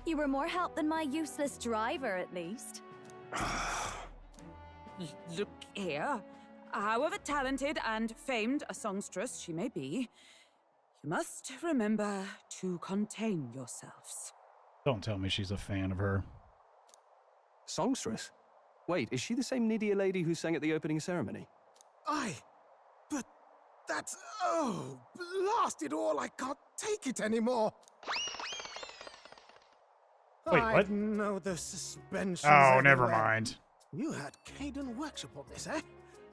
[SPEAKER 19] You were more help than my useless driver, at least.
[SPEAKER 7] Look here. However talented and famed a songstress she may be, you must remember to contain yourselves.
[SPEAKER 1] Don't tell me she's a fan of her.
[SPEAKER 2] Songstress? Wait, is she the same Nydia lady who sang at the opening ceremony?
[SPEAKER 20] Aye, but that's... Oh, blast it all, I can't take it anymore.
[SPEAKER 1] Wait,
[SPEAKER 20] I
[SPEAKER 1] what?
[SPEAKER 20] know the suspensions
[SPEAKER 1] Oh, never
[SPEAKER 20] everywhere.
[SPEAKER 1] mind.
[SPEAKER 20] You had Caden workshop on this, eh?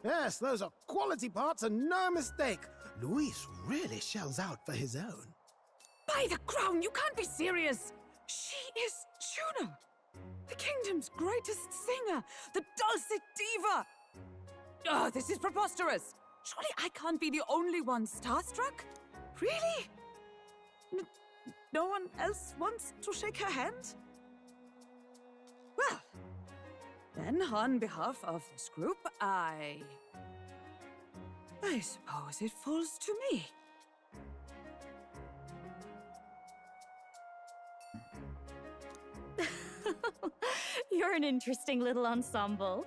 [SPEAKER 20] Yes, those are quality parts and no mistake. Luis really shells out for his own.
[SPEAKER 7] By the crown, you can't be serious! She is Juna! The kingdom's greatest singer! The dulcet diva! Oh, this is preposterous! Surely I can't be the only one starstruck? Really? No one else wants to shake her hand? Well, then on behalf of this group, I suppose it falls to me.
[SPEAKER 19] You're an interesting little ensemble.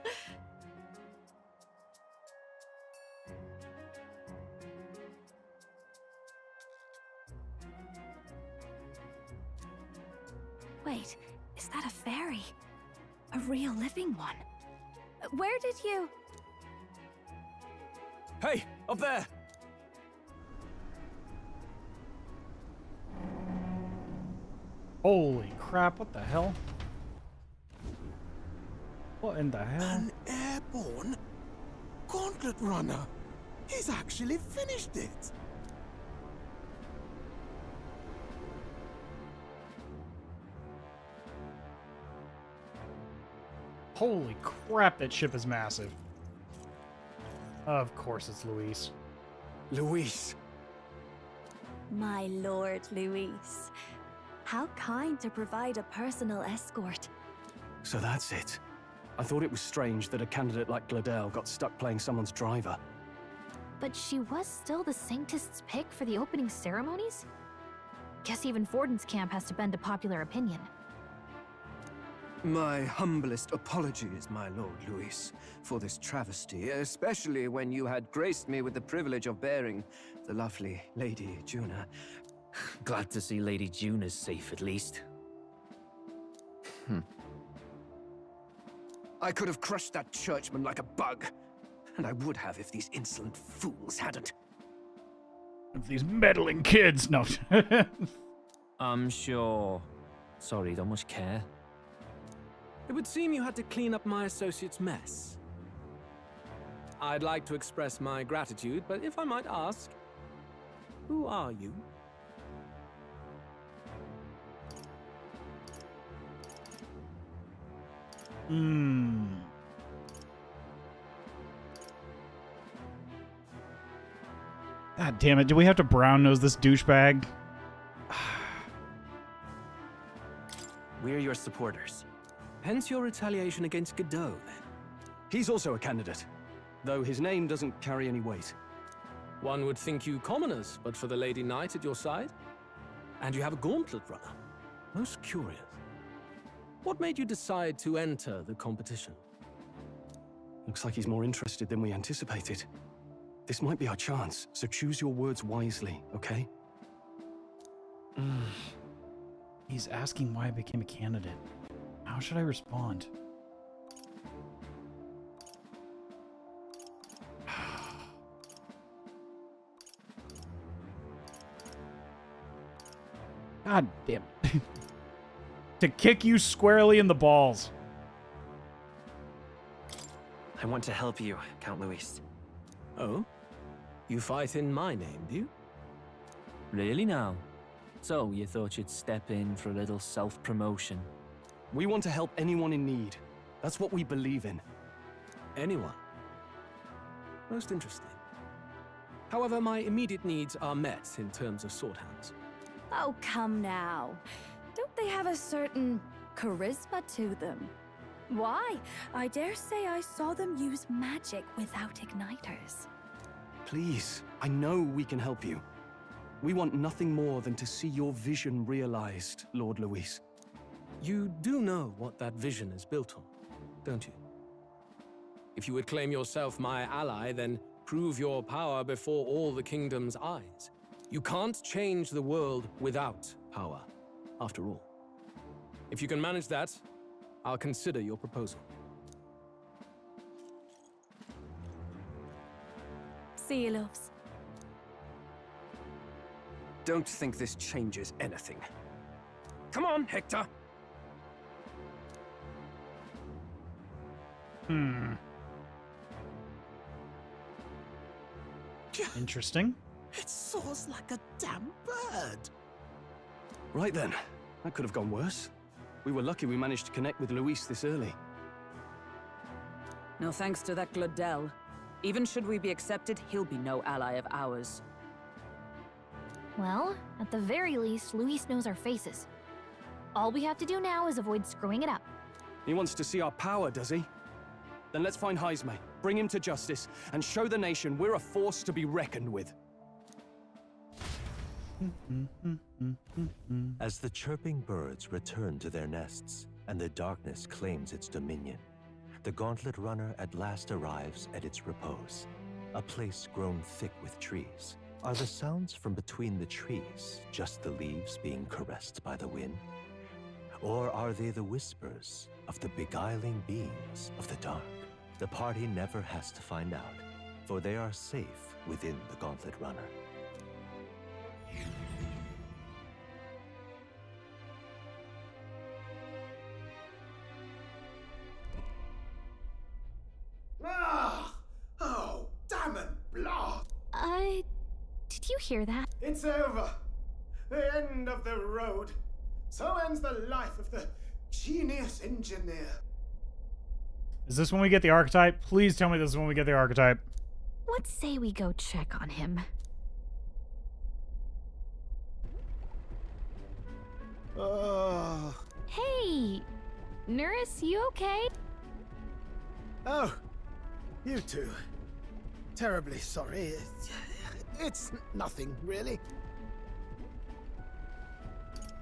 [SPEAKER 19] Wait, is that a fairy? A real living one? Where did you...
[SPEAKER 4] Hey, up there!
[SPEAKER 14] Holy crap, what the hell? What in the hell?
[SPEAKER 20] An airborne gauntlet runner. He's actually finished it.
[SPEAKER 1] Holy crap, that ship is massive. Of course it's Luis.
[SPEAKER 2] Luis.
[SPEAKER 19] My lord, Luis. How kind to provide a personal escort.
[SPEAKER 2] So that's it. I thought it was strange that a candidate like Gladel got stuck playing someone's driver.
[SPEAKER 6] But she was still the Sanctist's pick for the opening ceremonies? Guess even Forden's camp has to bend to popular opinion.
[SPEAKER 12] My humblest apologies, my lord Luis, for this travesty, especially when you had graced me with the privilege of bearing the lovely Lady Juna.
[SPEAKER 10] Glad to see Lady Juna's safe, at least.
[SPEAKER 12] I could have crushed that churchman like a bug, and I would have if these insolent fools hadn't.
[SPEAKER 1] If these meddling kids, no.
[SPEAKER 10] I'm sure. Sorry, don't much care.
[SPEAKER 4] It would seem you had to clean up my associate's mess. I'd like to express my gratitude, but if I might ask, who are you?
[SPEAKER 1] God damn it, do we have to brown nose this douchebag?
[SPEAKER 5] We're your supporters.
[SPEAKER 2] Hence your retaliation against Godot, then. He's also a candidate, though his name doesn't carry any weight.
[SPEAKER 4] One would think you commoners, but for the Lady Knight at your side. And you have a gauntlet runner. Most curious. What made you decide to enter the competition?
[SPEAKER 2] Looks like he's more interested than we anticipated. This might be our chance, so choose your words wisely, okay?
[SPEAKER 14] He's asking why I became a candidate. How should I respond? God damn it. To kick you squarely in the balls.
[SPEAKER 5] I want to help you, Count Luis.
[SPEAKER 4] Oh? You fight in my name, do you?
[SPEAKER 10] Really now? So, you thought you'd step in for a little self-promotion?
[SPEAKER 2] We want to help anyone in need. That's what we believe in.
[SPEAKER 4] Anyone? Most interesting. However, my immediate needs are met in terms of sword hands.
[SPEAKER 19] Oh, come now. Don't they have a certain charisma to them? Why? I dare say I saw them use magic without igniters.
[SPEAKER 2] Please, I know we can help you. We want nothing more than to see your vision realized, Lord Luis.
[SPEAKER 4] You do know what that vision is built on, don't you? If you would claim yourself my ally, then prove your power before all the kingdom's eyes. You can't change the world without power, after all. If you can manage that, I'll consider your proposal.
[SPEAKER 19] See you, loves.
[SPEAKER 4] Don't think this changes anything. Come on, Hector!
[SPEAKER 1] Interesting.
[SPEAKER 20] It soars like a damn bird.
[SPEAKER 2] Right then, that could have gone worse. We were lucky we managed to connect with Luis this early.
[SPEAKER 7] No thanks to that Glodell. Even should we be accepted, he'll be no ally of ours.
[SPEAKER 6] Well, at the very least, Luis knows our faces. All we have to do now is avoid screwing it up.
[SPEAKER 2] He wants to see our power, does he? Then let's find Heisme, bring him to justice, and show the nation we're a force to be reckoned with.
[SPEAKER 8] As the chirping birds return to their nests and the darkness claims its dominion, the Gauntlet Runner at last arrives at its repose, a place grown thick with trees. Are the sounds from between the trees just the leaves being caressed by the wind? Or are they the whispers of the beguiling beings of the dark? The party never has to find out, for they are safe within the Gauntlet Runner.
[SPEAKER 20] Ah! Oh, damn it, blah!
[SPEAKER 6] Did you hear that?
[SPEAKER 20] It's over. The end of the road. So ends the life of the genius engineer.
[SPEAKER 1] Is this when we get the archetype? Please tell me this is when we get the archetype.
[SPEAKER 6] Let's say we go check on him. Hey! Nurse, you okay?
[SPEAKER 20] Oh, you two. Terribly sorry. It's nothing, really.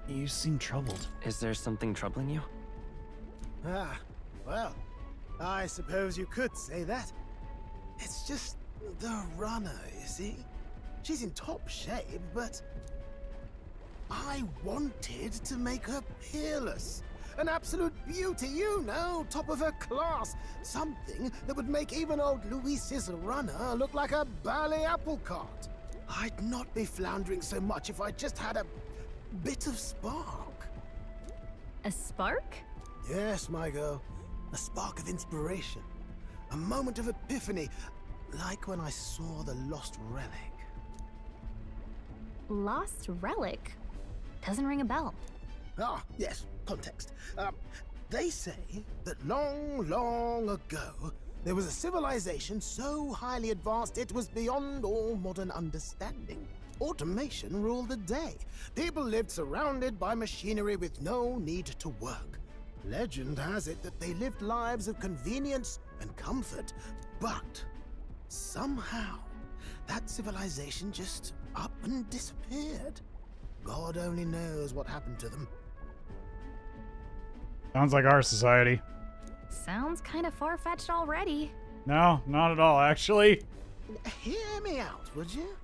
[SPEAKER 14] You seem troubled.
[SPEAKER 5] Is there something troubling you?
[SPEAKER 20] Ah, well, I suppose you could say that. It's just the runner, you see? She's in top shape, but I wanted to make her peerless. An absolute beauty, you know, top of her class. Something that would make even old Luis's runner look like a bally apple cart. I'd not be floundering so much if I just had a bit of spark.
[SPEAKER 6] A spark?
[SPEAKER 20] Yes, my girl. A spark of inspiration. A moment of epiphany, like when I saw the Lost Relic.
[SPEAKER 6] Lost Relic? Doesn't ring a bell.
[SPEAKER 20] Ah, yes, context. They say that long, long ago, there was a civilization so highly advanced it was beyond all modern understanding. Automation ruled the day. People lived surrounded by machinery with no need to work. Legend has it that they lived lives of convenience and comfort, but somehow that civilization just up and disappeared. God only knows what happened to them.
[SPEAKER 1] Sounds like our society.
[SPEAKER 6] Sounds kind of far-fetched already.
[SPEAKER 1] No, not at all, actually.
[SPEAKER 20] Hear me out, would you?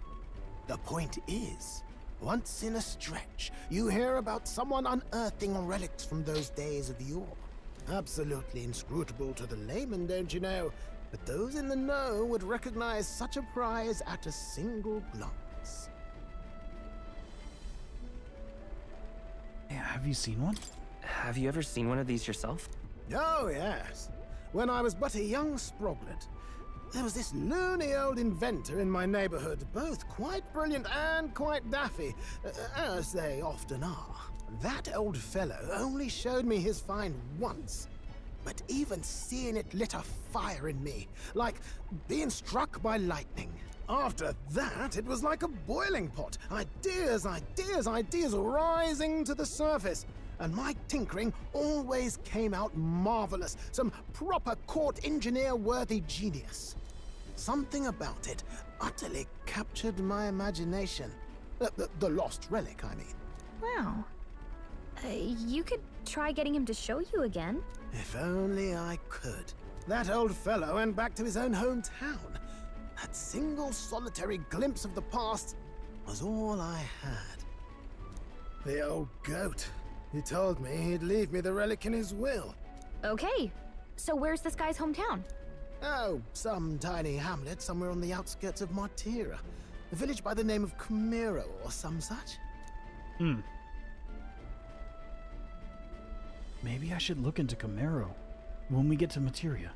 [SPEAKER 20] The point is, once in a stretch, you hear about someone unearthing relics from those days of yore. Absolutely inscrutable to the layman, don't you know? But those in the know would recognize such a prize at a single glance.
[SPEAKER 14] Yeah, have you seen one?
[SPEAKER 5] Have you ever seen one of these yourself?
[SPEAKER 20] Oh, yes. when I was but a young sproglet. There was this loony old inventor in my neighborhood, both quite brilliant and quite daffy, as they often are. That old fellow only showed me his find once, but even seeing it lit a fire in me, like being struck by lightning. After that, it was like a boiling pot. Ideas, ideas, ideas rising to the surface. And my tinkering always came out marvelous, some proper court engineer-worthy genius. Something about it utterly captured my imagination. The lost relic, I mean.
[SPEAKER 6] Wow. You could try getting him to show you again.
[SPEAKER 20] If only I could. That old fellow went back to his own hometown. That single solitary glimpse of the past was all I had. The old goat. He told me he'd leave me the relic in his will.
[SPEAKER 6] Okay, so where's this guy's hometown?
[SPEAKER 20] Oh, some tiny hamlet somewhere on the outskirts of Martira. A village by the name of Camero or some such.
[SPEAKER 14] Maybe I should look into Camero when we get to Materia.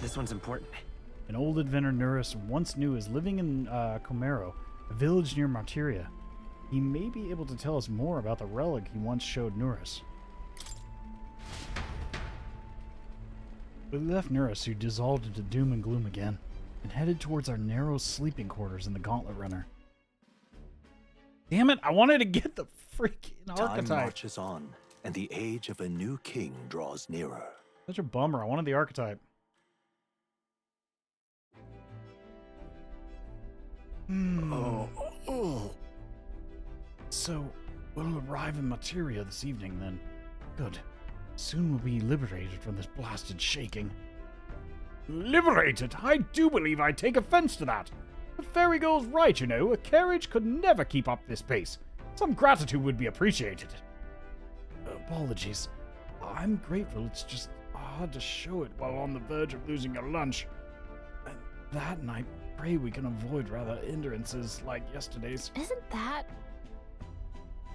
[SPEAKER 5] This one's important.
[SPEAKER 14] An old inventor Nurus once knew is living in Camero, a village near Materia. He may be able to tell us more about the relic he once showed Nurus. We left Nurus, who dissolved into doom and gloom again, and headed towards our narrow sleeping quarters in the Gauntlet Runner. Damn it, I wanted to get the freaking archetype.
[SPEAKER 8] Time marches on, and the age of a new king draws nearer.
[SPEAKER 1] Such a bummer. I wanted the archetype.
[SPEAKER 14] So, we'll arrive in Materia this evening then. Good. Soon we'll be liberated from this blasted shaking.
[SPEAKER 1] Liberated? I do believe I take offense to that. The fairy girl's right, you know. A carriage could never keep up this pace. Some gratitude would be appreciated.
[SPEAKER 14] Apologies. I'm grateful. It's just hard to show it while on the verge of losing your lunch. That, and I pray we can avoid rather hindrances like yesterday's.
[SPEAKER 6] Isn't that...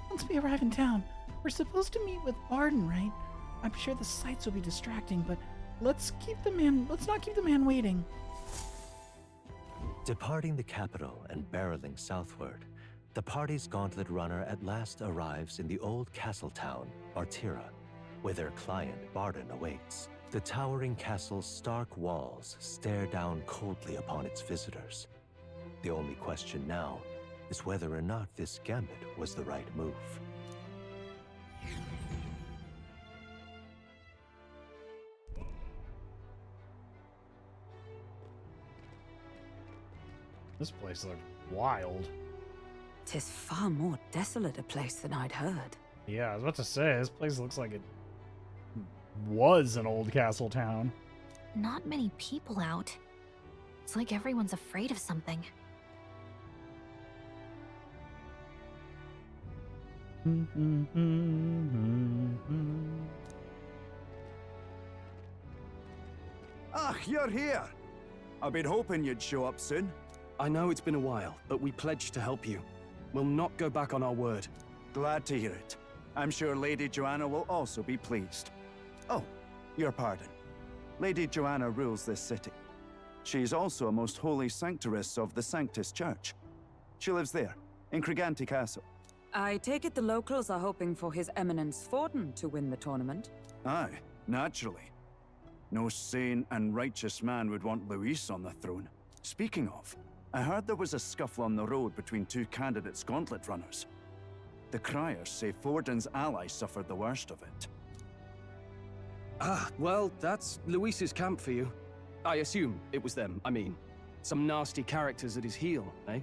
[SPEAKER 18] Once we arrive in town, we're supposed to meet with Barden, right? I'm sure the sights will be distracting, but let's not keep the man waiting.
[SPEAKER 8] Departing the capital and barreling southward, the party's Gauntlet Runner at last arrives in the old castle town, Martira, where their client Barden awaits. The towering castle's stark walls stare down coldly upon its visitors. The only question now is whether or not this gambit was the right move.
[SPEAKER 1] This place looks wild.
[SPEAKER 7] 'Tis far more desolate a place than I'd heard.
[SPEAKER 1] Yeah, I was about to say, this place looks like it was an old castle town.
[SPEAKER 6] Not many people out. It's like everyone's afraid of something.
[SPEAKER 13] Ah, you're here. I've been hoping you'd show up soon.
[SPEAKER 2] I know it's been a while, but we pledged to help you. We'll not go back on our word.
[SPEAKER 13] Glad to hear it. I'm sure Lady Joanna will also be pleased. Oh, your pardon. Lady Joanna rules this city. She's also a most holy sanctoress of the Sanctus Church. She lives there, in Criganti Castle.
[SPEAKER 7] I take it the locals are hoping for His Eminence Forden to win the tournament?
[SPEAKER 13] Aye, naturally. No sane and righteous man would want Luis on the throne. Speaking of, I heard there was a scuffle on the road between two candidates Gauntlet Runners. The criers say Forden's ally suffered the worst of it.
[SPEAKER 2] Ah, well, that's Luis's camp for you. I assume it was them, I mean. Some nasty characters at his heel, eh?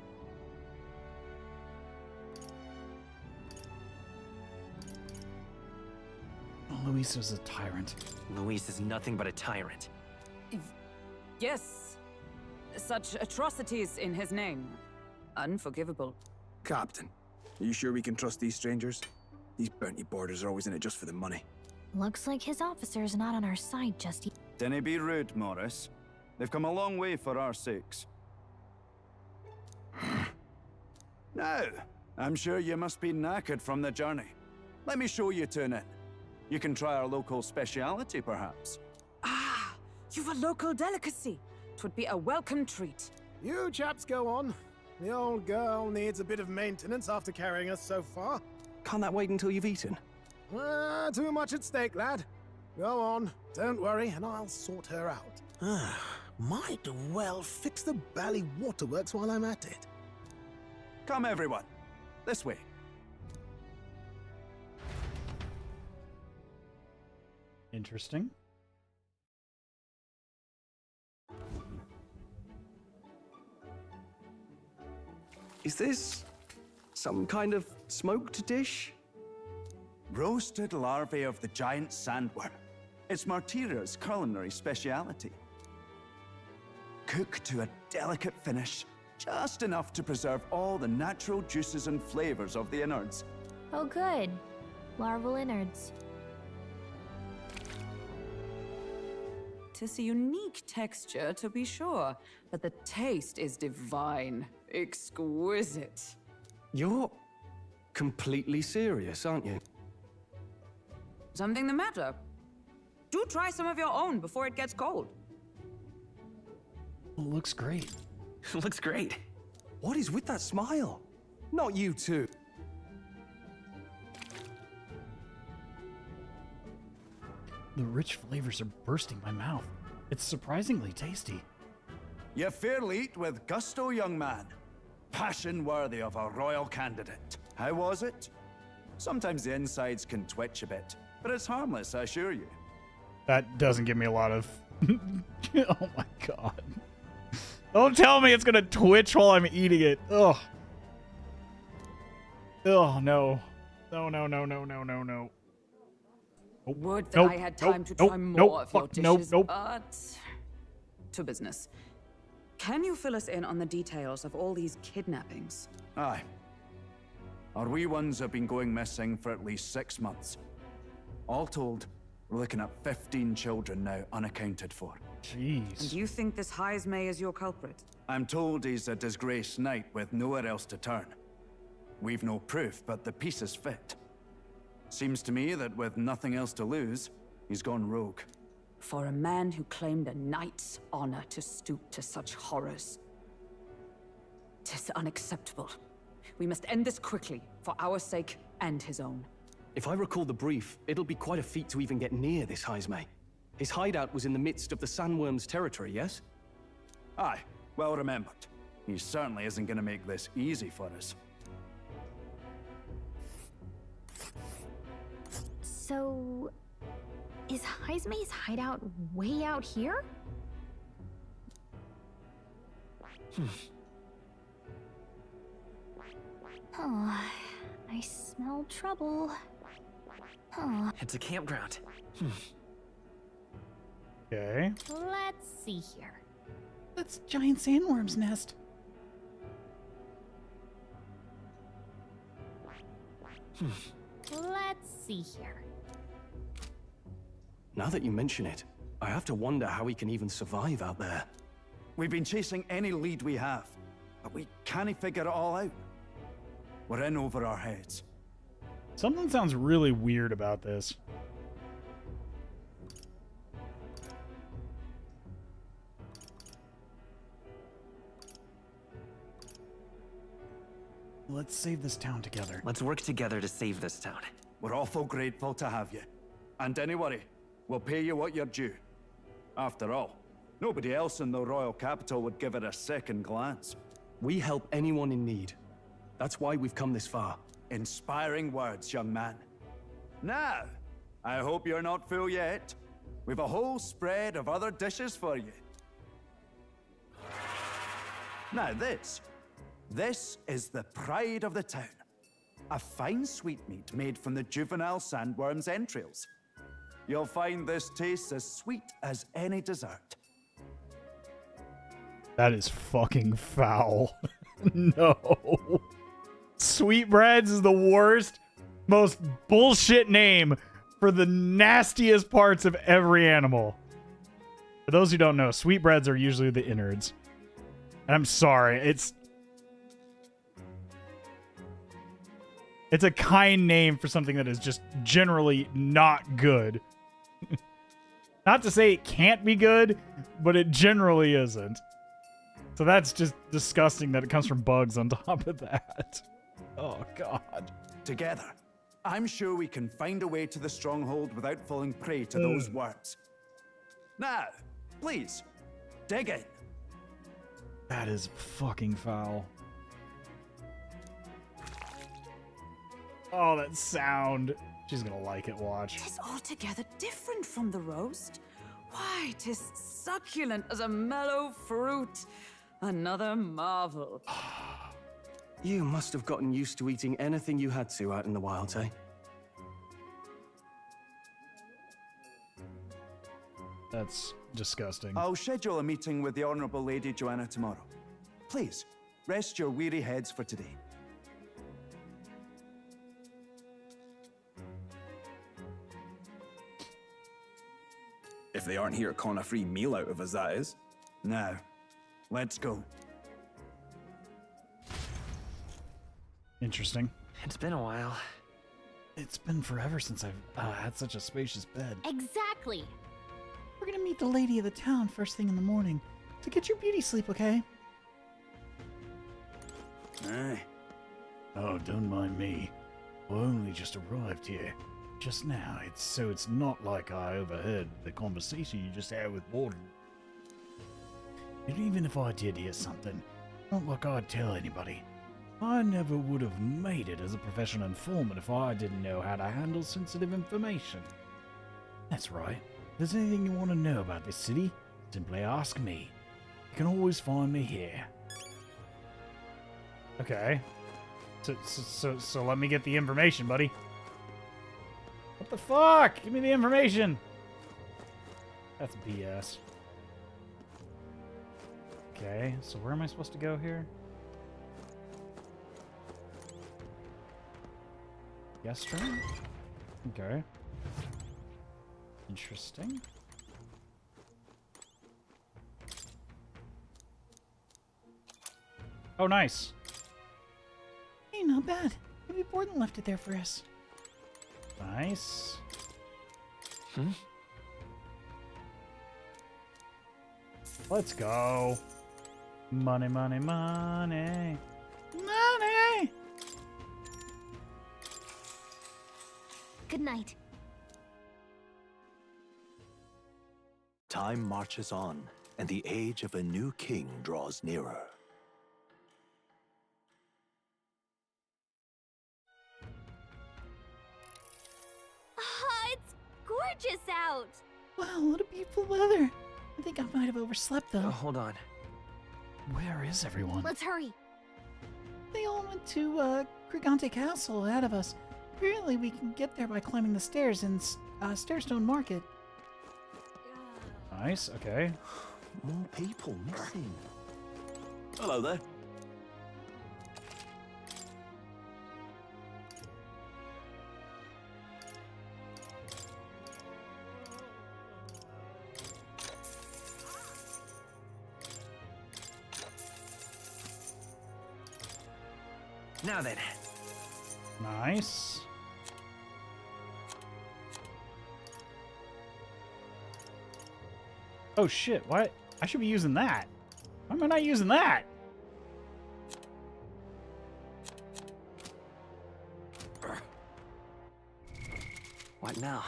[SPEAKER 14] Luis was a tyrant.
[SPEAKER 5] Luis is nothing but a tyrant.
[SPEAKER 7] Yes. Such atrocities in his name. Unforgivable.
[SPEAKER 3] Captain, are you sure we can trust these strangers? These bounty boarders are always in it just for the money.
[SPEAKER 6] Looks like his officer's not on our side just yet.
[SPEAKER 13] Dinna be rude, Morris. They've come a long way for our sakes. Now, I'm sure you must be knackered from the journey. Let me show you to an inn. You can try our local speciality, perhaps.
[SPEAKER 7] You've a local delicacy. 'Twould be a welcome treat.
[SPEAKER 20] You chaps go on. The old girl needs a bit of maintenance after carrying us so far.
[SPEAKER 2] Can't that wait until you've eaten?
[SPEAKER 20] Too much at stake, lad. Go on, don't worry, and I'll sort her out. Might well fix the bally waterworks while I'm at it.
[SPEAKER 13] Come, everyone. This way.
[SPEAKER 14] Interesting.
[SPEAKER 2] Is this some kind of smoked dish?
[SPEAKER 13] Roasted larvae of the giant sandworm. It's Martira's culinary speciality. Cooked to a delicate finish, just enough to preserve all the natural juices and flavors of the innards.
[SPEAKER 6] Oh, good. Larval innards.
[SPEAKER 7] Tis a unique texture, to be sure, but the taste is divine. Exquisite.
[SPEAKER 2] You're completely serious, aren't you?
[SPEAKER 7] Something the matter? Do try some of your own before it gets cold.
[SPEAKER 14] Looks great.
[SPEAKER 2] Looks great. What is with that smile? Not you two.
[SPEAKER 14] The rich flavors are bursting my mouth. It's surprisingly tasty.
[SPEAKER 13] You fairly eat with gusto, young man. Passion worthy of a royal candidate. How was it? Sometimes the insides can twitch a bit, but it's harmless, I assure you.
[SPEAKER 1] That doesn't give me a lot of... Oh my god. Don't tell me it's gonna twitch while I'm eating it. Ugh. Oh, no. No, no, no, no, no, no, no.
[SPEAKER 7] Would that I had time to try more of your dishes, but... To business. Can you fill us in on the details of all these kidnappings?
[SPEAKER 13] Aye. Our wee ones have been going missing for at least 6 months. All told, we're looking at 15 children now unaccounted for.
[SPEAKER 1] Jeez.
[SPEAKER 7] And you think this Heismay is your culprit?
[SPEAKER 13] I'm told he's a disgraced knight with nowhere else to turn. We've no proof, but the pieces fit. Seems to me that with nothing else to lose, he's gone rogue.
[SPEAKER 7] For a man who claimed a knight's honor to stoop to such horrors. 'Tis unacceptable. We must end this quickly, for our sake and his own.
[SPEAKER 2] If I recall the brief, it'll be quite a feat to even get near this Heismay. His hideout was in the midst of the Sandworm's territory, yes?
[SPEAKER 13] Aye, well remembered. He certainly isn't going to make this easy for us.
[SPEAKER 6] So... is Heismay's hideout way out here? Oh, I smell trouble. Oh.
[SPEAKER 5] It's a campground.
[SPEAKER 1] Okay.
[SPEAKER 6] Let's see here.
[SPEAKER 18] That's giant sandworm's nest.
[SPEAKER 6] Let's see here.
[SPEAKER 2] Now that you mention it, I have to wonder how he can even survive out there.
[SPEAKER 13] We've been chasing any lead we have, but we can't figure it all out. We're in over our heads.
[SPEAKER 1] Something sounds really weird about this.
[SPEAKER 14] Let's save this town together.
[SPEAKER 5] Let's work together to save this town.
[SPEAKER 13] We're awful grateful to have you. And don't worry, we'll pay you what you're due. After all, nobody else in the royal capital would give it a second glance.
[SPEAKER 2] We help anyone in need. That's why we've come this far.
[SPEAKER 13] Inspiring words, young man. Now, I hope you're not full yet. We've a whole spread of other dishes for you. Now this is the pride of the town. A fine sweetmeat made from the juvenile sandworm's entrails. You'll find this tastes as sweet as any dessert.
[SPEAKER 1] That is fucking foul. No. Sweetbreads is the worst, most bullshit name for the nastiest parts of every animal. For those who don't know, sweetbreads are usually the innards. And I'm sorry, it's a kind name for something that is just generally not good. Not to say it can't be good, but it generally isn't. So that's just disgusting that it comes from bugs on top of that. Oh, God.
[SPEAKER 13] Together, I'm sure we can find a way to the stronghold without falling prey to those words. Now, please, dig in.
[SPEAKER 14] That is fucking foul.
[SPEAKER 1] Oh, that sound. She's gonna like it, watch.
[SPEAKER 7] Tis altogether different from the roast. Why, tis succulent as a mellow fruit. Another marvel.
[SPEAKER 2] You must have gotten used to eating anything you had to out in the wilds, eh?
[SPEAKER 1] That's disgusting.
[SPEAKER 13] I'll schedule a meeting with the Honorable Lady Joanna tomorrow. Please, rest your weary heads for today.
[SPEAKER 3] If they aren't here to con a free meal out of us, that is.
[SPEAKER 13] Now, let's go.
[SPEAKER 1] Interesting.
[SPEAKER 5] It's been a while.
[SPEAKER 14] It's been forever since I've had such a spacious bed.
[SPEAKER 6] Exactly.
[SPEAKER 18] We're gonna meet the lady of the town first thing in the morning. So get your beauty sleep, okay?
[SPEAKER 13] Aye.
[SPEAKER 14] Oh, don't mind me. I only just arrived here. Just now. It's not like I overheard the conversation you just had with Warden. And even if I did hear something, not like I'd tell anybody. I never would have made it as a professional informant if I didn't know how to handle sensitive information. That's right. If there's anything you want to know about this city, simply ask me. You can always find me here.
[SPEAKER 1] Okay. So let me get the information, buddy. What the fuck? Give me the information. That's BS. Okay, so where am I supposed to go here? Guest room? Okay. Interesting. Oh, nice.
[SPEAKER 18] Hey, not bad. Maybe Borden left it there for us.
[SPEAKER 1] Nice. Let's go. Money, money, money.
[SPEAKER 18] Money!
[SPEAKER 6] Good night.
[SPEAKER 8] Time marches on, and the age of a new king draws nearer.
[SPEAKER 19] It's gorgeous out.
[SPEAKER 18] Wow, what a beautiful weather. I think I might have overslept though.
[SPEAKER 5] Hold on.
[SPEAKER 14] Where is everyone?
[SPEAKER 6] Let's hurry.
[SPEAKER 18] They all went to Crigante Castle ahead of us. Apparently we can get there by climbing the stairs in Stairstone Market.
[SPEAKER 1] Nice, okay.
[SPEAKER 8] More people missing. Hello there.
[SPEAKER 5] Now then.
[SPEAKER 1] Nice. Oh shit, what? I should be using that. Why am I not using that?
[SPEAKER 5] What now?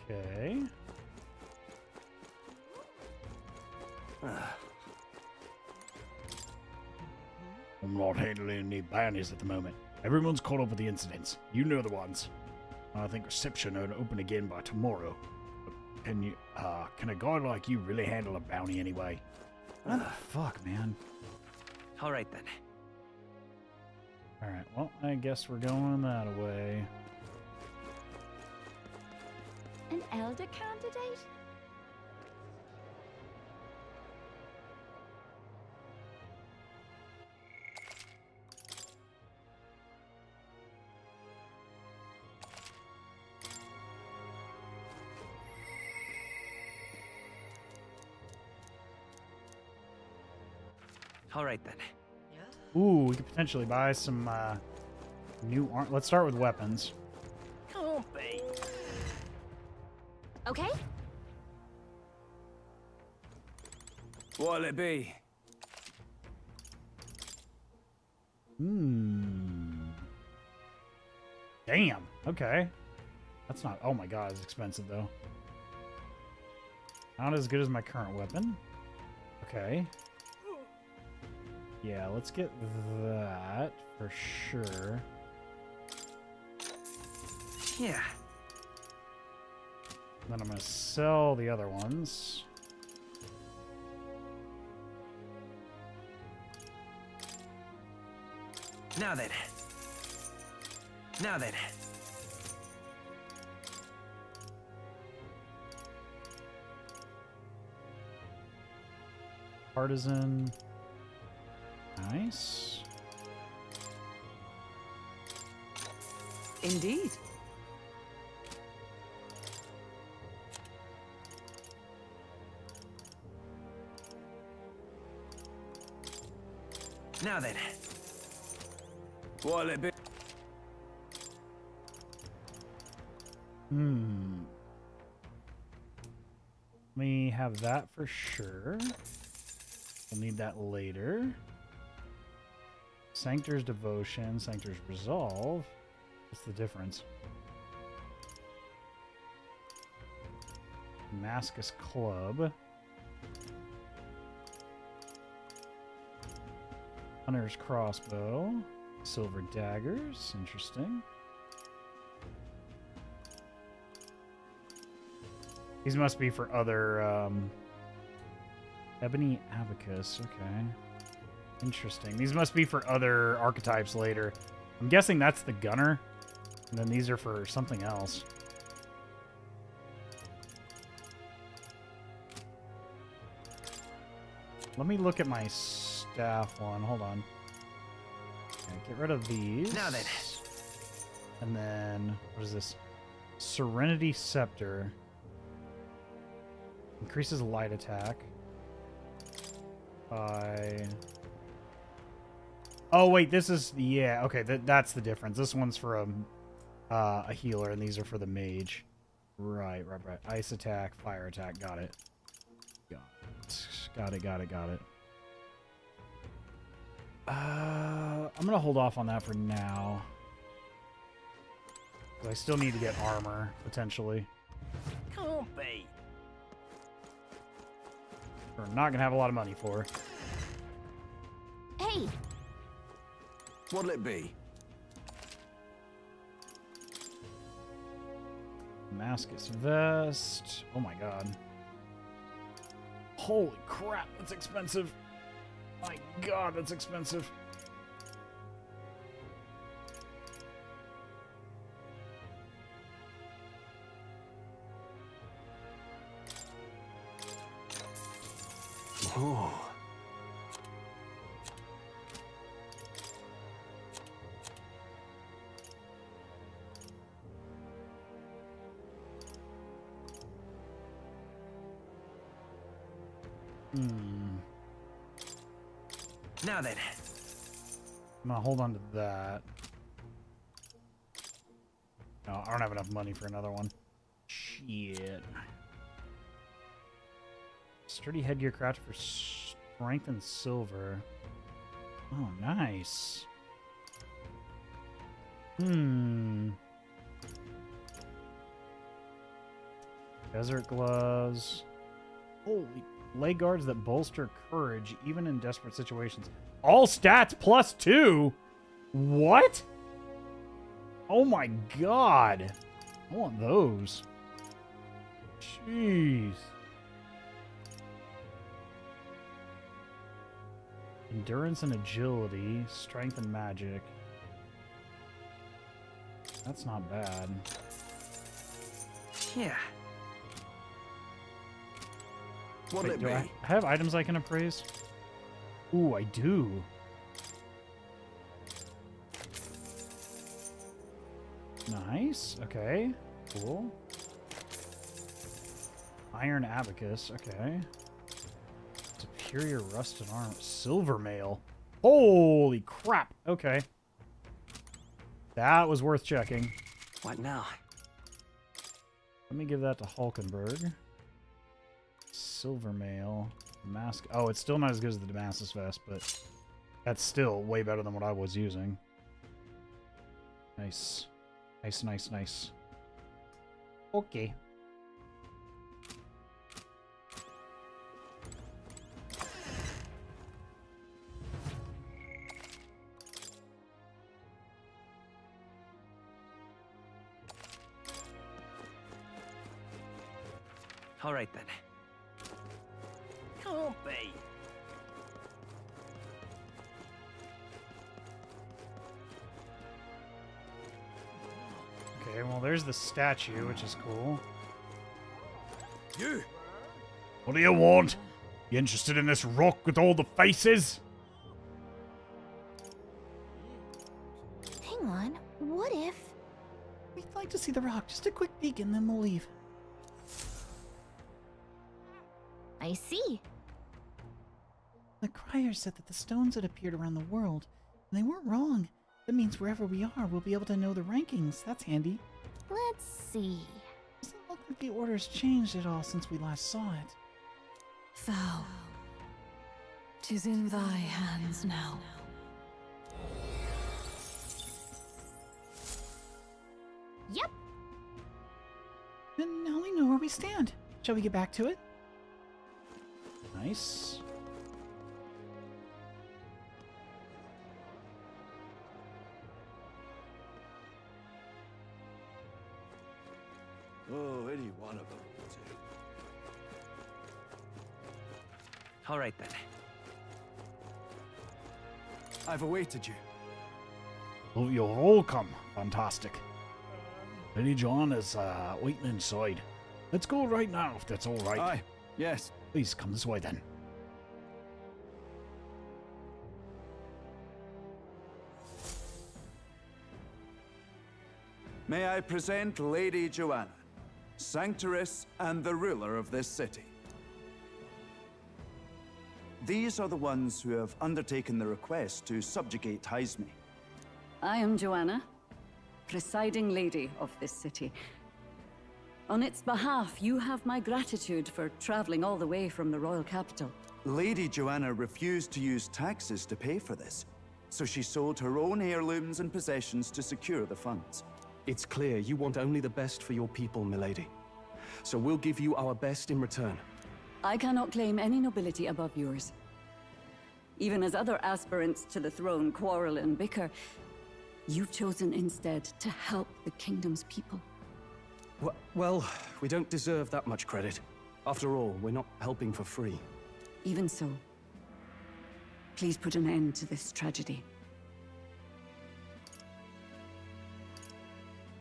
[SPEAKER 1] Okay.
[SPEAKER 14] I'm not handling any bounties at the moment. Everyone's caught up with the incidents. You know the ones. I think reception will open again by tomorrow. But can a guy like you really handle a bounty anyway?
[SPEAKER 1] What the fuck, man?
[SPEAKER 5] All right then.
[SPEAKER 1] Alright, well, I guess we're going that way.
[SPEAKER 19] An elder candidate?
[SPEAKER 5] All right then.
[SPEAKER 1] Ooh, we could potentially buy some new arm. Let's start with weapons.
[SPEAKER 9] Can't be.
[SPEAKER 6] Okay?
[SPEAKER 4] What'll it be?
[SPEAKER 1] Damn. Okay. That's not. Oh my god, it's expensive though. Not as good as my current weapon. Okay. Yeah, let's get that for sure.
[SPEAKER 5] Yeah.
[SPEAKER 1] Then I'm gonna sell the other ones.
[SPEAKER 5] Now then. Now then.
[SPEAKER 1] Partisan. Nice.
[SPEAKER 7] Indeed.
[SPEAKER 5] Now then.
[SPEAKER 4] What'll it be?
[SPEAKER 1] Let me have that for sure. We'll need that later. Sanctor's Devotion, Sanctor's Resolve. What's the difference? Damascus Club. Hunter's Crossbow. Silver Daggers. Interesting. These must be for other, Ebony Abacus. Okay. Interesting. These must be for other archetypes later. I'm guessing that's the gunner. And then these are for something else. Let me look at my staff one. Hold on. Okay, get rid of these.
[SPEAKER 5] Now then.
[SPEAKER 1] And then, what is this? Serenity Scepter. Increases light attack. By... Oh, wait, this is... Yeah, okay, that's the difference. This one's for a healer, and these are for the mage. Right. Ice attack, fire attack. Got it. Got it. I'm going to hold off on that for now. 'Cause I still need to get armor, potentially.
[SPEAKER 9] Can't be.
[SPEAKER 1] We're not going to have a lot of money for.
[SPEAKER 6] Hey!
[SPEAKER 12] What'll it be?
[SPEAKER 1] Damascus Vest. Oh my god. Holy crap, that's expensive. My god, that's expensive.
[SPEAKER 2] Oh.
[SPEAKER 5] Now then.
[SPEAKER 1] I'm gonna hold on to that. No, I don't have enough money for another one. Shit. Sturdy headgear crafted for strength and silver. Oh, nice. Desert gloves. Holy, leg guards that bolster courage even in desperate situations. All stats +2? What? Oh my god. I want those. Jeez. Endurance and agility, strength and magic. That's not bad.
[SPEAKER 5] Yeah.
[SPEAKER 12] What'll it
[SPEAKER 1] do
[SPEAKER 12] be?
[SPEAKER 1] I have items I can appraise? Ooh, I do. Nice. Okay. Cool. Iron Abacus. Okay.
[SPEAKER 14] Superior rusted armor. Silver mail. Holy crap. Okay. That was worth checking.
[SPEAKER 5] What now?
[SPEAKER 14] Let me give that to Hulkenberg. Silver mail. Mask. Oh, it's still not as good as the Damascus vest, but that's still way better than what I was using. Nice. Nice, nice, nice. Okay.
[SPEAKER 5] All right then.
[SPEAKER 17] Can't be.
[SPEAKER 1] Okay, well, there's the statue, which is cool.
[SPEAKER 17] You.
[SPEAKER 1] What do you want? You interested in this rock with all the faces?
[SPEAKER 6] Hang on. What if...
[SPEAKER 18] We'd like to see the rock. Just a quick peek and then we'll leave.
[SPEAKER 6] I see.
[SPEAKER 18] The crier said that the stones had appeared around the world, and they weren't wrong. That means wherever we are, we'll be able to know the rankings. That's handy.
[SPEAKER 6] Let's see.
[SPEAKER 18] Doesn't look like the order's changed at all since we last saw it.
[SPEAKER 7] Thou. 'Tis in thy hands now.
[SPEAKER 6] Yep.
[SPEAKER 18] And now we know where we stand. Shall we get back to it?
[SPEAKER 14] Nice.
[SPEAKER 17] Oh, any one of them will do.
[SPEAKER 5] All right then.
[SPEAKER 13] I've awaited you.
[SPEAKER 1] Oh, you're welcome. Fantastic. Lady Joanna's waiting inside. Let's go right now, if that's all right.
[SPEAKER 13] Aye, yes.
[SPEAKER 1] Please come this way then.
[SPEAKER 13] May I present Lady Joanna, Sanctoress and the ruler of this city. These are the ones who have undertaken the request to subjugate Hyzme.
[SPEAKER 16] I am Joanna, presiding lady of this city. On its behalf, you have my gratitude for traveling all the way from the royal capital.
[SPEAKER 13] Lady Joanna refused to use taxes to pay for this, so she sold her own heirlooms and possessions to secure the funds.
[SPEAKER 2] It's clear you want only the best for your people, milady. So we'll give you our best in return.
[SPEAKER 16] I cannot claim any nobility above yours. Even as other aspirants to the throne quarrel and bicker, you've chosen instead to help the kingdom's people.
[SPEAKER 2] Well, we don't deserve that much credit. After all, we're not helping for free.
[SPEAKER 16] Even so, please put an end to this tragedy.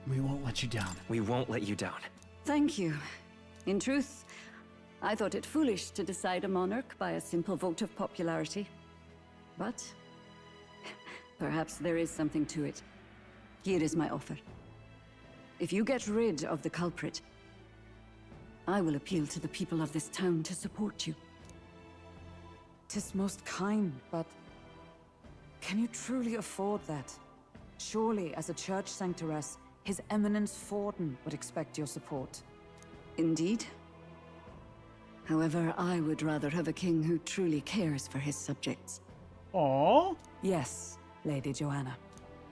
[SPEAKER 14] We won't let you down.
[SPEAKER 5] We won't let you down.
[SPEAKER 16] Thank you. In truth, I thought it foolish to decide a monarch by a simple vote of popularity. But perhaps there is something to it. Here is my offer. If you get rid of the culprit, I will appeal to the people of this town to support you.
[SPEAKER 7] 'Tis most kind, but can you truly afford that? Surely, as a church sanctoress, His Eminence Forden would expect your support.
[SPEAKER 16] Indeed. However, I would rather have a king who truly cares for his subjects.
[SPEAKER 1] Aww.
[SPEAKER 7] Yes, Lady Joanna.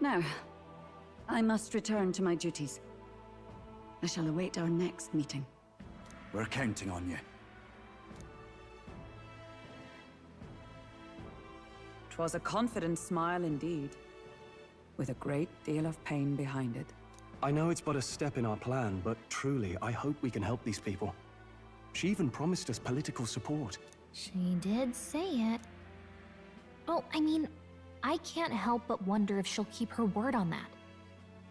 [SPEAKER 16] Now, I must return to my duties. I shall await our next meeting.
[SPEAKER 13] We're counting on you.
[SPEAKER 7] 'Twas a confident smile indeed, with a great deal of pain behind it.
[SPEAKER 2] I know it's but a step in our plan, but truly, I hope we can help these people. She even promised us political support.
[SPEAKER 6] She did say it. Well, I mean, I can't help but wonder if she'll keep her word on that.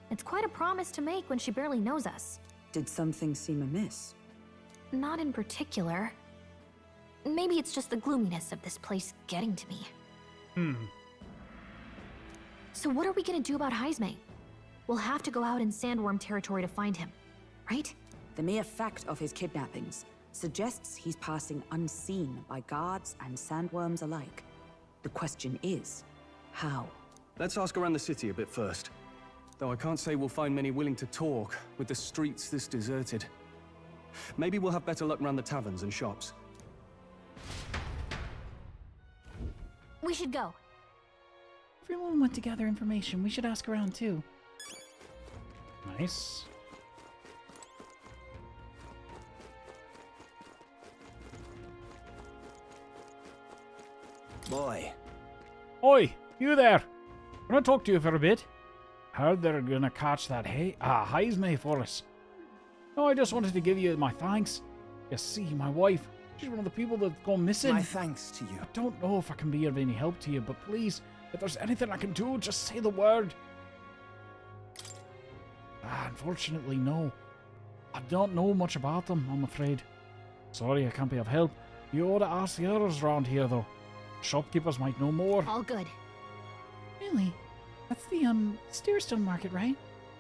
[SPEAKER 6] It's quite a promise to make when she barely knows us.
[SPEAKER 7] Did something seem amiss?
[SPEAKER 6] Not in particular. Maybe it's just the gloominess of this place getting to me. So what are we gonna do about Hyzme? We'll have to go out in Sandworm territory to find him, right?
[SPEAKER 7] The mere fact of his kidnappings suggests he's passing unseen by guards and sandworms alike. The question is, how?
[SPEAKER 2] Let's ask around the city a bit first. Though I can't say we'll find many willing to talk with the streets this deserted. Maybe we'll have better luck around the taverns and shops.
[SPEAKER 6] We should go.
[SPEAKER 18] Everyone went to gather information. We should ask around too.
[SPEAKER 14] Nice.
[SPEAKER 3] Boy.
[SPEAKER 14] Oi, you there. Can I talk to you for a bit? Heard they're gonna catch that Heismay for us. No, I just wanted to give you my thanks. You see, my wife, she's one of the people that's gone missing.
[SPEAKER 3] My thanks to you.
[SPEAKER 14] I don't know if I can be of any help to you, but please, if there's anything I can do, just say the word. Unfortunately, no. I don't know much about them, I'm afraid. Sorry, I can't be of help. You ought to ask the others around here, though. Shopkeepers might know more.
[SPEAKER 6] All good.
[SPEAKER 18] Really? That's the, Steerstone Market, right?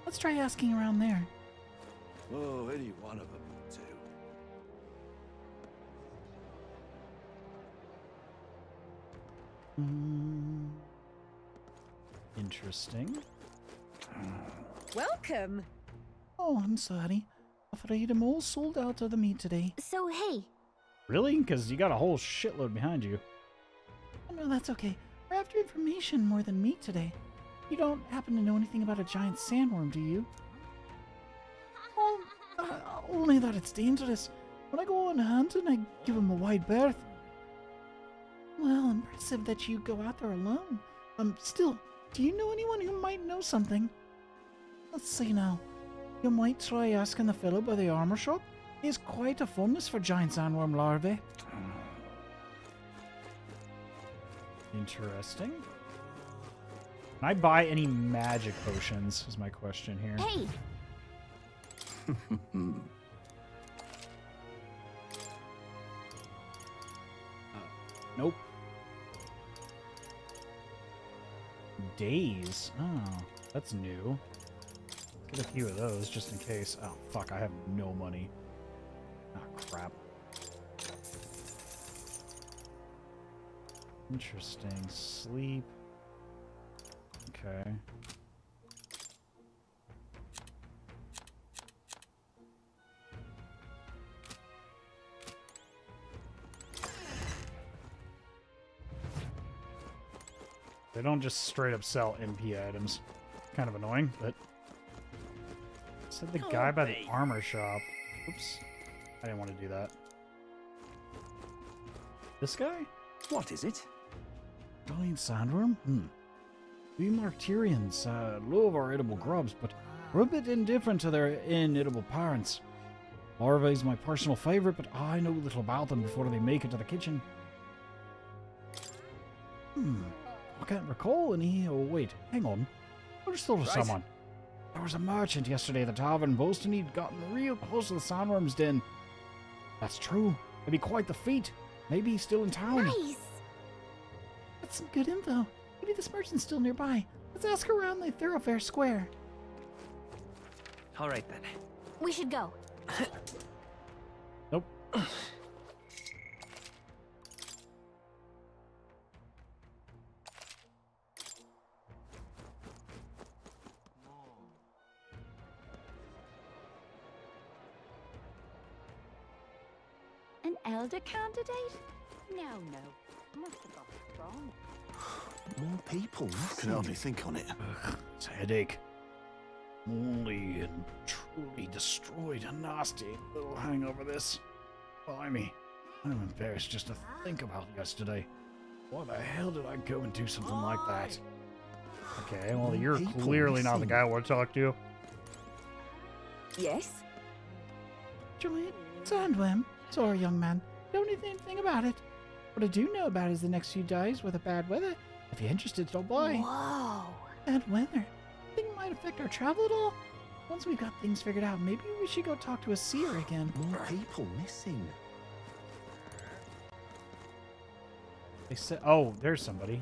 [SPEAKER 18] Let's try asking around there.
[SPEAKER 17] Oh, any one of them will do.
[SPEAKER 14] Interesting.
[SPEAKER 19] Welcome.
[SPEAKER 18] Oh, I'm sorry. Afraid I'm all sold out of the meat today.
[SPEAKER 6] So, hey.
[SPEAKER 14] Really? Because you got a whole shitload behind you.
[SPEAKER 18] Oh, no, that's okay. We're after information more than meat today. You don't happen to know anything about a giant sandworm, do you? Oh, only that it's dangerous. When I go on hunting, I give him a wide berth. Well, impressive that you go out there alone. Still, do you know anyone who might know something? Let's see now. You might try asking the fellow by the armor shop. He has quite a fondness for giant sandworm larvae.
[SPEAKER 14] Interesting. Can I buy any magic potions, is my question here.
[SPEAKER 6] Hey!
[SPEAKER 14] Nope. Days? Oh, that's new. Get a few of those just in case. Oh, fuck, I have no money. Ah, crap. Interesting. Sleep. Okay. They don't just straight up sell MP items. Kind of annoying, but... Said the guy by the armor shop. Oops. I didn't want to do that. This guy?
[SPEAKER 2] What is it?
[SPEAKER 14] Giant sandworm? We Martyrians love our edible grubs, but we're a bit indifferent to their inedible parents. Larvae is my personal favorite, but I know little about them before they make it to the kitchen. I can't recall any... Oh, wait, hang on. I just thought of someone. There was a merchant yesterday at the tavern boasting he'd gotten real close to the sandworm's den. That's true. It'd be quite the feat. Maybe he's still in town.
[SPEAKER 6] Nice!
[SPEAKER 18] That's some good info. Maybe this merchant's still nearby. Let's ask around the thoroughfare square.
[SPEAKER 5] All right, then.
[SPEAKER 6] We should go.
[SPEAKER 14] Nope.
[SPEAKER 19] An elder candidate? No. Must have got wrong.
[SPEAKER 17] More people. I can hardly think on it.
[SPEAKER 14] It's a headache. Only and truly destroyed. A nasty little hangover this. Blimey. I'm embarrassed just to think about yesterday. Why the hell did I go and do something like that? Okay, well, you're clearly not the guy I want to talk to.
[SPEAKER 19] Yes?
[SPEAKER 18] Giant sandworm? Sorry, young man. Don't know anything about it. What I do know about is the next few days with the bad weather. If you're interested, stop by.
[SPEAKER 6] Whoa.
[SPEAKER 18] Bad weather? Think it might affect our travel at all? Once we've got things figured out, maybe we should go talk to a seer again.
[SPEAKER 17] More people missing.
[SPEAKER 14] They said, oh, there's somebody.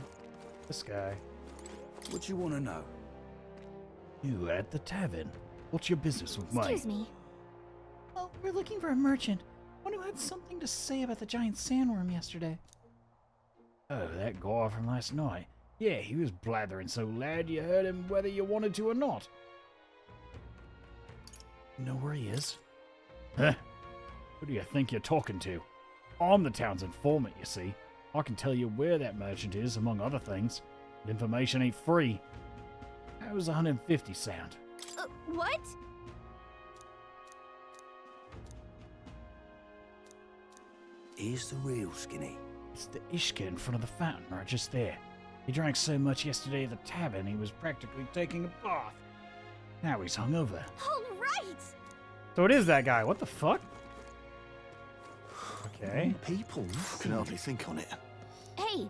[SPEAKER 14] This guy.
[SPEAKER 3] What you want to know?
[SPEAKER 14] You at the tavern. What's your business with mine?
[SPEAKER 6] Excuse me.
[SPEAKER 18] Well, we're looking for a merchant. One who you had something to say about the giant sandworm yesterday.
[SPEAKER 14] Oh, that guy from last night. Yeah, he was blathering so loud you heard him whether you wanted to or not.
[SPEAKER 18] Know where he is?
[SPEAKER 14] Huh? Who do you think you're talking to? I'm the town's informant, you see. I can tell you where that merchant is, among other things. But information ain't free. How does 150 sound?
[SPEAKER 19] What?
[SPEAKER 17] Here's the real Skinny.
[SPEAKER 14] It's the Ishka in front of the fountain right just there. He drank so much yesterday at the tavern he was practically taking a bath. Now he's hungover.
[SPEAKER 19] All right!
[SPEAKER 1] So it is that guy. What the fuck? Okay.
[SPEAKER 17] People can hardly think on it.
[SPEAKER 19] Hey!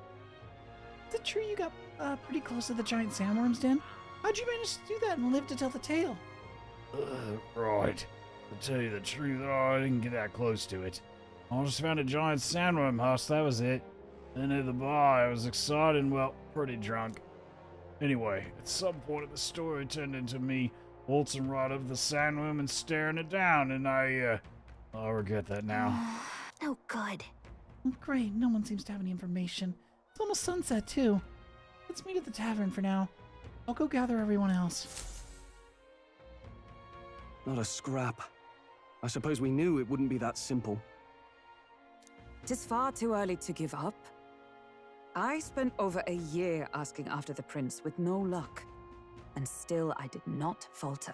[SPEAKER 18] Is it true you got pretty close to the giant sandworm's den? How'd you manage to do that and live to tell the tale?
[SPEAKER 14] Right. To tell you the truth, I didn't get that close to it. I just found a giant sandworm husk, that was it. Then at the bar, I was excited and, well, pretty drunk. Anyway, at some point in the story, it turned into me waltzing right over the sandworm and staring it down, and I regret that now.
[SPEAKER 19] Oh, good.
[SPEAKER 18] Oh, great, no one seems to have any information. It's almost sunset, too. Let's meet at the tavern for now. I'll go gather everyone else.
[SPEAKER 2] Not a scrap. I suppose we knew it wouldn't be that simple.
[SPEAKER 7] Tis far too early to give up. I spent over a year asking after the prince with no luck. And still I did not falter.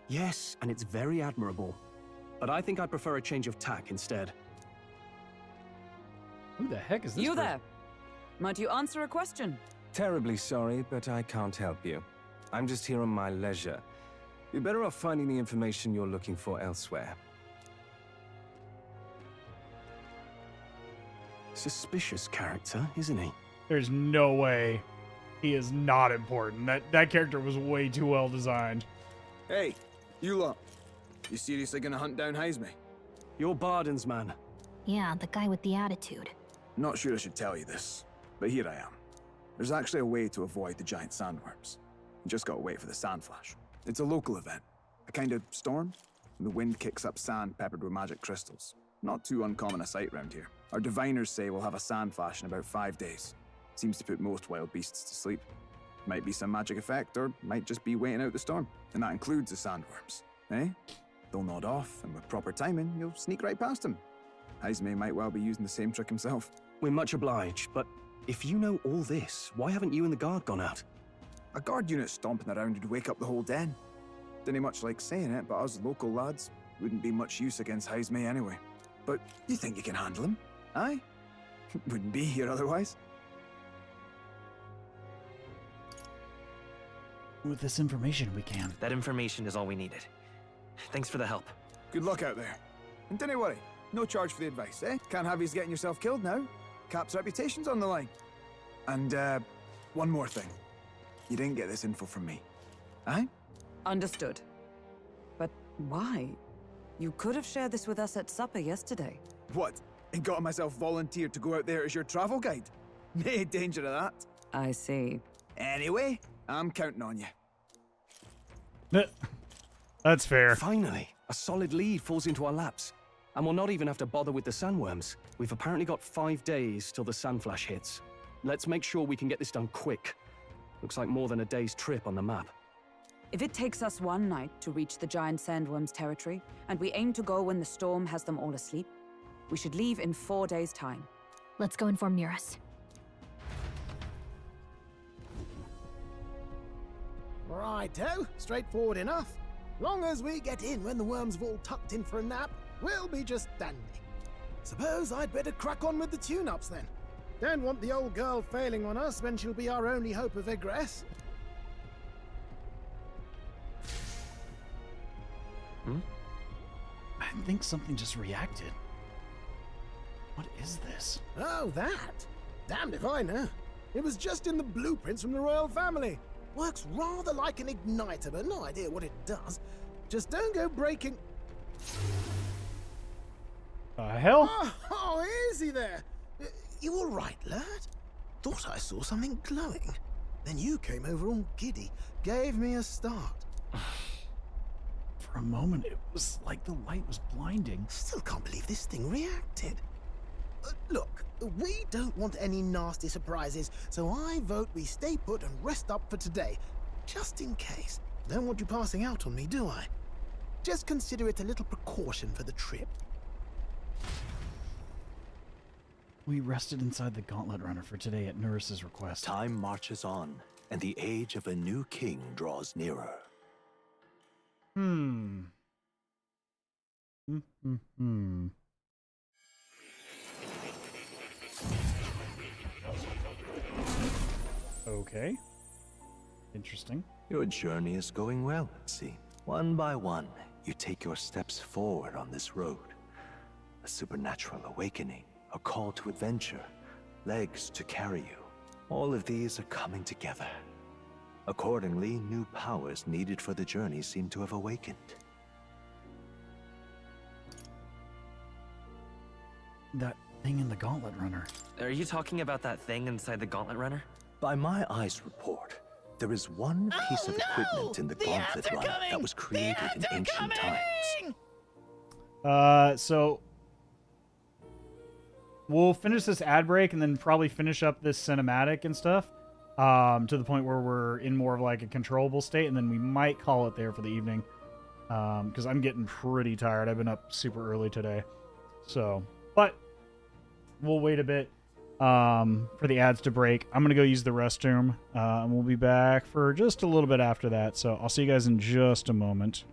[SPEAKER 2] Yes, and it's very admirable. But I think I'd prefer a change of tack instead.
[SPEAKER 14] Who the heck is this?
[SPEAKER 7] You
[SPEAKER 14] person?
[SPEAKER 7] there! Might you answer a question?
[SPEAKER 4] Terribly sorry, but I can't help you. I'm just here on my leisure. You're better off finding the information you're looking for elsewhere.
[SPEAKER 2] Suspicious character, isn't he?
[SPEAKER 1] There's no way he is not important. That character was way too well designed.
[SPEAKER 3] Hey, you lot. You seriously gonna hunt down Heisme?
[SPEAKER 2] You're Barden's man.
[SPEAKER 6] Yeah, the guy with the attitude.
[SPEAKER 3] Not sure I should tell you this, but here I am. There's actually a way to avoid the giant sandworms. You just gotta wait for the sand flash. It's a local event, a kind of storm. The wind kicks up sand peppered with magic crystals. Not too uncommon a sight round here. Our diviners say we'll have a sand flash in about 5 days. Seems to put most wild beasts to sleep. Might be some magic effect, or might just be waiting out the storm. And that includes the sandworms, eh? They'll nod off, and with proper timing, you'll sneak right past them. Heisme might well be using the same trick himself.
[SPEAKER 2] We're much obliged, but if you know all this, why haven't you and the guard gone out?
[SPEAKER 3] A guard unit stomping around would wake up the whole den. Didn't much like saying it, but us local lads wouldn't be much use against Heisme anyway. But you think you can handle him? Aye? Wouldn't be here otherwise.
[SPEAKER 18] With this information, we can.
[SPEAKER 5] That information is all we needed. Thanks for the help.
[SPEAKER 3] Good luck out there. And don't worry, no charge for the advice, eh? Can't have you getting yourself killed now. Cap's reputation's on the line. And, one more thing. You didn't get this info from me. Aye?
[SPEAKER 7] Understood. But why? You could have shared this with us at supper yesterday.
[SPEAKER 3] What? And got myself volunteered to go out there as your travel guide? No danger of that.
[SPEAKER 7] I see.
[SPEAKER 3] Anyway, I'm counting on you.
[SPEAKER 1] That's fair.
[SPEAKER 2] Finally, a solid lead falls into our laps. And we'll not even have to bother with the sandworms. We've apparently got 5 days till the sand flash hits. Let's make sure we can get this done quick. Looks like more than a day's trip on the map.
[SPEAKER 7] If it takes us one night to reach the giant sandworm's territory, and we aim to go when the storm has them all asleep, we should leave in 4 days' time.
[SPEAKER 6] Let's go inform Nearest.
[SPEAKER 20] Righto, straightforward enough. Long as we get in when the worms have all tucked in for a nap, we'll be just dandy. Suppose I'd better crack on with the tune-ups then. Don't want the old girl failing on us when she'll be our only hope of egress.
[SPEAKER 14] I think something just reacted. What is this?
[SPEAKER 20] Oh, that? Damned if I know. It was just in the blueprints from the royal family. Works rather like an igniter, but no idea what it does. Just don't go breaking...
[SPEAKER 1] Hell?
[SPEAKER 20] Oh, easy there. You all right, lad? Thought I saw something glowing. Then you came over all giddy, gave me a start.
[SPEAKER 14] For a moment, it was like the light was blinding.
[SPEAKER 20] Still can't believe this thing reacted. Look, we don't want any nasty surprises, so I vote we stay put and rest up for today. Just in case. Don't want you passing out on me, do I? Just consider it a little precaution for the trip.
[SPEAKER 14] We rested inside the Gauntlet Runner for today at Nuris's request.
[SPEAKER 8] Time marches on, and the age of a new king draws nearer.
[SPEAKER 14] Okay. Interesting.
[SPEAKER 8] Your journey is going well, it seems. One by one, you take your steps forward on this road. A supernatural awakening, a call to adventure, legs to carry you. All of these are coming together. Accordingly, new powers needed for the journey seem to have awakened.
[SPEAKER 14] That thing in the Gauntlet Runner.
[SPEAKER 5] Are you talking about that thing inside the Gauntlet Runner?
[SPEAKER 8] By my eyes report, there is one piece of equipment in the Gauntlet Runner that was created in ancient times.
[SPEAKER 1] So we'll finish this ad break and then probably finish up this cinematic and stuff to the point where we're in more of like a controllable state, and then we might call it there for the evening because I'm getting pretty tired. I've been up super early today. So, but we'll wait a bit for the ads to break. I'm going to go use the restroom and we'll be back for just a little bit after that. So I'll see you guys in just a moment.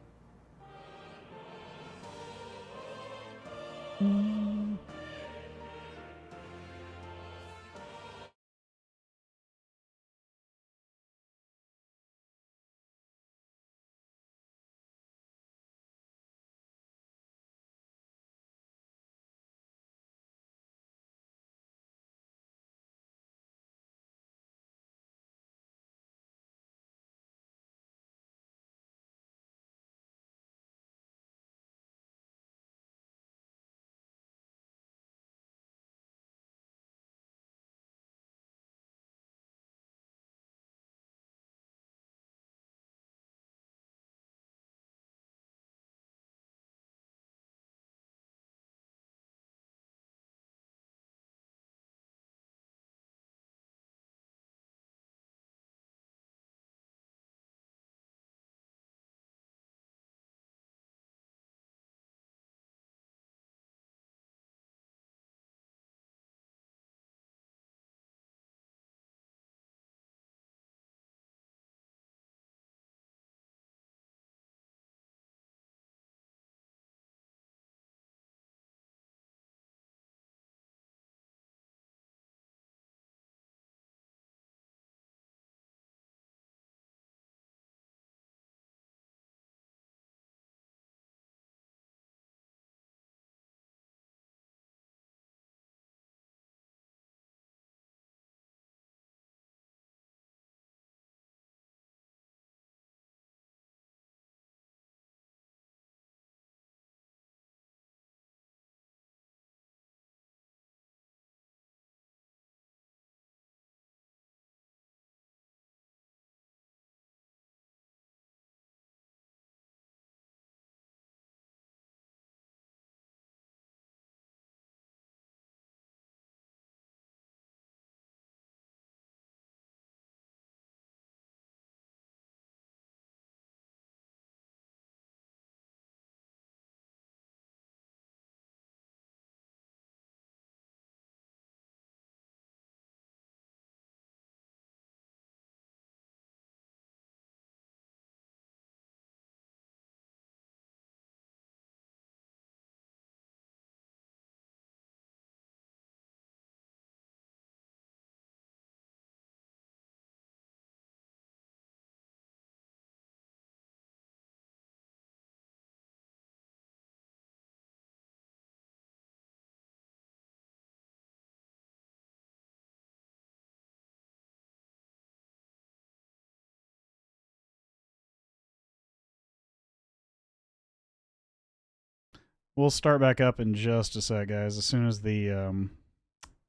[SPEAKER 1] We'll start back up in just a sec, guys, as soon as the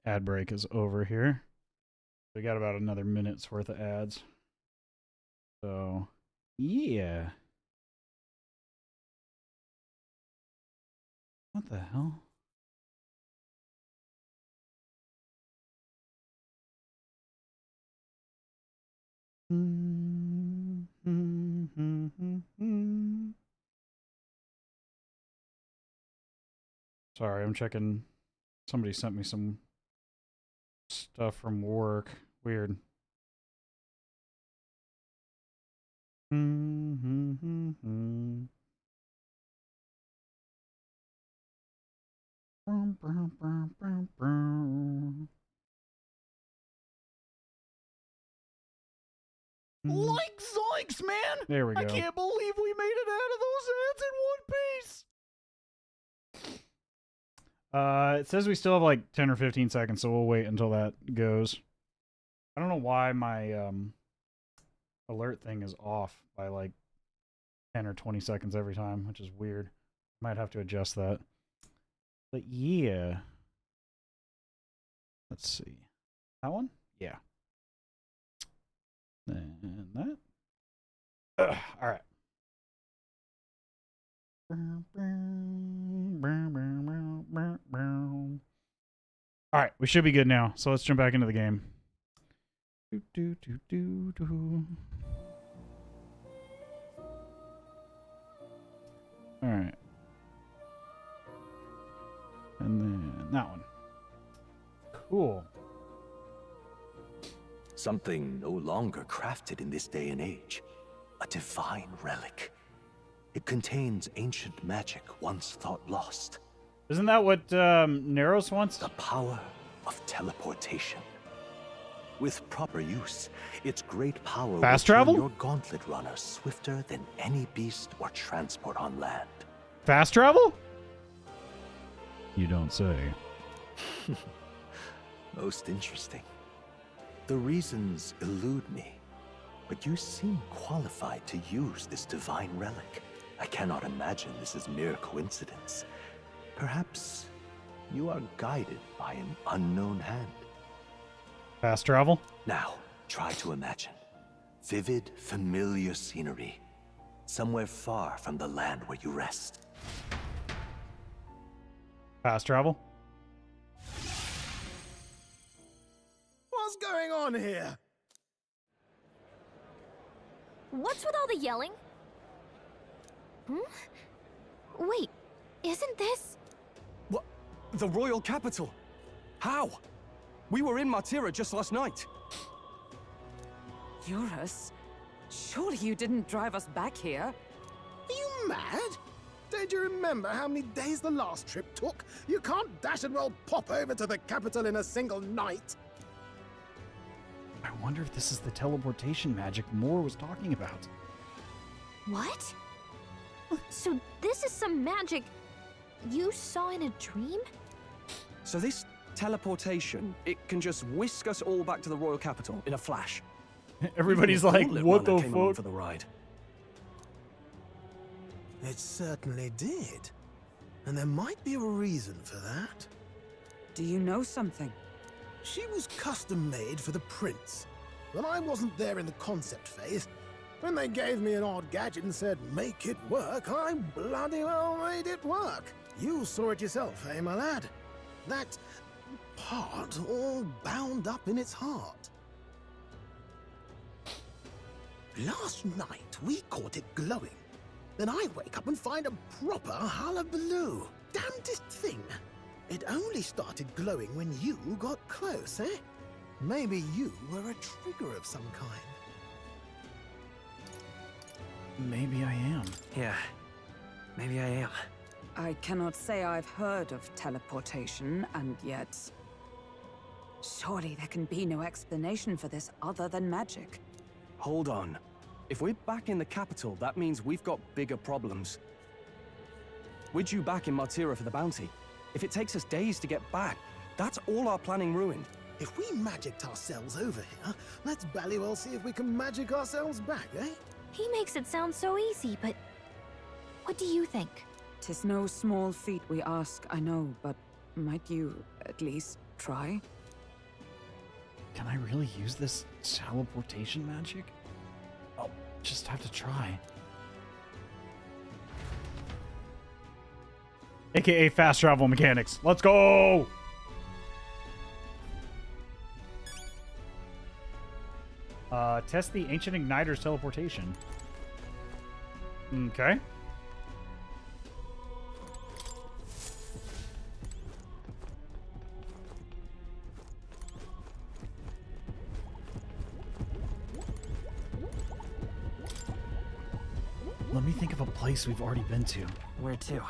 [SPEAKER 1] ad break is over here. We got about another minute's worth of ads. So, yeah.
[SPEAKER 14] What the hell? Sorry, I'm checking. Somebody sent me some stuff from work. Weird.
[SPEAKER 18] Like zoinks, man!
[SPEAKER 14] There we go.
[SPEAKER 18] I can't believe we made it out of those ads in one piece!
[SPEAKER 1] It says we still have like 10 or 15 seconds, so we'll wait until that goes. I don't know why my alert thing is off by like 10 or 20 seconds every time, which is weird. Might have to adjust that. But yeah. Let's see. That one? Yeah. And that. All right. All right, we should be good now. So let's jump back into the game. All right. And then that one. Cool.
[SPEAKER 8] Something no longer crafted in this day and age. A divine relic. It contains ancient magic once thought lost.
[SPEAKER 1] Isn't that what Neros wants?
[SPEAKER 8] The power of teleportation. With proper use, its great power
[SPEAKER 1] Fast
[SPEAKER 8] will turn
[SPEAKER 1] travel?
[SPEAKER 8] your gauntlet runner swifter than any beast or transport on land.
[SPEAKER 1] Fast travel? You don't say.
[SPEAKER 8] Most interesting. The reasons elude me, but you seem qualified to use this divine relic. I cannot imagine this is mere coincidence. Perhaps you are guided by an unknown hand.
[SPEAKER 1] Fast travel?
[SPEAKER 8] Now, try to imagine. Vivid, familiar scenery. Somewhere far from the land where you rest.
[SPEAKER 1] Fast travel?
[SPEAKER 20] What's going on here?
[SPEAKER 6] What's with all the yelling? Wait, isn't this...
[SPEAKER 2] What? The royal capital? How? We were in Martira just last night.
[SPEAKER 7] Eurus? Surely you didn't drive us back here?
[SPEAKER 20] Are you mad? Don't you remember how many days the last trip took? You can't dash and roll pop over to the capital in a single night.
[SPEAKER 14] I wonder if this is the teleportation magic Moore was talking about.
[SPEAKER 6] What? So this is some magic you saw in a dream?
[SPEAKER 2] So this teleportation, it can just whisk us all back to the royal capital in a flash.
[SPEAKER 1] Everybody's
[SPEAKER 2] Even
[SPEAKER 1] like,
[SPEAKER 2] Gauntlet
[SPEAKER 1] what the
[SPEAKER 2] Runner came along
[SPEAKER 1] fuck?
[SPEAKER 2] for the ride.
[SPEAKER 20] It certainly did. And there might be a reason for that.
[SPEAKER 7] Do you know something?
[SPEAKER 20] She was custom made for the prince. When I wasn't there in the concept phase, when they gave me an odd gadget and said, make it work, I bloody well made it work. You saw it yourself, eh, my lad? That part all bound up in its heart. Last night, we caught it glowing. Then I wake up and find a proper hullabaloo. Damnedest thing. It only started glowing when you got close, eh? Maybe you were a trigger of some kind.
[SPEAKER 14] Maybe I am.
[SPEAKER 5] Yeah, maybe I am.
[SPEAKER 7] I cannot say I've heard of teleportation, and yet... Surely there can be no explanation for this other than magic.
[SPEAKER 2] Hold on. If we're back in the capital, that means we've got bigger problems. We're due back in Martira for the bounty. If it takes us days to get back, that's all our planning ruined.
[SPEAKER 20] If we magicked ourselves over here, let's bally well see if we can magic ourselves back, eh?
[SPEAKER 6] He makes it sound so easy, but... What do you think?
[SPEAKER 7] 'Tis no small feat we ask, I know, but might you at least try?
[SPEAKER 14] Can I really use this teleportation magic? I'll just have to try.
[SPEAKER 1] AKA fast travel mechanics. Let's go! Test the Ancient Igniter's teleportation. Okay.
[SPEAKER 14] Let me think of a place we've already been to.
[SPEAKER 5] Where to?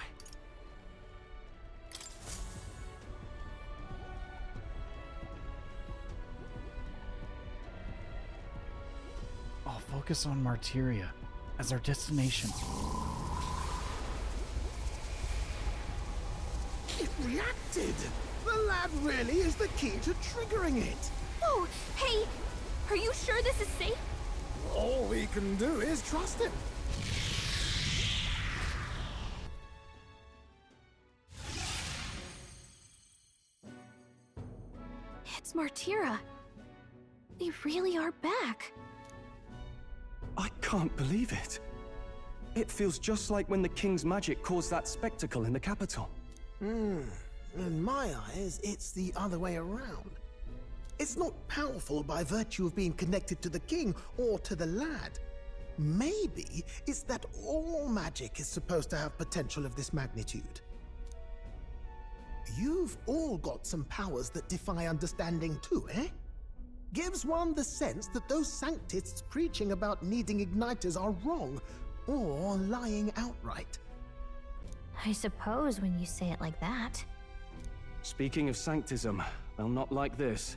[SPEAKER 14] I'll focus on Martyria as our destination.
[SPEAKER 20] It reacted! The lad really is the key to triggering it!
[SPEAKER 19] Oh, hey! Are you sure this is safe?
[SPEAKER 20] All we can do is trust him.
[SPEAKER 19] It's Martyra. They really are back.
[SPEAKER 2] I can't believe it. It feels just like when the king's magic caused that spectacle in the capital.
[SPEAKER 20] In my eyes, it's the other way around. It's not powerful by virtue of being connected to the king or to the lad. Maybe it's that all magic is supposed to have potential of this magnitude. You've all got some powers that defy understanding too, eh? Gives one the sense that those sanctists preaching about needing igniters are wrong, or lying outright.
[SPEAKER 6] I suppose when you say it like that.
[SPEAKER 2] Speaking of sanctism, they'll not like this.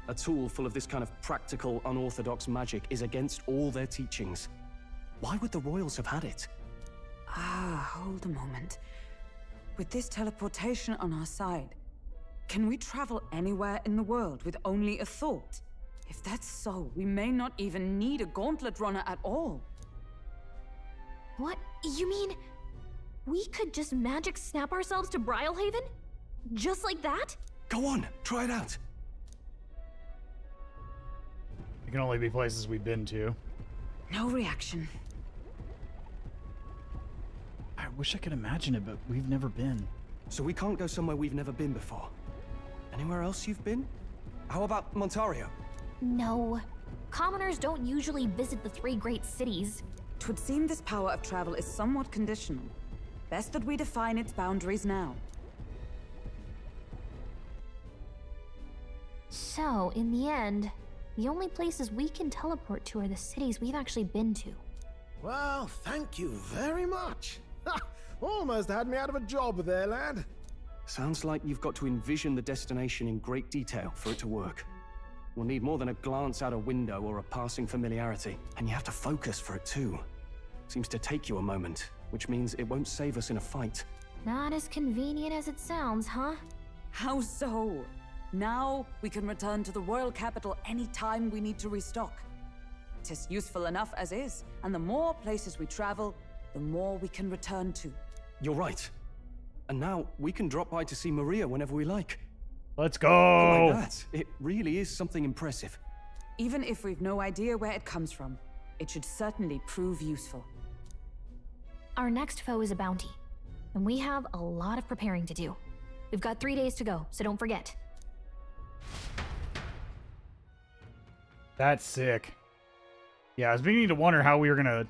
[SPEAKER 2] A tool full of this kind of practical, unorthodox magic is against all their teachings. Why would the royals have had it?
[SPEAKER 7] Hold a moment. With this teleportation on our side, can we travel anywhere in the world with only a thought? If that's so, we may not even need a gauntlet runner at all.
[SPEAKER 6] What? You mean we could just magic snap ourselves to Brylehaven? Just like that?
[SPEAKER 2] Go on, try it out.
[SPEAKER 1] It can only be places we've been to.
[SPEAKER 7] No reaction.
[SPEAKER 14] I wish I could imagine it, but we've never been.
[SPEAKER 2] So we can't go somewhere we've never been before. Anywhere else you've been? How about Montario?
[SPEAKER 6] No. Commoners don't usually visit the 3 great cities.
[SPEAKER 7] 'Twould seem this power of travel is somewhat conditional. Best that we define its boundaries now.
[SPEAKER 6] So, in the end, the only places we can teleport to are the cities we've actually been to.
[SPEAKER 20] Well, thank you very much. Ha! Almost had me out of a job there, lad.
[SPEAKER 2] Sounds like you've got to envision the destination in great detail for it to work. We'll need more than a glance out a window or a passing familiarity, and you have to focus for it too. Seems to take you a moment, which means it won't save us in a fight.
[SPEAKER 6] Not as convenient as it sounds, huh?
[SPEAKER 7] How so? Now we can return to the royal capital any time we need to restock. 'Tis useful enough as is, and the more places we travel, the more we can return to.
[SPEAKER 2] You're right. And now we can drop by to see Maria whenever we like.
[SPEAKER 1] Let's go!
[SPEAKER 2] Like that, it really is something impressive.
[SPEAKER 7] Even if we've no idea where it comes from, it should certainly prove useful.
[SPEAKER 6] Our next foe is a bounty, and we have a lot of preparing to do. We've got 3 days to go, so don't forget.
[SPEAKER 1] That's sick. Yeah, I was beginning to wonder how we were gonna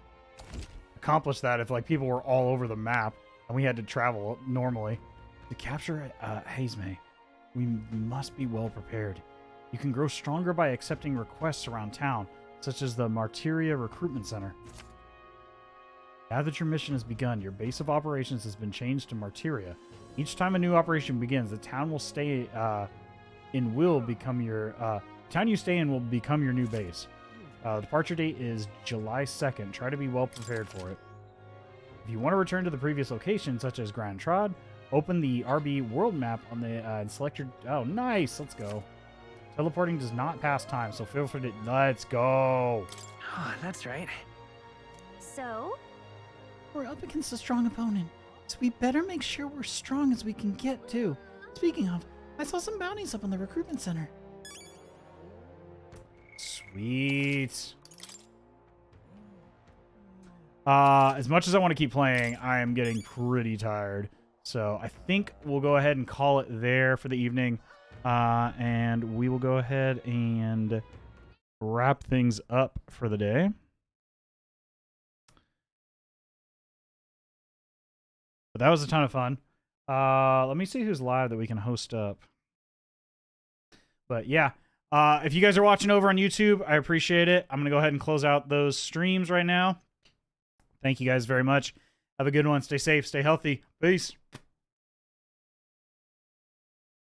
[SPEAKER 1] accomplish that if like people were all over the map and we had to travel normally.
[SPEAKER 14] To capture Hazme, we must be well prepared. You can grow stronger by accepting requests around town, such as the Martyria Recruitment Center. Now that your mission has begun, your base of operations has been changed to Martyria. Each time a new operation begins, the town will stay will become your town you stay in will become your new base. The departure date is July 2nd. Try to be well prepared for it. If you want to return to the previous location, such as Grand Trod, open the RB world map on the and select your. Oh, nice! Let's go. Teleporting does not pass time, so feel free to. Let's go.
[SPEAKER 5] Oh, that's right.
[SPEAKER 19] So?
[SPEAKER 18] We're up against a strong opponent, so we better make sure we're strong as we can get, too. Speaking of, I saw some bounties up on the recruitment center.
[SPEAKER 1] Sweet. As much as I want to keep playing, I am getting pretty tired. So I think we'll go ahead and call it there for the evening. And we will go ahead and wrap things up for the day. But that was a ton of fun. Let me see who's live that we can host up. But yeah, if you guys are watching over on YouTube, I appreciate it. I'm going to go ahead and close out those streams right now. Thank you guys very much. Have a good one. Stay safe. Stay healthy. Peace.